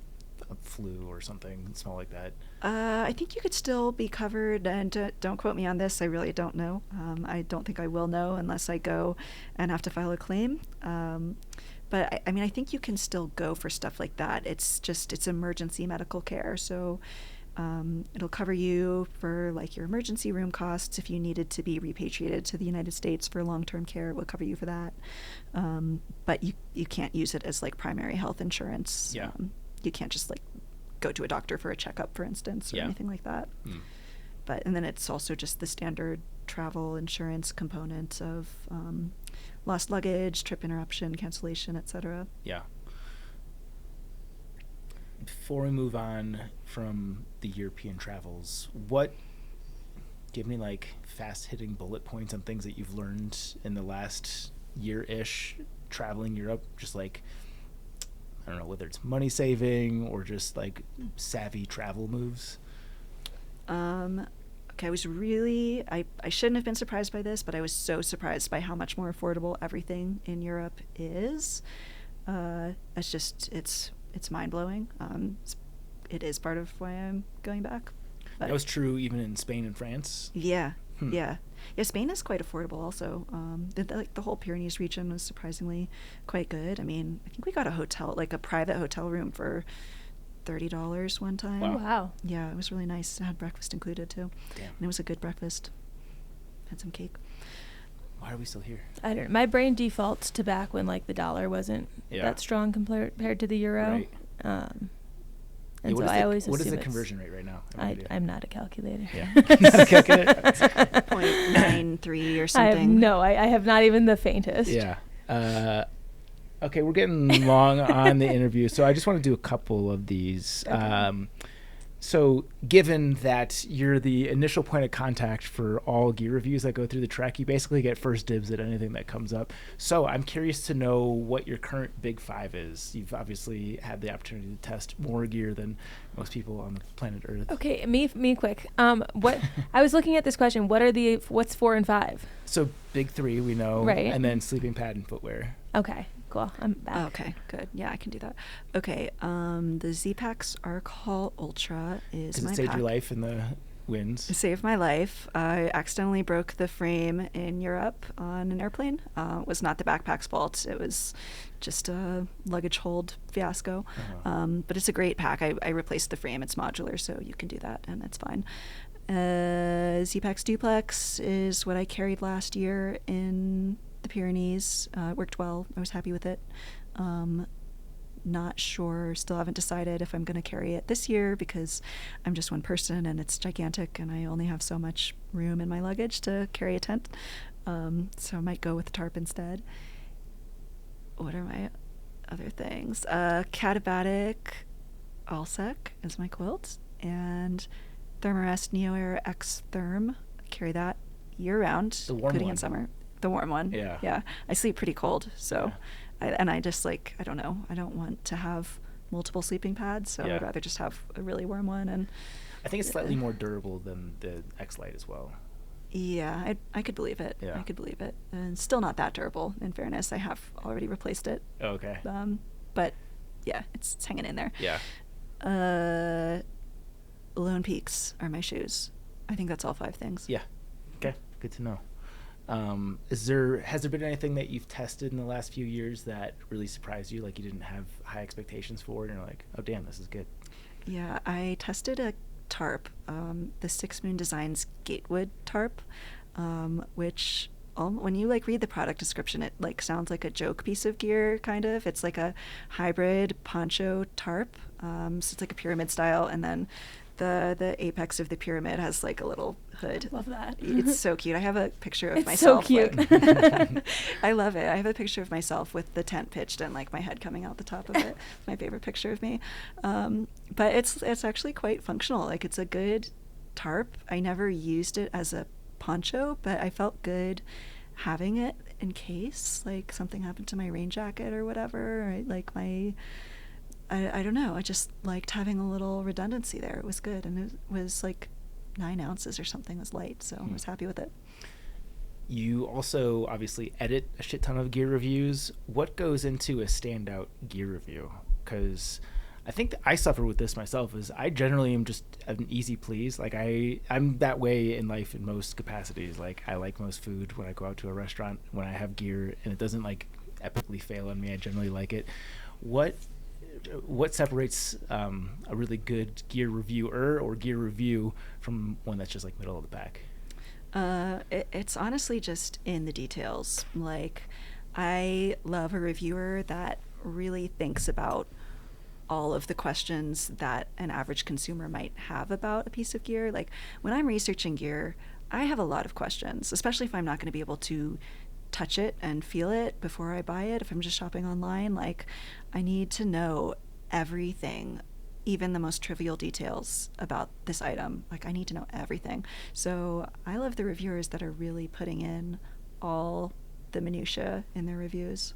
a flu or something small like that? I think you could still be covered, and don't quote me on this. I really don't know. I don't think I will know unless I go and have to file a claim. But I mean, I think you can still go for stuff like that. It's emergency medical care. So it'll cover you for like your emergency room costs. If you needed to be repatriated to the United States for long-term care, it will cover you for that. But you can't use it as like primary health insurance. Yeah. You can't just like go to a doctor for a checkup, for instance, or anything like that. And then it's also just the standard travel insurance component of lost luggage, trip interruption, cancellation, etc. Yeah. Before we move on from the European travels, give me like fast-hitting bullet points on things that you've learned in the last year-ish traveling Europe, just like, I don't know, whether it's money saving or just like savvy travel moves. Okay, I shouldn't have been surprised by this, but I was so surprised by how much more affordable everything in Europe is. It's mind-blowing. It is part of why I'm going back. But that was true even in Spain and France? Yeah. Yeah, Spain is quite affordable also. The whole Pyrenees region was surprisingly quite good. I mean, I think we got a hotel, like a private hotel room for $30 one time. Wow. Yeah, it was really nice. It had breakfast included too. Damn. And it was a good breakfast. Had some cake. Why are we still here? I don't. My brain defaults to back when like the dollar wasn't that strong compared to the euro. Right. And so I always what is assume the conversion rate right now? I'm not a calculator. Yeah. Not a calculator? 0.93 or something. I have not even the faintest. Yeah. Okay, we're getting long on the interview, so I just want to do a couple of these. Okay. So given that you're the initial point of contact for all gear reviews that go through the Trek, you basically get first dibs at anything that comes up. So I'm curious to know what your current big five is. You've obviously had the opportunity to test more gear than most people on the planet Earth. Okay, me quick. What I was looking at this question. What's 4 and 5? So big 3 we know, right? And then sleeping pad and footwear. Okay. Cool. I'm back. Okay, good. Yeah, I can do that. Okay, the Z-Packs Arcall Ultra is my pack. Does it save your life in the winds? It saved my life. I accidentally broke the frame in Europe on an airplane. It was not the backpack's fault. It was just a luggage hold fiasco. But it's a great pack. I replaced the frame. It's modular, so you can do that, and it's fine. Z-Packs Duplex is what I carried last year in the Pyrenees. It worked well. I was happy with it. Not sure, still haven't decided if I'm going to carry it this year because I'm just one person and it's gigantic and I only have so much room in my luggage to carry a tent. So I might go with a tarp instead. What are my other things? Catabatic Allsec is my quilt, and Thermarest Neo Air X Therm. I carry that year round, including in summer. The warm one. Yeah. I sleep pretty cold, so I just like, I don't know. I don't want to have multiple sleeping pads, so I'd rather just have a really warm one. And I think it's slightly more durable than the X-Lite as well. Yeah, I could believe it. I could believe it. And still not that durable, in fairness. I have already replaced it. Oh, okay. But yeah, it's hanging in there. Yeah. Lone Peaks are my shoes. I think that's all 5 things. Yeah. Okay. Good to know. Has there been anything that you've tested in the last few years that really surprised you, like you didn't have high expectations for, and you're like, oh damn, this is good? Yeah, I tested a tarp, the Six Moon Designs Gatewood tarp, which when you like read the product description, it like sounds like a joke piece of gear, kind of. It's like a hybrid poncho tarp, so it's like a pyramid style, and then The apex of the pyramid has like a little hood. Love that. It's so cute. I have a picture of it's myself. So cute. I love it. I have a picture of myself with the tent pitched and like my head coming out the top of it. It's my favorite picture of me. But it's actually quite functional. Like it's a good tarp. I never used it as a poncho, but I felt good having it in case like something happened to my rain jacket or whatever. Or, like I don't know. I just liked having a little redundancy there. It was good. And it was like 9 ounces or something. It was light. So I was happy with it. You also obviously edit a shit ton of gear reviews. What goes into a standout gear review? Because I think that I suffer with this myself is I generally am just an easy please. Like I'm that way in life in most capacities. Like I like most food when I go out to a restaurant, when I have gear and it doesn't like epically fail on me, I generally like it. What separates a really good gear reviewer or gear review from one that's just like middle of the pack? It's honestly just in the details. Like I love a reviewer that really thinks about all of the questions that an average consumer might have about a piece of gear. Like when I'm researching gear, I have a lot of questions, especially if I'm not going to be able to touch it and feel it before I buy it. If I'm just shopping online, like I need to know everything, even the most trivial details about this item. Like I need to know everything. So I love the reviewers that are really putting in all the minutia in their reviews.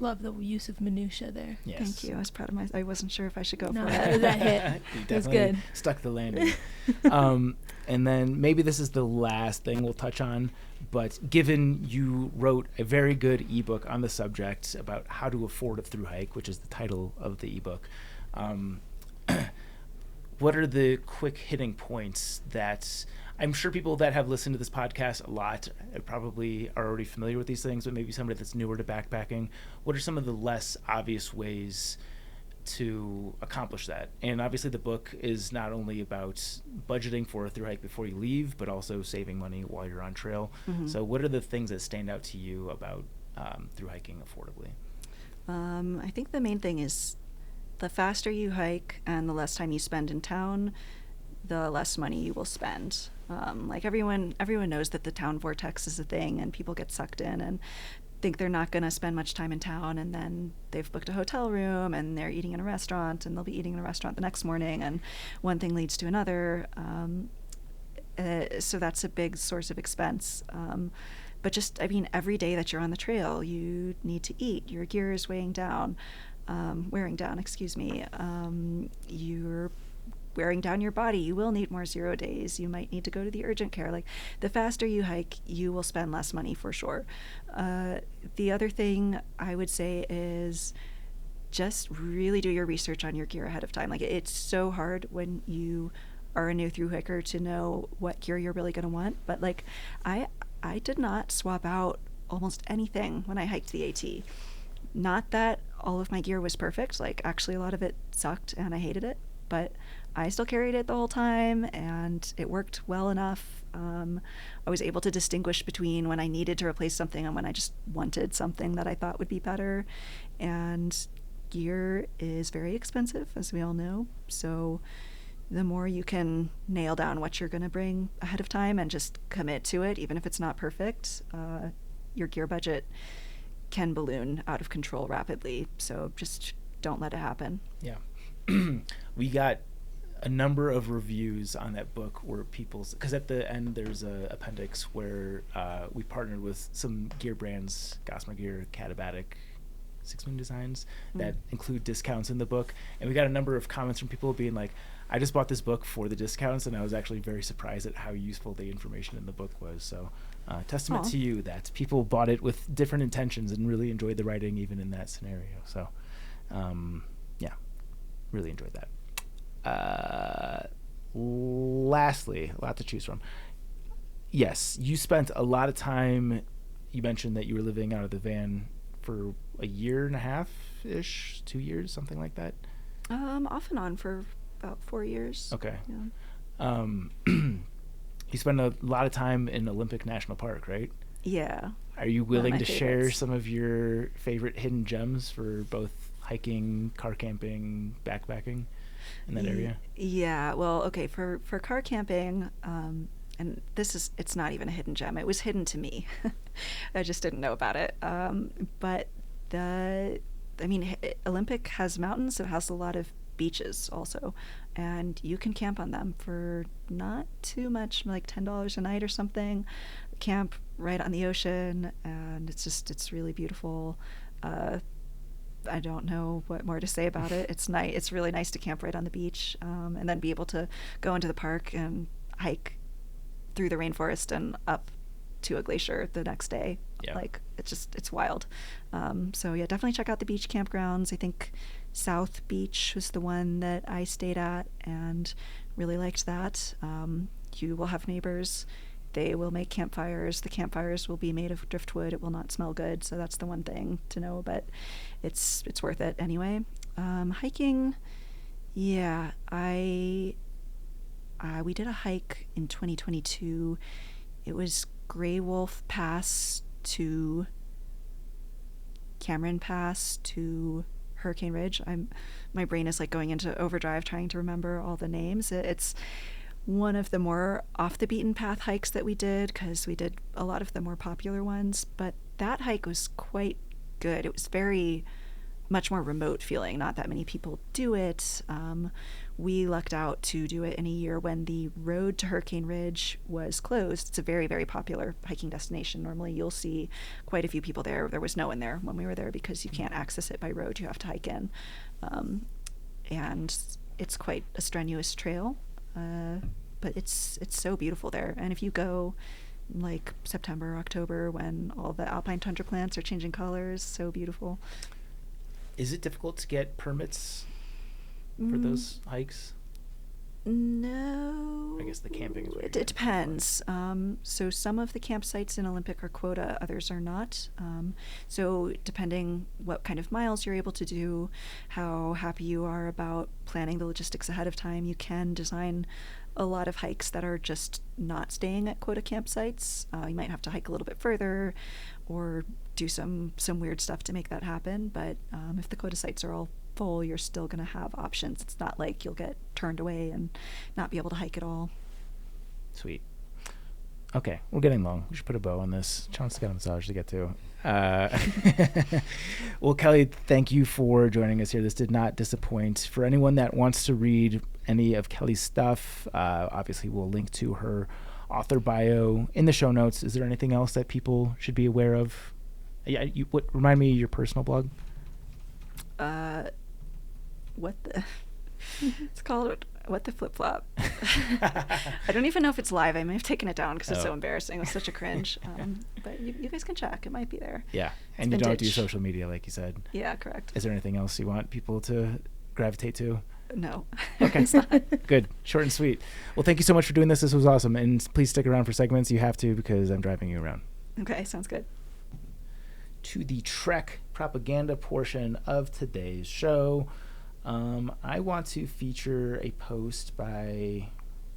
Love the use of minutia there. Yes. Thank you. I was proud of I wasn't sure if I should go for it. That hit. It was good. Stuck the landing. And then maybe this is the last thing we'll touch on, but given you wrote a very good ebook on the subject about how to afford a thru-hike, which is the title of the ebook, what are the quick hitting points that I'm sure people that have listened to this podcast a lot probably are already familiar with these things, but maybe somebody that's newer to backpacking, what are some of the less obvious ways to accomplish that? And obviously the book is not only about budgeting for a thru-hike before you leave, but also saving money while you're on trail. Mm-hmm. So what are the things that stand out to you about thru-hiking affordably? I think the main thing is the faster you hike and the less time you spend in town, the less money you will spend. Like everyone knows that the town vortex is a thing and people get sucked in and think they're not going to spend much time in town, and then they've booked a hotel room and they're eating in a restaurant and they'll be eating in a restaurant the next morning, and one thing leads to another. So that's a big source of expense. But just, I mean, every day that you're on the trail, you need to eat. Your gear is wearing down, you're wearing down your body. You will need more 0 days. You might need to go to the urgent care. Like the faster you hike, you will spend less money for sure. The other thing I would say is just really do your research on your gear ahead of time. Like it's so hard when you are a new thru-hiker to know what gear you're really going to want. But like I did not swap out almost anything when I hiked the AT. Not that all of my gear was perfect. Like actually a lot of it sucked and I hated it, but I still carried it the whole time and it worked well enough. I was able to distinguish between when I needed to replace something and when I just wanted something that I thought would be better. And gear is very expensive, as we all know. So the more you can nail down what you're going to bring ahead of time and just commit to it, even if it's not perfect, your gear budget can balloon out of control rapidly. So just don't let it happen. Yeah. We got a number of reviews on that book where because at the end there's a appendix where we partnered with some gear brands, Gossamer Gear, Catabatic, Six Moon Designs, that include discounts in the book. And we got a number of comments from people being like, I just bought this book for the discounts, and I was actually very surprised at how useful the information in the book was. So testament to you that people bought it with different intentions and really enjoyed the writing even in that scenario. So yeah, really enjoyed that. Lastly, a lot to choose from. Yes, you spent a lot of time, you mentioned that you were living out of the van for a year and a half-ish, 2 years, something like that? Off and on for about 4 years. Okay. Yeah. You spend a lot of time in Olympic National Park, right? Yeah. Are you willing to favorites. share some of your favorite hidden gems for both hiking, car camping, backpacking? in that area? Yeah, well, okay, for car camping, and it's not even a hidden gem. It was hidden to me. I just didn't know about it. But Olympic has mountains. It has a lot of beaches also, and you can camp on them for not too much, like $10 a night or something. Camp right on the ocean, and it's really beautiful. I don't know what more to say about it. It's nice. It's really nice to camp right on the beach, and then be able to go into the park and hike through the rainforest and up to a glacier the next day. Yeah. Like, it's wild. So yeah, definitely check out the beach campgrounds. I think South Beach was the one that I stayed at and really liked that. You will have neighbors. They will make campfires. The campfires will be made of driftwood. It will not smell good, so that's the one thing to know, but it's worth it anyway. Hiking, yeah, we did a hike in 2022. It was Grey Wolf Pass to Cameron Pass to Hurricane Ridge. My brain is like going into overdrive trying to remember all the names. It's one of the more off the beaten path hikes that we did, because we did a lot of the more popular ones, but that hike was quite good. It was very much more remote feeling. Not that many people do it. We lucked out to do it in a year when the road to Hurricane Ridge was closed. It's a very, very popular hiking destination. Normally you'll see quite a few people there. There was no one there when we were there because you can't access it by road. You have to hike in. And it's quite a strenuous trail. But it's so beautiful there. And if you go like September, October, when all the alpine tundra plants are changing colors, so beautiful. Is it difficult to get permits for those hikes? No. I guess the camping is it depends. So some of the campsites in Olympic are quota, others are not. So depending what kind of miles you're able to do, how happy you are about planning the logistics ahead of time, you can design a lot of hikes that are just not staying at quota campsites. You might have to hike a little bit further or do some weird stuff to make that happen. But if the quota sites are all full, you're still going to have options. It's not like you'll get turned away and not be able to hike at all. Sweet. Okay, we're getting long. We should put a bow on this. Chance got a massage to get to. Well, Kelly, thank you for joining us here. This did not disappoint. For anyone that wants to read any of Kelly's stuff, obviously we'll link to her author bio in the show notes. Is there anything else that people should be aware of? Yeah, remind me of your personal blog. It's called What the Flip Flop. I don't even know if it's live. I may have taken it down because it's so embarrassing. It was such a cringe. But you guys can check. It might be there. Yeah, and you don't do social media, like you said. Yeah, correct. Is there anything else you want people to gravitate to? No. Okay. Good. Short and sweet. Well, thank you so much for doing this. This was awesome. And please stick around for segments. You have to, because I'm driving you around. Okay, sounds good. To the Trek propaganda portion of today's show. I want to feature a post by,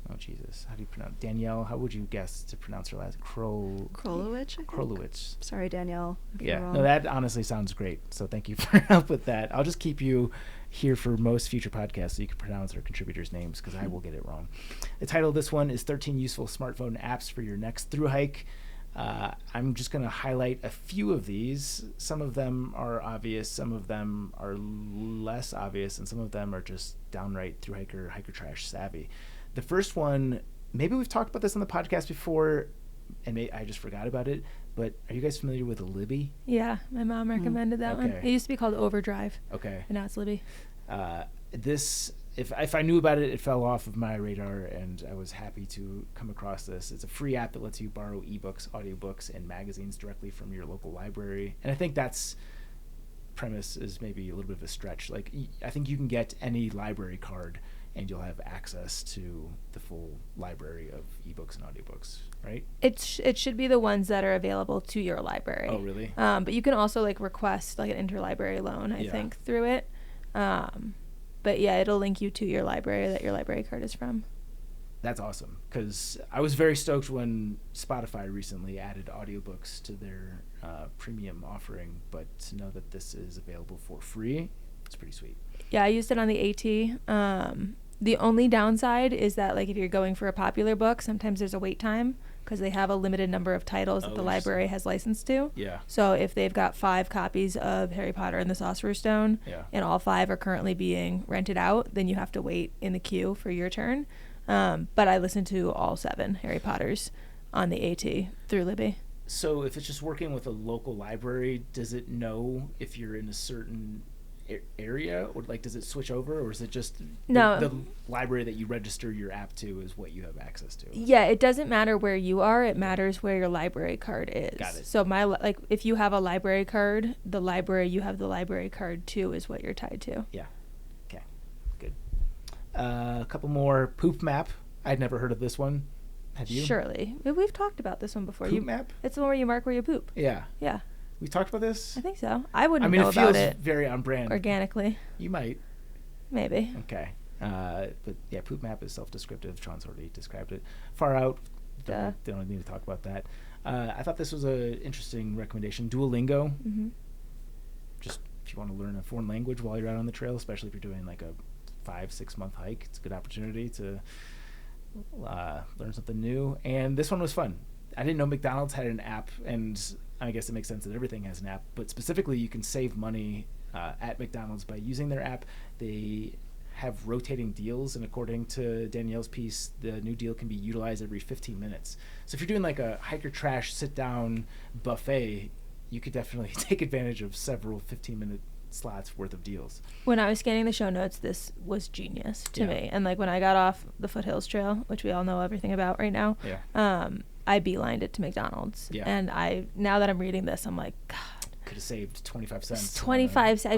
how do you pronounce Danielle? How would you guess to pronounce her last? Krolowicz. Krolowicz. Sorry, Danielle. Yeah, no, that honestly sounds great. So thank you for help with that. I'll just keep you here for most future podcasts so you can pronounce our contributors' names, because I will get it wrong. The title of this one is 13 Useful Smartphone Apps for Your Next Thru-hike. I'm just going to highlight a few of these. Some of them are obvious, some of them are less obvious, and some of them are just downright thru-hiker, hiker trash savvy. The first one, maybe we've talked about this on the podcast before, and I just forgot about it, but are you guys familiar with Libby? Yeah, my mom recommended that one. It used to be called Overdrive. Okay. And now it's Libby. This, if I knew about it, it fell off of my radar, and I was happy to come across this. It's a free app that lets you borrow ebooks, audiobooks, and magazines directly from your local library. And I think that's premise is maybe a little bit of a stretch. Like, I think you can get any library card and you'll have access to the full library of ebooks and audiobooks, right? It should be the ones that are available to your library. Oh, really? But you can also request an interlibrary loan, I think, through it. But yeah, it'll link you to your library that your library card is from. That's awesome, because I was very stoked when Spotify recently added audiobooks to their premium offering, but to know that this is available for free It's pretty sweet. Yeah, I used it on the AT. The only downside is that, like, if you're going for a popular book, sometimes there's a wait time because they have a limited number of titles that the library has license to. Yeah. So if they've got 5 copies of Harry Potter and the Sorcerer's Stone, and all 5 are currently being rented out, then you have to wait in the queue for your turn. But I listened to all 7 Harry Potters on the AT through Libby. So if it's just working with a local library, does it know if you're in a certain area, or like does it switch over, or is it just the library that you register your app to is what you have access to? Yeah, it doesn't matter where you are, it matters where your library card is. Got it. So if you have a library card, the library you have the library card to is what you're tied to. Yeah. Okay, good. A couple more. Poop Map. I'd never heard of this one. Have you? Surely we've talked about this one before. Poop Map. It's the one where you mark where you poop. Yeah. We talked about this? I think so. I wouldn't know about it. It feels very on brand. Organically. You might. Maybe. Okay. But yeah, Poop Map is self-descriptive. Sean's already described it. Far Out. Don't need to talk about that. I thought this was an interesting recommendation. Duolingo. Mm-hmm. Just if you want to learn a foreign language while you're out on the trail, especially if you're doing like a 5-6 month hike, it's a good opportunity to learn something new. And this one was fun. I didn't know McDonald's had an app, and I guess it makes sense that everything has an app, but specifically you can save money at McDonald's by using their app. They have rotating deals, and according to Danielle's piece, the new deal can be utilized every 15 minutes. So if you're doing like a hiker trash sit-down buffet, you could definitely take advantage of several 15-minute slots worth of deals. When I was scanning the show notes, this was genius to me. And like when I got off the Foothills Trail, which we all know everything about right now, I beelined it to McDonald's. Yeah. And now that I'm reading this, I'm like, God. Could have saved 25 cents. 25 cents.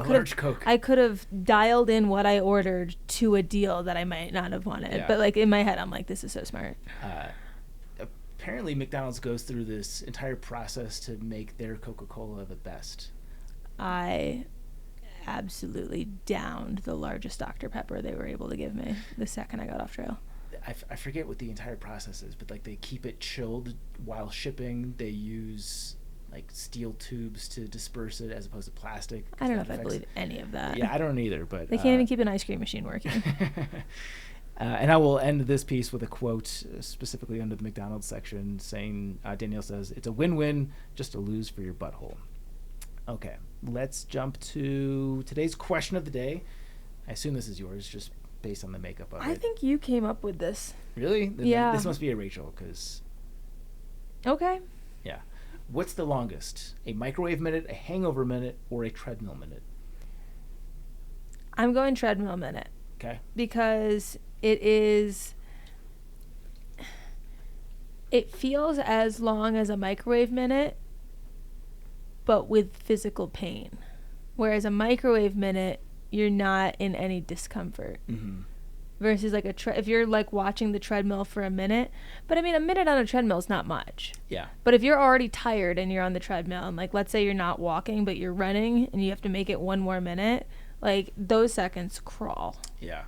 I could have dialed in what I ordered to a deal that I might not have wanted. Yeah. But like in my head, I'm like, this is so smart. Apparently, McDonald's goes through this entire process to make their Coca-Cola the best. I absolutely downed the largest Dr. Pepper they were able to give me the second I got off trail. I forget what the entire process is, but like they keep it chilled while shipping. They use like steel tubes to disperse it as opposed to plastic. I don't know if I believe any of that. Yeah, I don't either, but they can't even keep an ice cream machine working. And I will end this piece with a quote specifically under the McDonald's section saying, Danielle says, "It's a win-win, just a lose for your butthole." Okay, let's jump to today's question of the day. I assume this is yours, just based on the makeup of it. I think you came up with this. Really? Yeah. This must be a Rachel, because... Okay. Yeah. What's the longest? A microwave minute, a hangover minute, or a treadmill minute? I'm going treadmill minute. Okay. Because it feels as long as a microwave minute, but with physical pain. Whereas a microwave minute, you're not in any discomfort. Mm-hmm. Versus like if you're like watching the treadmill for a minute, but I mean a minute on a treadmill is not much. Yeah. But if you're already tired and you're on the treadmill, and like let's say you're not walking but you're running and you have to make it one more minute, like those seconds crawl. Yeah.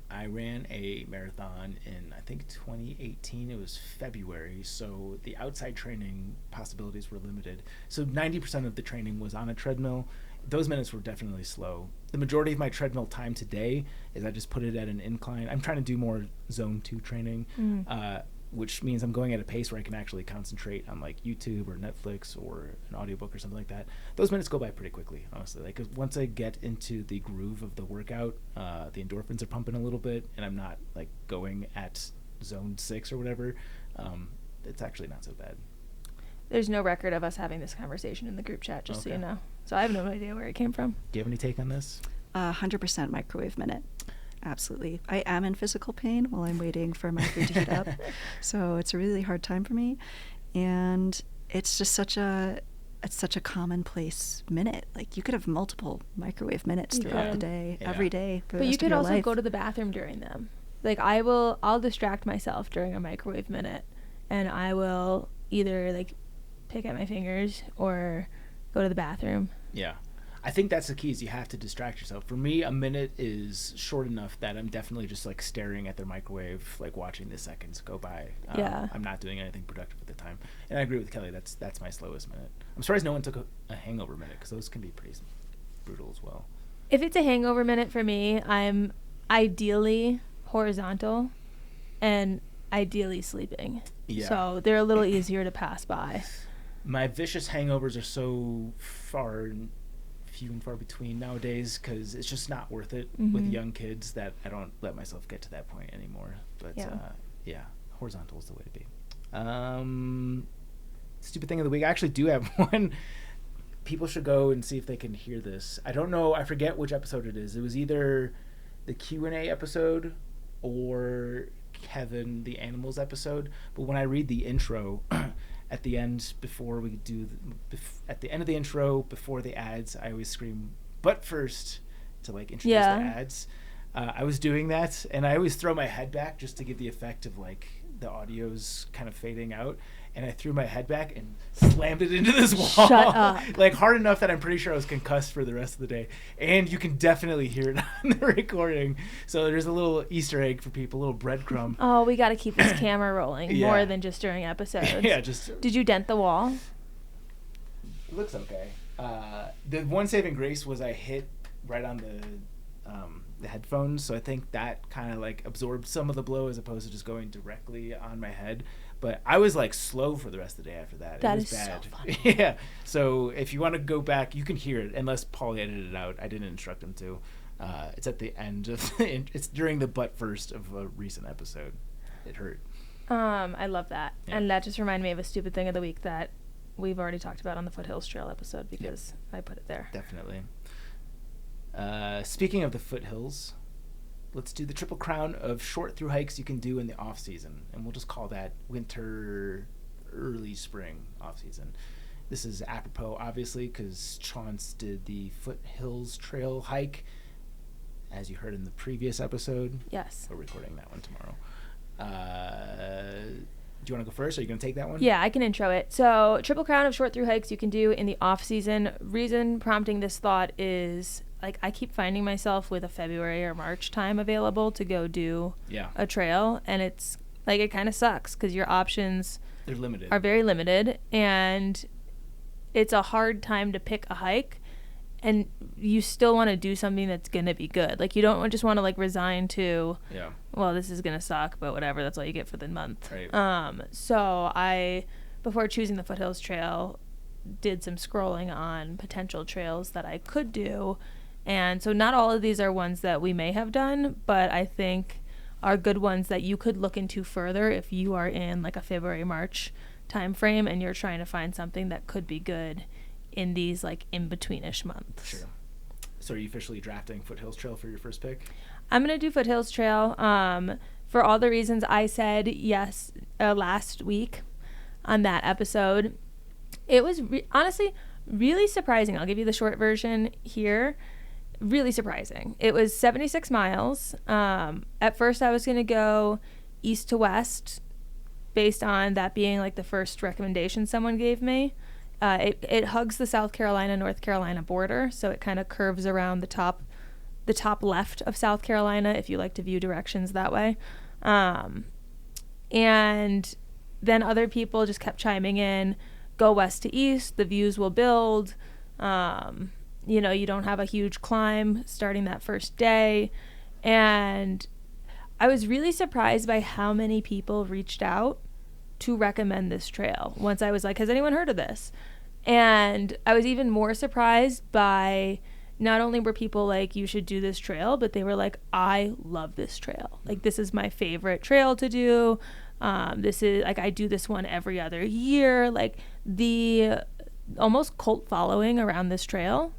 I ran a marathon in, I think, 2018. It was February, so the outside training possibilities were limited. So 90% of the training was on a treadmill. Those minutes were definitely slow. The majority of my treadmill time today is I just put it at an incline. I'm trying to do more zone 2 training, which means I'm going at a pace where I can actually concentrate on like YouTube or Netflix or an audiobook or something like that. Those minutes go by pretty quickly, honestly. Like once I get into the groove of the workout, the endorphins are pumping a little bit, and I'm not like going at zone 6 or whatever. It's actually not so bad. There's no record of us having this conversation in the group chat, just so you know. So I have no idea where it came from. Do you have any take on this? 100% microwave minute. Absolutely. I am in physical pain while I'm waiting for my food to heat up. So it's a really hard time for me. And it's just such a commonplace minute. Like you could have multiple microwave minutes throughout the day, every day for the rest of your life. But you could also go to the bathroom during them. Like I'll distract myself during a microwave minute, and I will either like pick at my fingers or go to the bathroom. Yeah. I think that's the key, is you have to distract yourself. For me, a minute is short enough that I'm definitely just like staring at the microwave, like watching the seconds go by. I'm not doing anything productive at the time. And I agree with Kelly, that's my slowest minute. I'm surprised no one took a hangover minute, because those can be pretty brutal as well. If it's a hangover minute for me, I'm ideally horizontal and ideally sleeping. Yeah. So they're a little easier to pass by. My vicious hangovers are so few and far between nowadays because it's just not worth it with young kids that I don't let myself get to that point anymore. But horizontal is the way to be. Stupid thing of the week. I actually do have one. People should go and see if they can hear this. I don't know. I forget which episode it is. It was either the Q&A episode or Kevin the Animals episode. But when I read the intro at the end before we do at the end of the intro before the ads, I always scream "but first" to like introduce the ads. I was doing that, and I always throw my head back just to give the effect of like the audio's kind of fading out. And I threw my head back and slammed it into this wall. Shut up. Like hard enough that I'm pretty sure I was concussed for the rest of the day. And you can definitely hear it on the recording. So there's a little Easter egg for people, a little breadcrumb. Oh, we got to keep this camera rolling more than just during episodes. Did you dent the wall? It looks okay. The one saving grace was I hit right on the headphones, so I think that kind of like absorbed some of the blow as opposed to just going directly on my head. But I was like slow for the rest of the day after that. That it was is bad. so funny. Yeah. So if you want to go back, you can hear it unless Paul edited it out. I didn't instruct him to. It's at the end of it's during the but first of a recent episode. It hurt. I love that. Yeah. And that just reminded me of a stupid thing of the week that we've already talked about on the Foothills Trail episode because I put it there. Definitely. Speaking of the foothills, let's do the triple crown of short through hikes you can do in the off season, and we'll just call that winter, early spring off season. This is apropos, obviously, because Chance did the Foothills Trail hike, as you heard in the previous episode. Yes. We're recording that one tomorrow. Do you want to go first? Are you going to take that one? Yeah, I can intro it. So, triple crown of short through hikes you can do in the off season. Reason prompting this thought is like I keep finding myself with a February or March time available to go do a trail, and it's like it kind of sucks because your options are very limited, and it's a hard time to pick a hike, and you still want to do something that's going to be good. Like you don't just want to like resign to well, this is going to suck, but whatever, that's all you get for the month. Right. So I, before choosing the Foothills Trail, did some scrolling on potential trails that I could do. And so not all of these are ones that we may have done, but I think are good ones that you could look into further if you are in like a February, March time frame and you're trying to find something that could be good in these like in-betweenish months. Sure. So are you officially drafting Foothills Trail for your first pick? I'm going to do Foothills Trail for all the reasons I said yes last week on that episode. It was honestly really surprising. I'll give you the short version here. Really surprising. It was 76 miles. At first I was going to go east to west based on that being like the first recommendation someone gave me. It hugs the South Carolina, North Carolina border, so it kind of curves around the top left of South Carolina if you like to view directions that way. And then other people just kept chiming in, go west to east, the views will build. You don't have a huge climb starting that first day. And I was really surprised by how many people reached out to recommend this trail. Once I was like, has anyone heard of this? And I was even more surprised by not only were people like, you should do this trail, but they were like, I love this trail. Like, this is my favorite trail to do. This is like, I do this one every other year. Like the almost cult following around this trail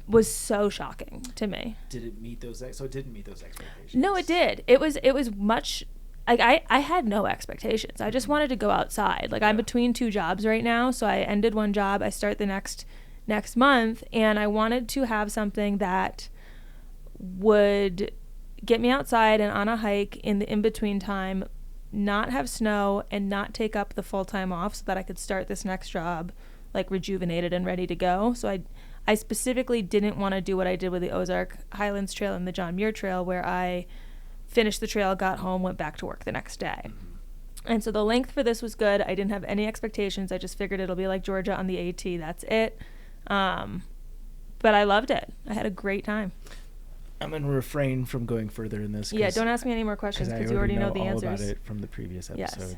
was so shocking to me. Did it meet those? So it didn't meet those expectations. No, it did. It was much. Like I had no expectations. I just wanted to go outside. Like I'm between two jobs right now, so I ended one job. I start the next month, and I wanted to have something that would get me outside and on a hike in the in-between time, not have snow and not take up the full time off, so that I could start this next job like rejuvenated and ready to go. So I specifically didn't want to do what I did with the Ozark Highlands Trail and the John Muir Trail, where I finished the trail, got home, went back to work the next day. And so the length for this was good. I didn't have any expectations. I just figured it'll be like Georgia on the AT. That's it. but I loved it. I had a great time. I'm going to refrain from going further in this. Yeah, don't ask me any more questions because you already know the answers. I already know all about it from the previous episode.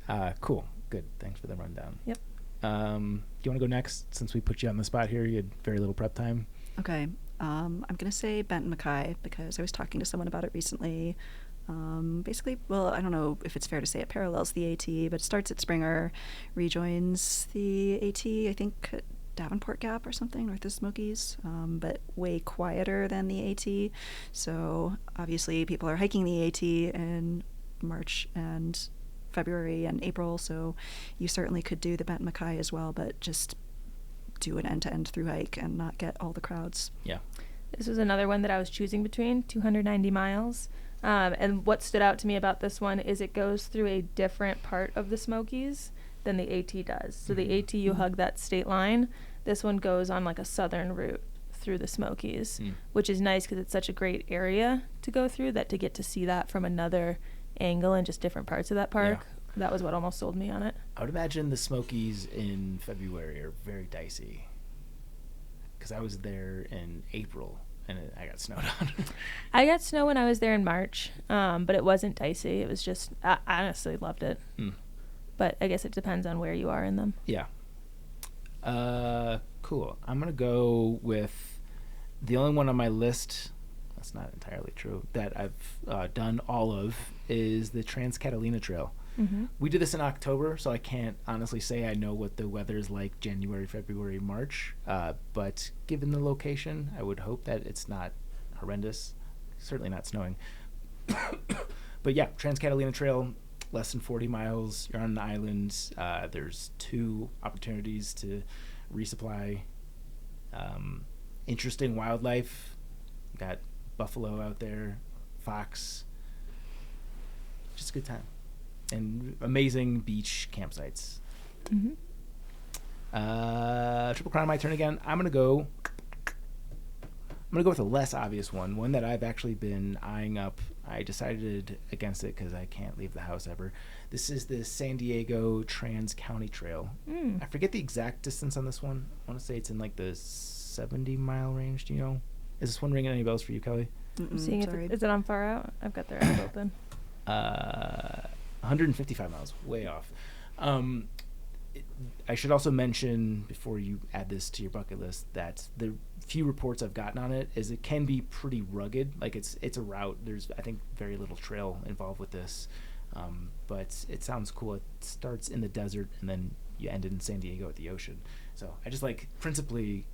Yes. Cool. Good. Thanks for the rundown. Yep. Do you want to go next since we put you on the spot here? You had very little prep time. Okay. I'm going to say Benton Mackay because I was talking to someone about it recently. Basically, well, I don't know if it's fair to say it parallels the AT, but it starts at Springer, rejoins the AT, I think, at Davenport Gap or something, north of Smokies, but way quieter than the AT. So obviously people are hiking the AT in March and February and April, so you certainly could do the Benton Mackay as well, but just do an end-to-end through hike and not get all the crowds. Yeah. This was another one that I was choosing between, 290 miles. And what stood out to me about this one is it goes through a different part of the Smokies than the AT does. So the AT, you hug that state line. This one goes on like a southern route through the Smokies, which is nice because it's such a great area to go through that to get to see that from another angle and just different parts of that park. Yeah. That was what almost sold me on it. I would imagine the Smokies in February are very dicey because I was there in April and I got snowed on. I got snow when I was there in March, but it wasn't dicey. It was just, I honestly loved it. But I guess it depends on where you are in them. Yeah. Cool. I'm going to go with the only one on my list, that's not entirely true, that I've done all of is the Trans-Catalina Trail. We did this in October, so I can't honestly say I know what the weather is like January, February, March. But given the location, I would hope that it's not horrendous. Certainly not snowing. But yeah, Trans-Catalina Trail, less than 40 miles. You're on an island. There's 2 opportunities to resupply. Interesting wildlife. You got buffalo out there, fox. Just a good time. And amazing beach campsites. Triple Crown, my turn again. I'm gonna go with a less obvious one that I've actually been eyeing up. I decided against it because I can't leave the house ever. This is the San Diego Trans-County Trail. I forget the exact distance on this one. I want to say it's in like the 70-mile range. Do you know? Is this one ringing any bells for you, Kelly? Seeing if is it on Far Out? I've got their app open. 155 miles, way off. I should also mention, before you add this to your bucket list, that the few reports I've gotten on it is it can be pretty rugged. Like it's a route. There's, I think, very little trail involved with this. But it sounds cool. It starts in the desert and then you end in San Diego at the ocean. So I just like principally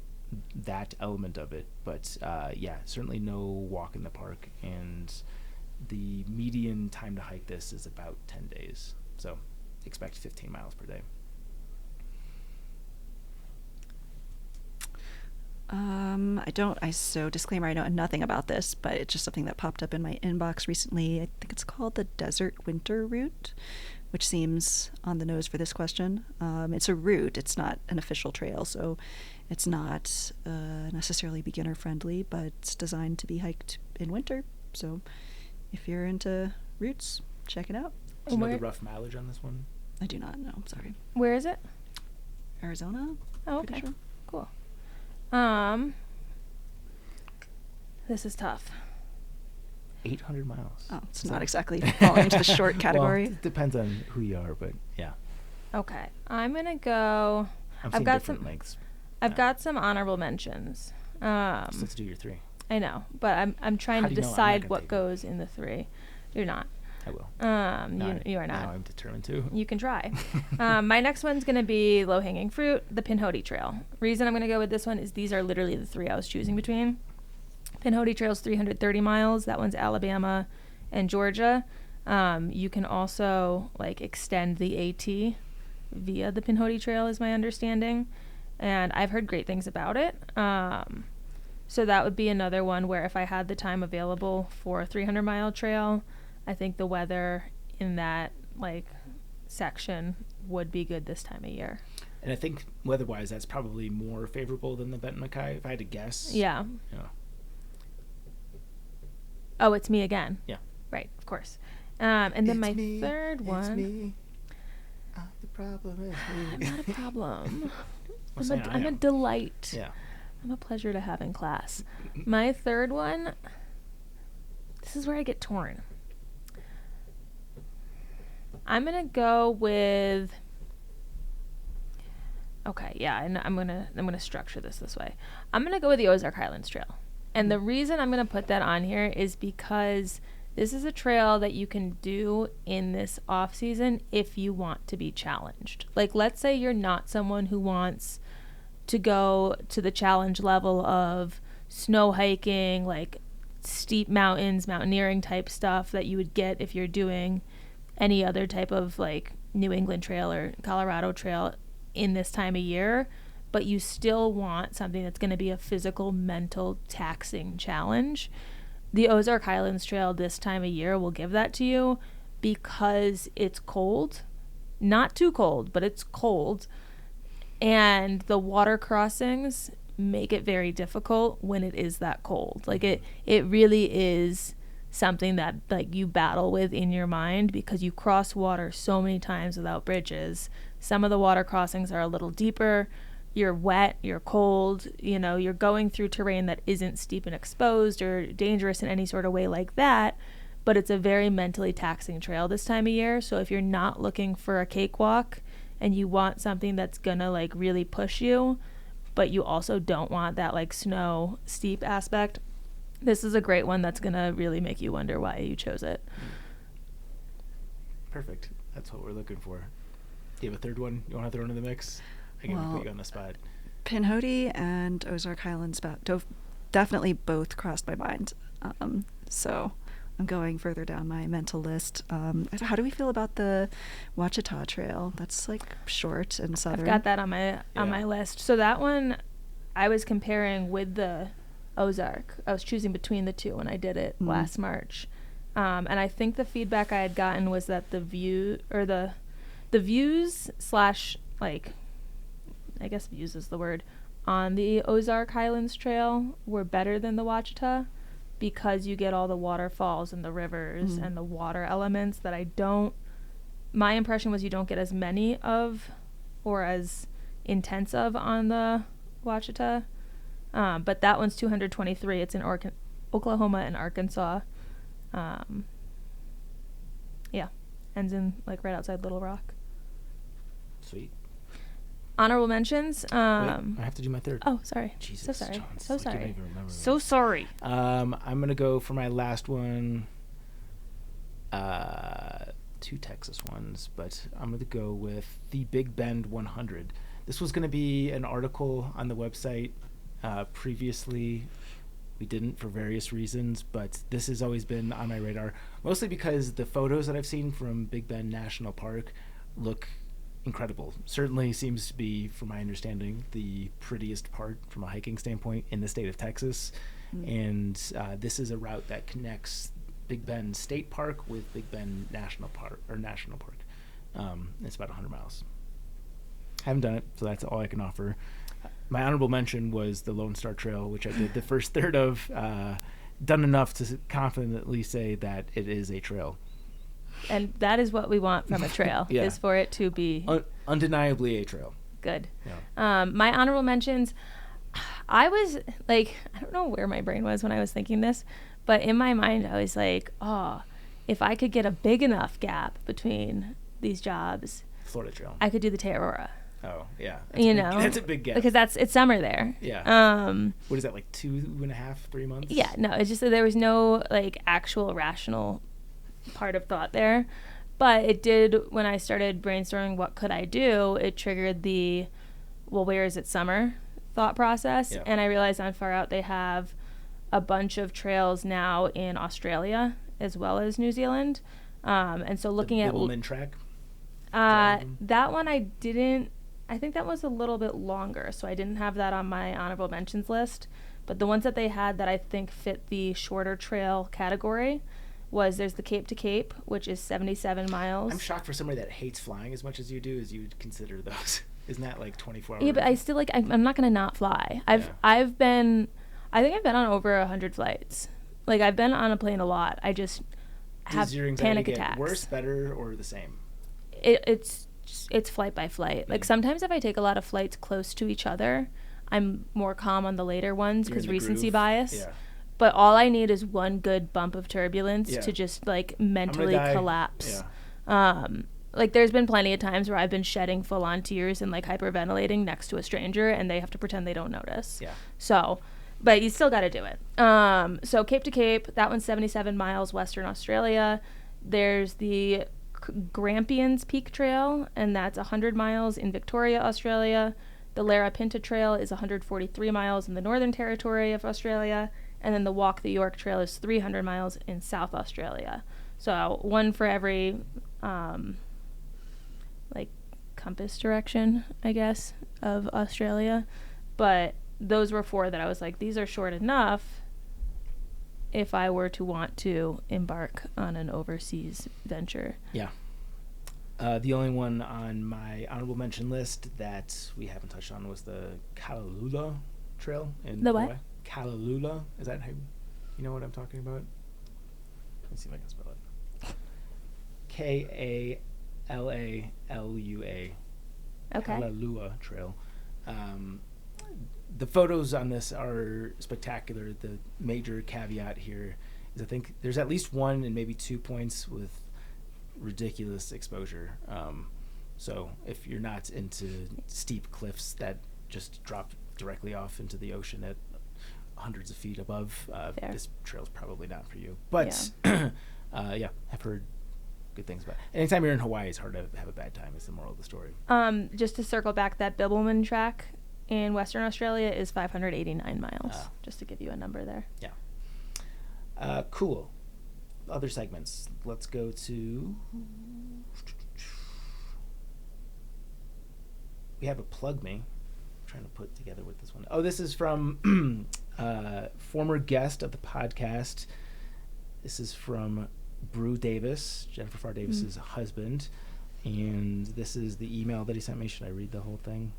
that element of it. But yeah, certainly no walk in the park. And the median time to hike this is about 10 days. So expect 15 miles per day. Disclaimer, I know nothing about this, but it's just something that popped up in my inbox recently. I think it's called the Desert Winter Route, which seems on the nose for this question. It's a route. It's not an official trail, so it's not necessarily beginner friendly, but it's designed to be hiked in winter. So if you're into routes, check it out. Do you know the rough mileage on this one? I do not know. I'm sorry. Where is it? Arizona. Oh, okay. Sure. Cool. This is tough. 800 miles. Oh, it's not exactly falling into the short category. Well, it depends on who you are, but yeah. Okay, I'm gonna go. I've got some lengths. I've got some honorable mentions. So let's do your 3. I know, but I'm trying to decide what goes in the 3. You're not. I will. You are not. Now I'm determined to. You can try. My next one's going to be low-hanging fruit, the Pinhoti Trail. Reason I'm going to go with this one is these are literally the 3 I was choosing between. Pinhoti Trail's 330 miles. That one's Alabama and Georgia. You can also extend the AT via the Pinhoti Trail is my understanding. And I've heard great things about it. So that would be another one where if I had the time available for a 300-mile trail, I think the weather in that section would be good this time of year. And I think weather-wise, that's probably more favorable than the Benton Mackay, if I had to guess. Yeah. Yeah. Oh, it's me again. Yeah. Right, of course. And then my third one. It's me. The problem is me. I'm not a problem. I'm I'm a delight. Yeah. I'm a pleasure to have in class. My third one, this is where I get torn. I'm going to go with, okay, yeah, and I'm going to structure this way. I'm going to go with the Ozark Highlands Trail. And the reason I'm going to put that on here is because this is a trail that you can do in this off season if you want to be challenged. Like, let's say you're not someone who wants to go to the challenge level of snow hiking, like steep mountains, mountaineering type stuff that you would get if you're doing any other type of like New England trail or Colorado trail in this time of year, but you still want something that's going to be a physical, mental, taxing challenge. The Ozark Highlands Trail this time of year will give that to you because it's cold. Not too cold, but it's cold. And the water crossings make it very difficult when it is that cold. Like it really is something that like you battle with in your mind because you cross water so many times without bridges. Some of the water crossings are a little deeper. You're wet, you're cold, you're going through terrain that isn't steep and exposed or dangerous in any sort of way like that, but it's a very mentally taxing trail this time of year. So if you're not looking for a cakewalk and you want something that's gonna like really push you, but you also don't want that like snow steep aspect, this is a great one that's gonna really make you wonder why you chose it. Perfect. That's what we're looking for. Do you have a third one you want to throw into the mix? I can put you on the spot. Pyrenean and Ozark Highlands definitely both crossed my mind. So I'm going further down my mental list. How do we feel about the Ouachita Trail? That's like short and southern. I've got that on my list. So that one I was comparing with the Ozark. I was choosing between the two when I did it last March. And I think the feedback I had gotten was that the views slash like, I guess views is the word, on the Ozark Highlands Trail were better than the Ouachita because you get all the waterfalls and the rivers and the water elements that my impression was you don't get as many of or as intense of on the Ouachita. But that one's 223. It's in Oklahoma and Arkansas. Ends in like right outside Little Rock. Sweet. Honorable mentions. Wait, I have to do my third. Oh, sorry. Jesus, So sorry. John, So like sorry. I don't even remember So sorry. I'm gonna go for my last one. Two Texas ones, but I'm gonna go with the Big Bend 100. This was gonna be an article on the website. Previously, we didn't for various reasons, but this has always been on my radar, mostly because the photos that I've seen from Big Bend National Park look incredible. Certainly seems to be, from my understanding, the prettiest part from a hiking standpoint in the state of Texas. And this is a route that connects Big Bend State Park with Big Bend National Park. It's about 100 miles. Haven't done it, so that's all I can offer. My honorable mention was the Lone Star Trail, which I did the first third of. Done enough to confidently say that it is a trail. And that is what we want from a trail, Yeah. is for it to be Undeniably a trail. good. Yeah. My honorable mentions, I was like, I don't know where my brain was when I was thinking this, but in my mind I was like, oh, if I could get a big enough gap between these jobs, Florida Trail. I could do the Teorora. Oh, yeah. That's a big gap. Because it's summer there. Yeah. What is that, like 2.5, 3 months? Yeah, no, it's just that there was no like actual rational part of thought there. But it did, when I started brainstorming what could I do, it triggered the, well, where is it summer thought process. Yeah. And I realized on Far Out they have a bunch of trails now in Australia as well as New Zealand. And so looking at... Bibbleman Track? That one I think that was a little bit longer, so I didn't have that on my honorable mentions list. But the ones that they had that I think fit the shorter trail category was, there's the Cape to Cape, which is 77 miles. I'm shocked for somebody that hates flying as much as you do, as you would consider those. Isn't that like 24 hours? Yeah, but I still I'm not going to not fly. I think I've been on over 100 flights. Like, I've been on a plane a lot. I just have your anxiety panic get attacks. Worse, better, or the same? It's flight by flight. Like, sometimes if I take a lot of flights close to each other, I'm more calm on the later ones because recency groove. bias. Yeah. But all I need is one good bump of turbulence Yeah. to just like mentally collapse. Yeah. Like there's been plenty of times where I've been shedding full on tears and like hyperventilating next to a stranger and they have to pretend they don't notice. Yeah. So, but you still got to do it. So Cape to Cape, that one's 77 miles Western Australia. There's the Grampians Peak Trail, and that's 100 miles in Victoria, Australia. The Lara Pinta Trail is 143 miles in the Northern Territory of Australia. And then the Walk the York Trail is 300 miles in South Australia. So one for every, like, compass direction, I guess, of Australia. But those were 4 that I was like, these are short enough if I were to want to embark on an overseas venture. Yeah. The only one on my honorable mention list that we haven't touched on was the Kalalula Trail in The what? Hawaii. Kalalula. Is that how you know what I'm talking about? Let me see if I can spell it. Kalalua. Okay. Kalalua Trail. The photos on this are spectacular. The major caveat here is I think there's at least 1 and maybe 2 points with ridiculous exposure. So if you're not into steep cliffs that just drop directly off into the ocean at hundreds of feet above, this trail's probably not for you. But yeah, I've heard good things about it. Anytime you're in Hawaii, it's hard to have a bad time is the moral of the story. Just to circle back, that Bibbulmun track in Western Australia is 589 miles, just to give you a number there. Yeah. Cool. Other segments. Let's go to... We have a plug me. I'm trying to put together with this one. Oh, this is from former guest of the podcast. This is from Brew Davis, Jennifer Farr Davis's husband. And this is the email that he sent me. Should I read the whole thing?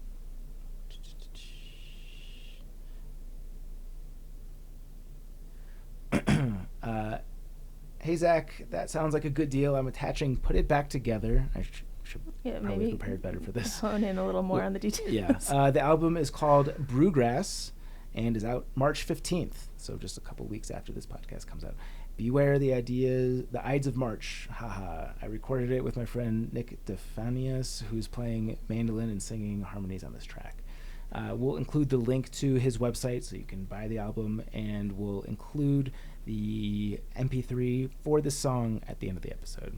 Hey, Zach, that sounds like a good deal. I'm attaching Put It Back Together. I should probably maybe prepared better for this. Hone in a little more on the details. Yeah. The album is called Brewgrass and is out March 15th, so just a couple weeks after this podcast comes out. Beware the Ides of March. Haha. I recorded it with my friend Nick Defanius, who's playing mandolin and singing harmonies on this track. We'll include the link to his website so you can buy the album, and we'll include the MP3 for the song at the end of the episode.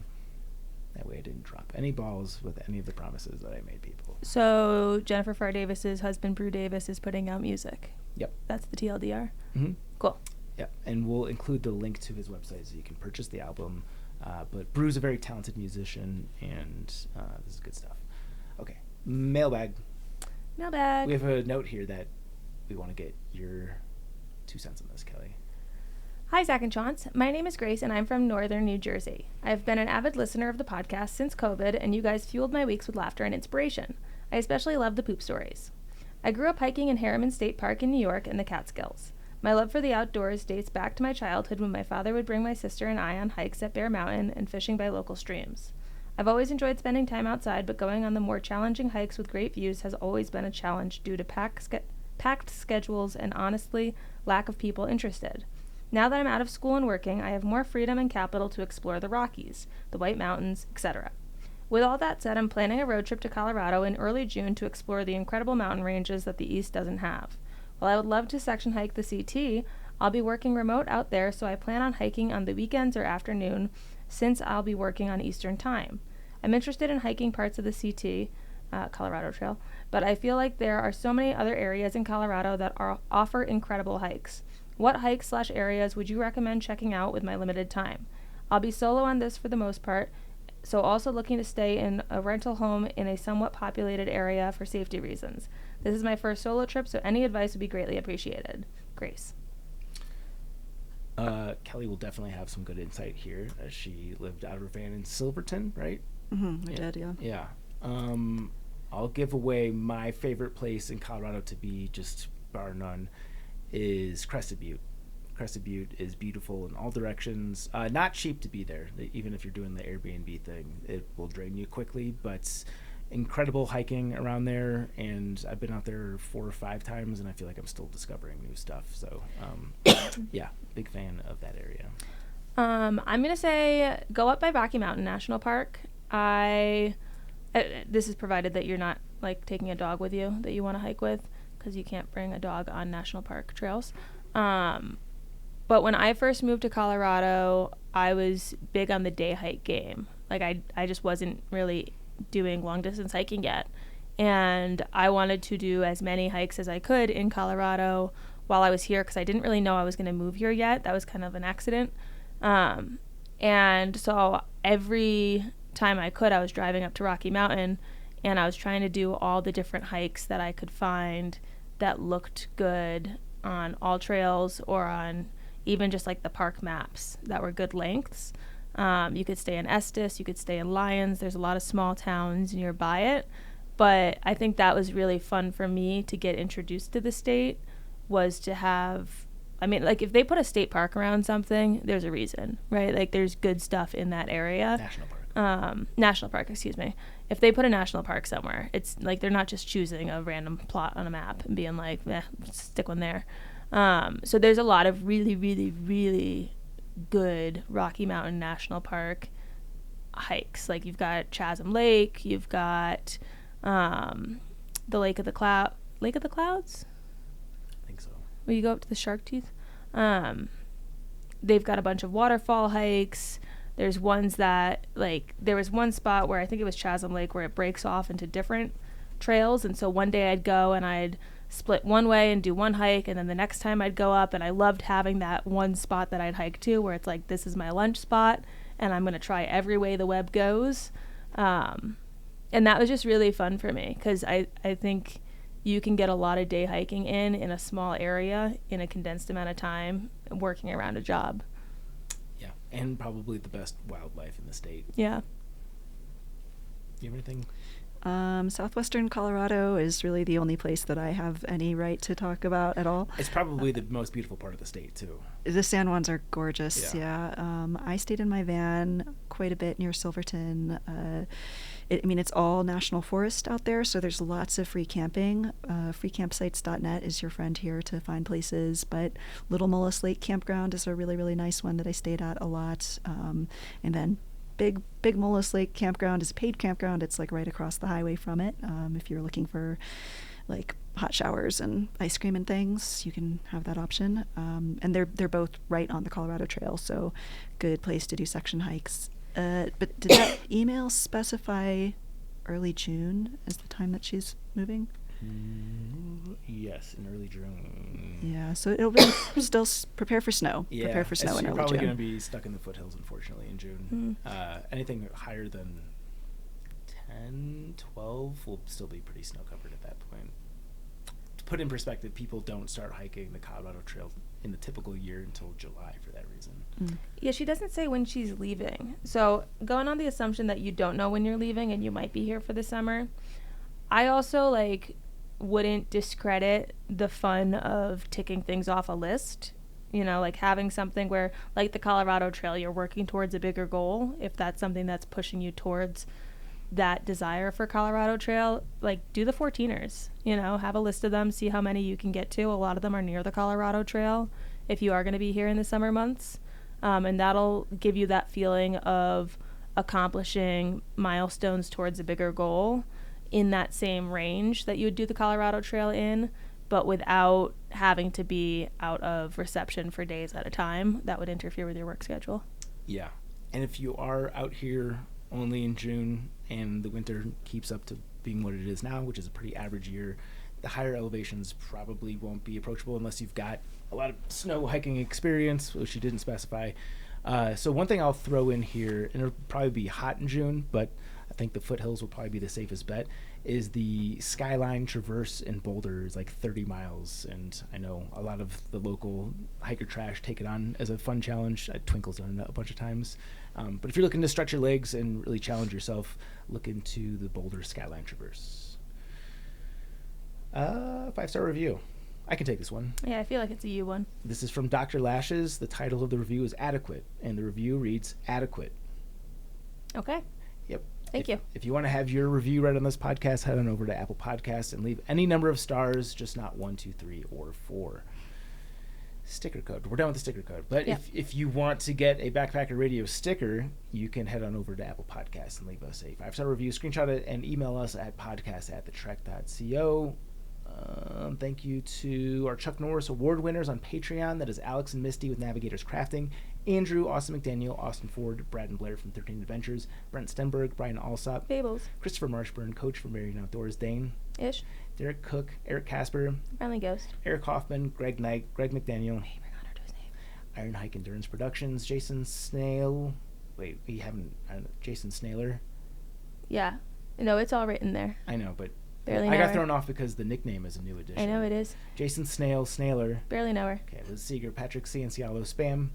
That way I didn't drop any balls with any of the promises that I made people. So Jennifer Farr Davis's husband, Brew Davis, is putting out music. Yep. That's the TLDR? Mm-hmm. Cool. Yeah, and we'll include the link to his website so you can purchase the album. But Brew's a very talented musician, and this is good stuff. Okay, mailbag. Mailbag. We have a note here that we want to get your 2 cents on this, Kelly. Hi, Zach and Chance. My name is Grace, and I'm from northern New Jersey. I've been an avid listener of the podcast since COVID, and you guys fueled my weeks with laughter and inspiration. I especially love the poop stories. I grew up hiking in Harriman State Park in New York and the Catskills. My love for the outdoors dates back to my childhood when my father would bring my sister and I on hikes at Bear Mountain and fishing by local streams. I've always enjoyed spending time outside, but going on the more challenging hikes with great views has always been a challenge due to packed schedules and, honestly, lack of people interested. Now that I'm out of school and working, I have more freedom and capital to explore the Rockies, the White Mountains, etc. With all that said, I'm planning a road trip to Colorado in early June to explore the incredible mountain ranges that the East doesn't have. While I would love to section hike the CT, I'll be working remote out there, so I plan on hiking on the weekends or afternoon since I'll be working on Eastern Time. I'm interested in hiking parts of the CT, Colorado Trail, but I feel like there are so many other areas in Colorado that offer incredible hikes. What hikes/areas would you recommend checking out with my limited time? I'll be solo on this for the most part, so also looking to stay in a rental home in a somewhat populated area for safety reasons. This is my first solo trip, so any advice would be greatly appreciated. Grace. Kelly will definitely have some good insight here, as she lived out of her van in Silverton, right? Mm-hmm, I did, yeah. Yeah. I'll give away my favorite place in Colorado to be, just bar none, is Crested Butte. Crested Butte is beautiful in all directions. Not cheap to be there. Even if you're doing the Airbnb thing, it will drain you quickly, but incredible hiking around there, and I've been out there 4 or 5 times, and I feel like I'm still discovering new stuff. So, yeah, big fan of that area. I'm going to say go up by Rocky Mountain National Park. This is provided that you're not like taking a dog with you that you want to hike with, because you can't bring a dog on national park trails. But when I first moved to Colorado, I was big on the day hike game. Like I just wasn't really doing long distance hiking yet. And I wanted to do as many hikes as I could in Colorado while I was here, because I didn't really know I was going to move here yet. That was kind of an accident. And so every time I could, I was driving up to Rocky Mountain, and I was trying to do all the different hikes that I could find that looked good on all trails or on even just like the park maps that were good lengths. You could stay in Estes, you could stay in Lyons. There's a lot of small towns nearby it. But I think that was really fun for me to get introduced to the state, was to have, I mean, like if they put a state park around something, there's a reason, right? Like there's good stuff in that area. National park, excuse me. If they put a national park somewhere, it's like they're not just choosing a random plot on a map and being like, stick one there. So there's a lot of really, really, really good Rocky Mountain National Park hikes. Like you've got Chasm Lake, you've got the Lake of the Clouds? I think so. Where you go up to the Shark Tooth. They've got a bunch of waterfall hikes. There's ones that, like, there was one spot where I think it was Chasm Lake where it breaks off into different trails. And so one day I'd go and I'd split one way and do one hike, and then the next time I'd go up, and I loved having that one spot that I'd hike to where it's like, this is my lunch spot, and I'm going to try every way the web goes. And that was just really fun for me, because I think you can get a lot of day hiking in a small area in a condensed amount of time working around a job. Yeah, and probably the best wildlife in the state. Yeah. Do you have anything? Southwestern Colorado is really the only place that I have any right to talk about at all. It's probably the most beautiful part of the state, too. The San Juans are gorgeous, yeah. I stayed in my van quite a bit near Silverton. It's all national forest out there, so there's lots of free camping. Freecampsites.net is your friend here to find places, but Little Mullis Lake Campground is a really, really nice one that I stayed at a lot. And then Big Mullis Lake Campground is a paid campground. It's like right across the highway from it. If you're looking for like hot showers and ice cream and things, you can have that option. And they're both right on the Colorado Trail, so good place to do section hikes. But did that email specify early June as the time that she's moving? Yes, in early June. Yeah, so it'll be still prepare for snow. Yeah, prepare for snow in early June. You're probably going to be stuck in the foothills, unfortunately, in June. Anything higher than 10, 12 will still be pretty snow-covered at that point. To put in perspective, people don't start hiking the Colorado Trail in the typical year until July for that reason. Yeah, she doesn't say when she's leaving. So going on the assumption that you don't know when you're leaving and you might be here for the summer, I also wouldn't discredit the fun of ticking things off a list, like having something where, like the Colorado Trail, you're working towards a bigger goal. If that's something that's pushing you towards that desire for Colorado Trail, do the 14ers, have a list of them, see how many you can get to. A lot of them are near the Colorado Trail if you are going to be here in the summer months. And that'll give you that feeling of accomplishing milestones towards a bigger goal in that same range that you would do the Colorado Trail in, but without having to be out of reception for days at a time. That would interfere with your work schedule. Yeah. And if you are out here only in June and the winter keeps up to being what it is now, which is a pretty average year, the higher elevations probably won't be approachable unless you've got a lot of snow hiking experience, which you didn't specify. So one thing I'll throw in here, and it'll probably be hot in June, but I think the foothills will probably be the safest bet, is the Skyline Traverse in Boulder is 30 miles. And I know a lot of the local hiker trash take it on as a fun challenge. Twinkle's done it a bunch of times. But if you're looking to stretch your legs and really challenge yourself, look into the Boulder Skyline Traverse. 5-star review. I can take this one. Yeah, I feel like it's a you one. This is from Dr. Lashes. The title of the review is Adequate, and the review reads Adequate. Okay. Yep. Thank you. If you want to have your review read on this podcast, head on over to Apple Podcasts and leave any number of stars, just not 1, 2, 3, or 4. Sticker code. We're done with the sticker code. But if you want to get a Backpacker Radio sticker, you can head on over to Apple Podcasts and leave us a 5-star review, screenshot it, and email us at podcast@thetrek.co. Thank you to our Chuck Norris Award winners on Patreon. That is Alex and Misty with Navigators Crafting, Andrew, Austin McDaniel, Austin Ford, Brad and Blair from 13 Adventures, Brent Stenberg, Brian Alsop, Fables, Christopher Marshburn, Coach from Marion Outdoors, Dane, Ish, Derek Cook, Eric Casper, Friendly Ghost, Eric Hoffman, Greg Knight, Greg McDaniel, Iron Hike Endurance Productions, Jason Snail. Wait, we haven't. Jason Snailer. Yeah. No, it's all written there. I know, but Barely I got thrown off because the nickname is a new addition. I know it is. Jason Snailer. Barely know her. Okay, Liz Seeger, Patrick Ciancialo, Spam,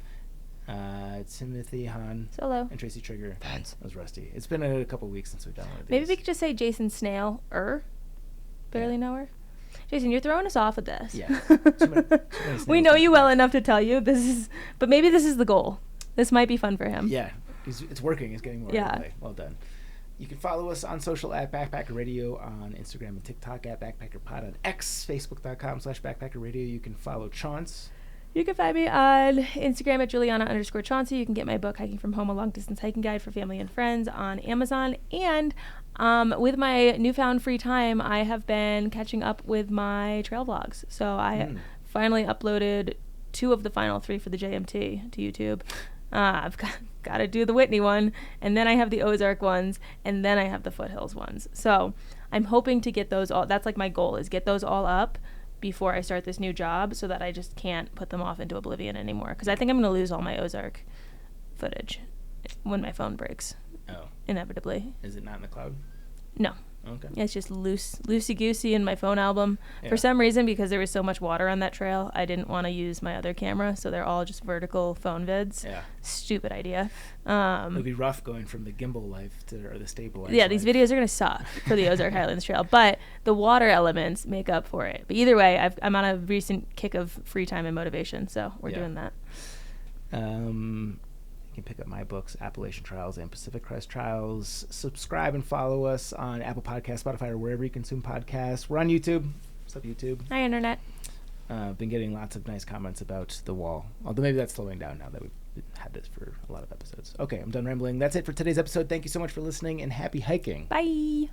Timothy Hahn, Solo, and Tracy Trigger. That was rusty. It's been a couple weeks since we've done one of these. Maybe we could just say Jason Snail. Barely know her. Jason, you're throwing us off with this. Yeah. We know you well enough to tell you but maybe this is the goal. This might be fun for him. Yeah, it's working. It's getting more play. Well done. You can follow us on social at Backpacker Radio on Instagram and TikTok at BackpackerPod on X, Facebook.com/Backpacker Radio. You can follow Chance. You can find me on Instagram at Juliana_Chauncey. You can get my book, Hiking from Home, a long-distance hiking guide for family and friends, on Amazon. And with my newfound free time, I have been catching up with my trail vlogs. So I finally uploaded 2 of the final 3 for the JMT to YouTube. I've got to do the Whitney one, and then I have the Ozark ones, and then I have the Foothills ones. So I'm hoping to get those all. That's like my goal, is get those all up before I start this new job, so that I just can't put them off into oblivion anymore. Because I think I'm going to lose all my Ozark footage when my phone breaks. Oh. Inevitably. Is it not in the cloud? No. Okay. It's just loosey-goosey in my phone album. Yeah. For some reason, because there was so much water on that trail, I didn't want to use my other camera, so they're all just vertical phone vids. Yeah. Stupid idea. It'll be rough going from the gimbal life or the stabilized Yeah, these videos are going to suck for the Ozark Highlands Trail, but the water elements make up for it. But either way, I'm on a recent kick of free time and motivation, so we're doing that. You can pick up my books, Appalachian Trials and Pacific Crest Trials. Subscribe and follow us on Apple Podcasts, Spotify, or wherever you consume podcasts. We're on YouTube. What's up, YouTube? Hi, Internet. Been getting lots of nice comments about the wall. Although maybe that's slowing down now that we've had this for a lot of episodes. Okay, I'm done rambling. That's it for today's episode. Thank you so much for listening, and happy hiking. Bye.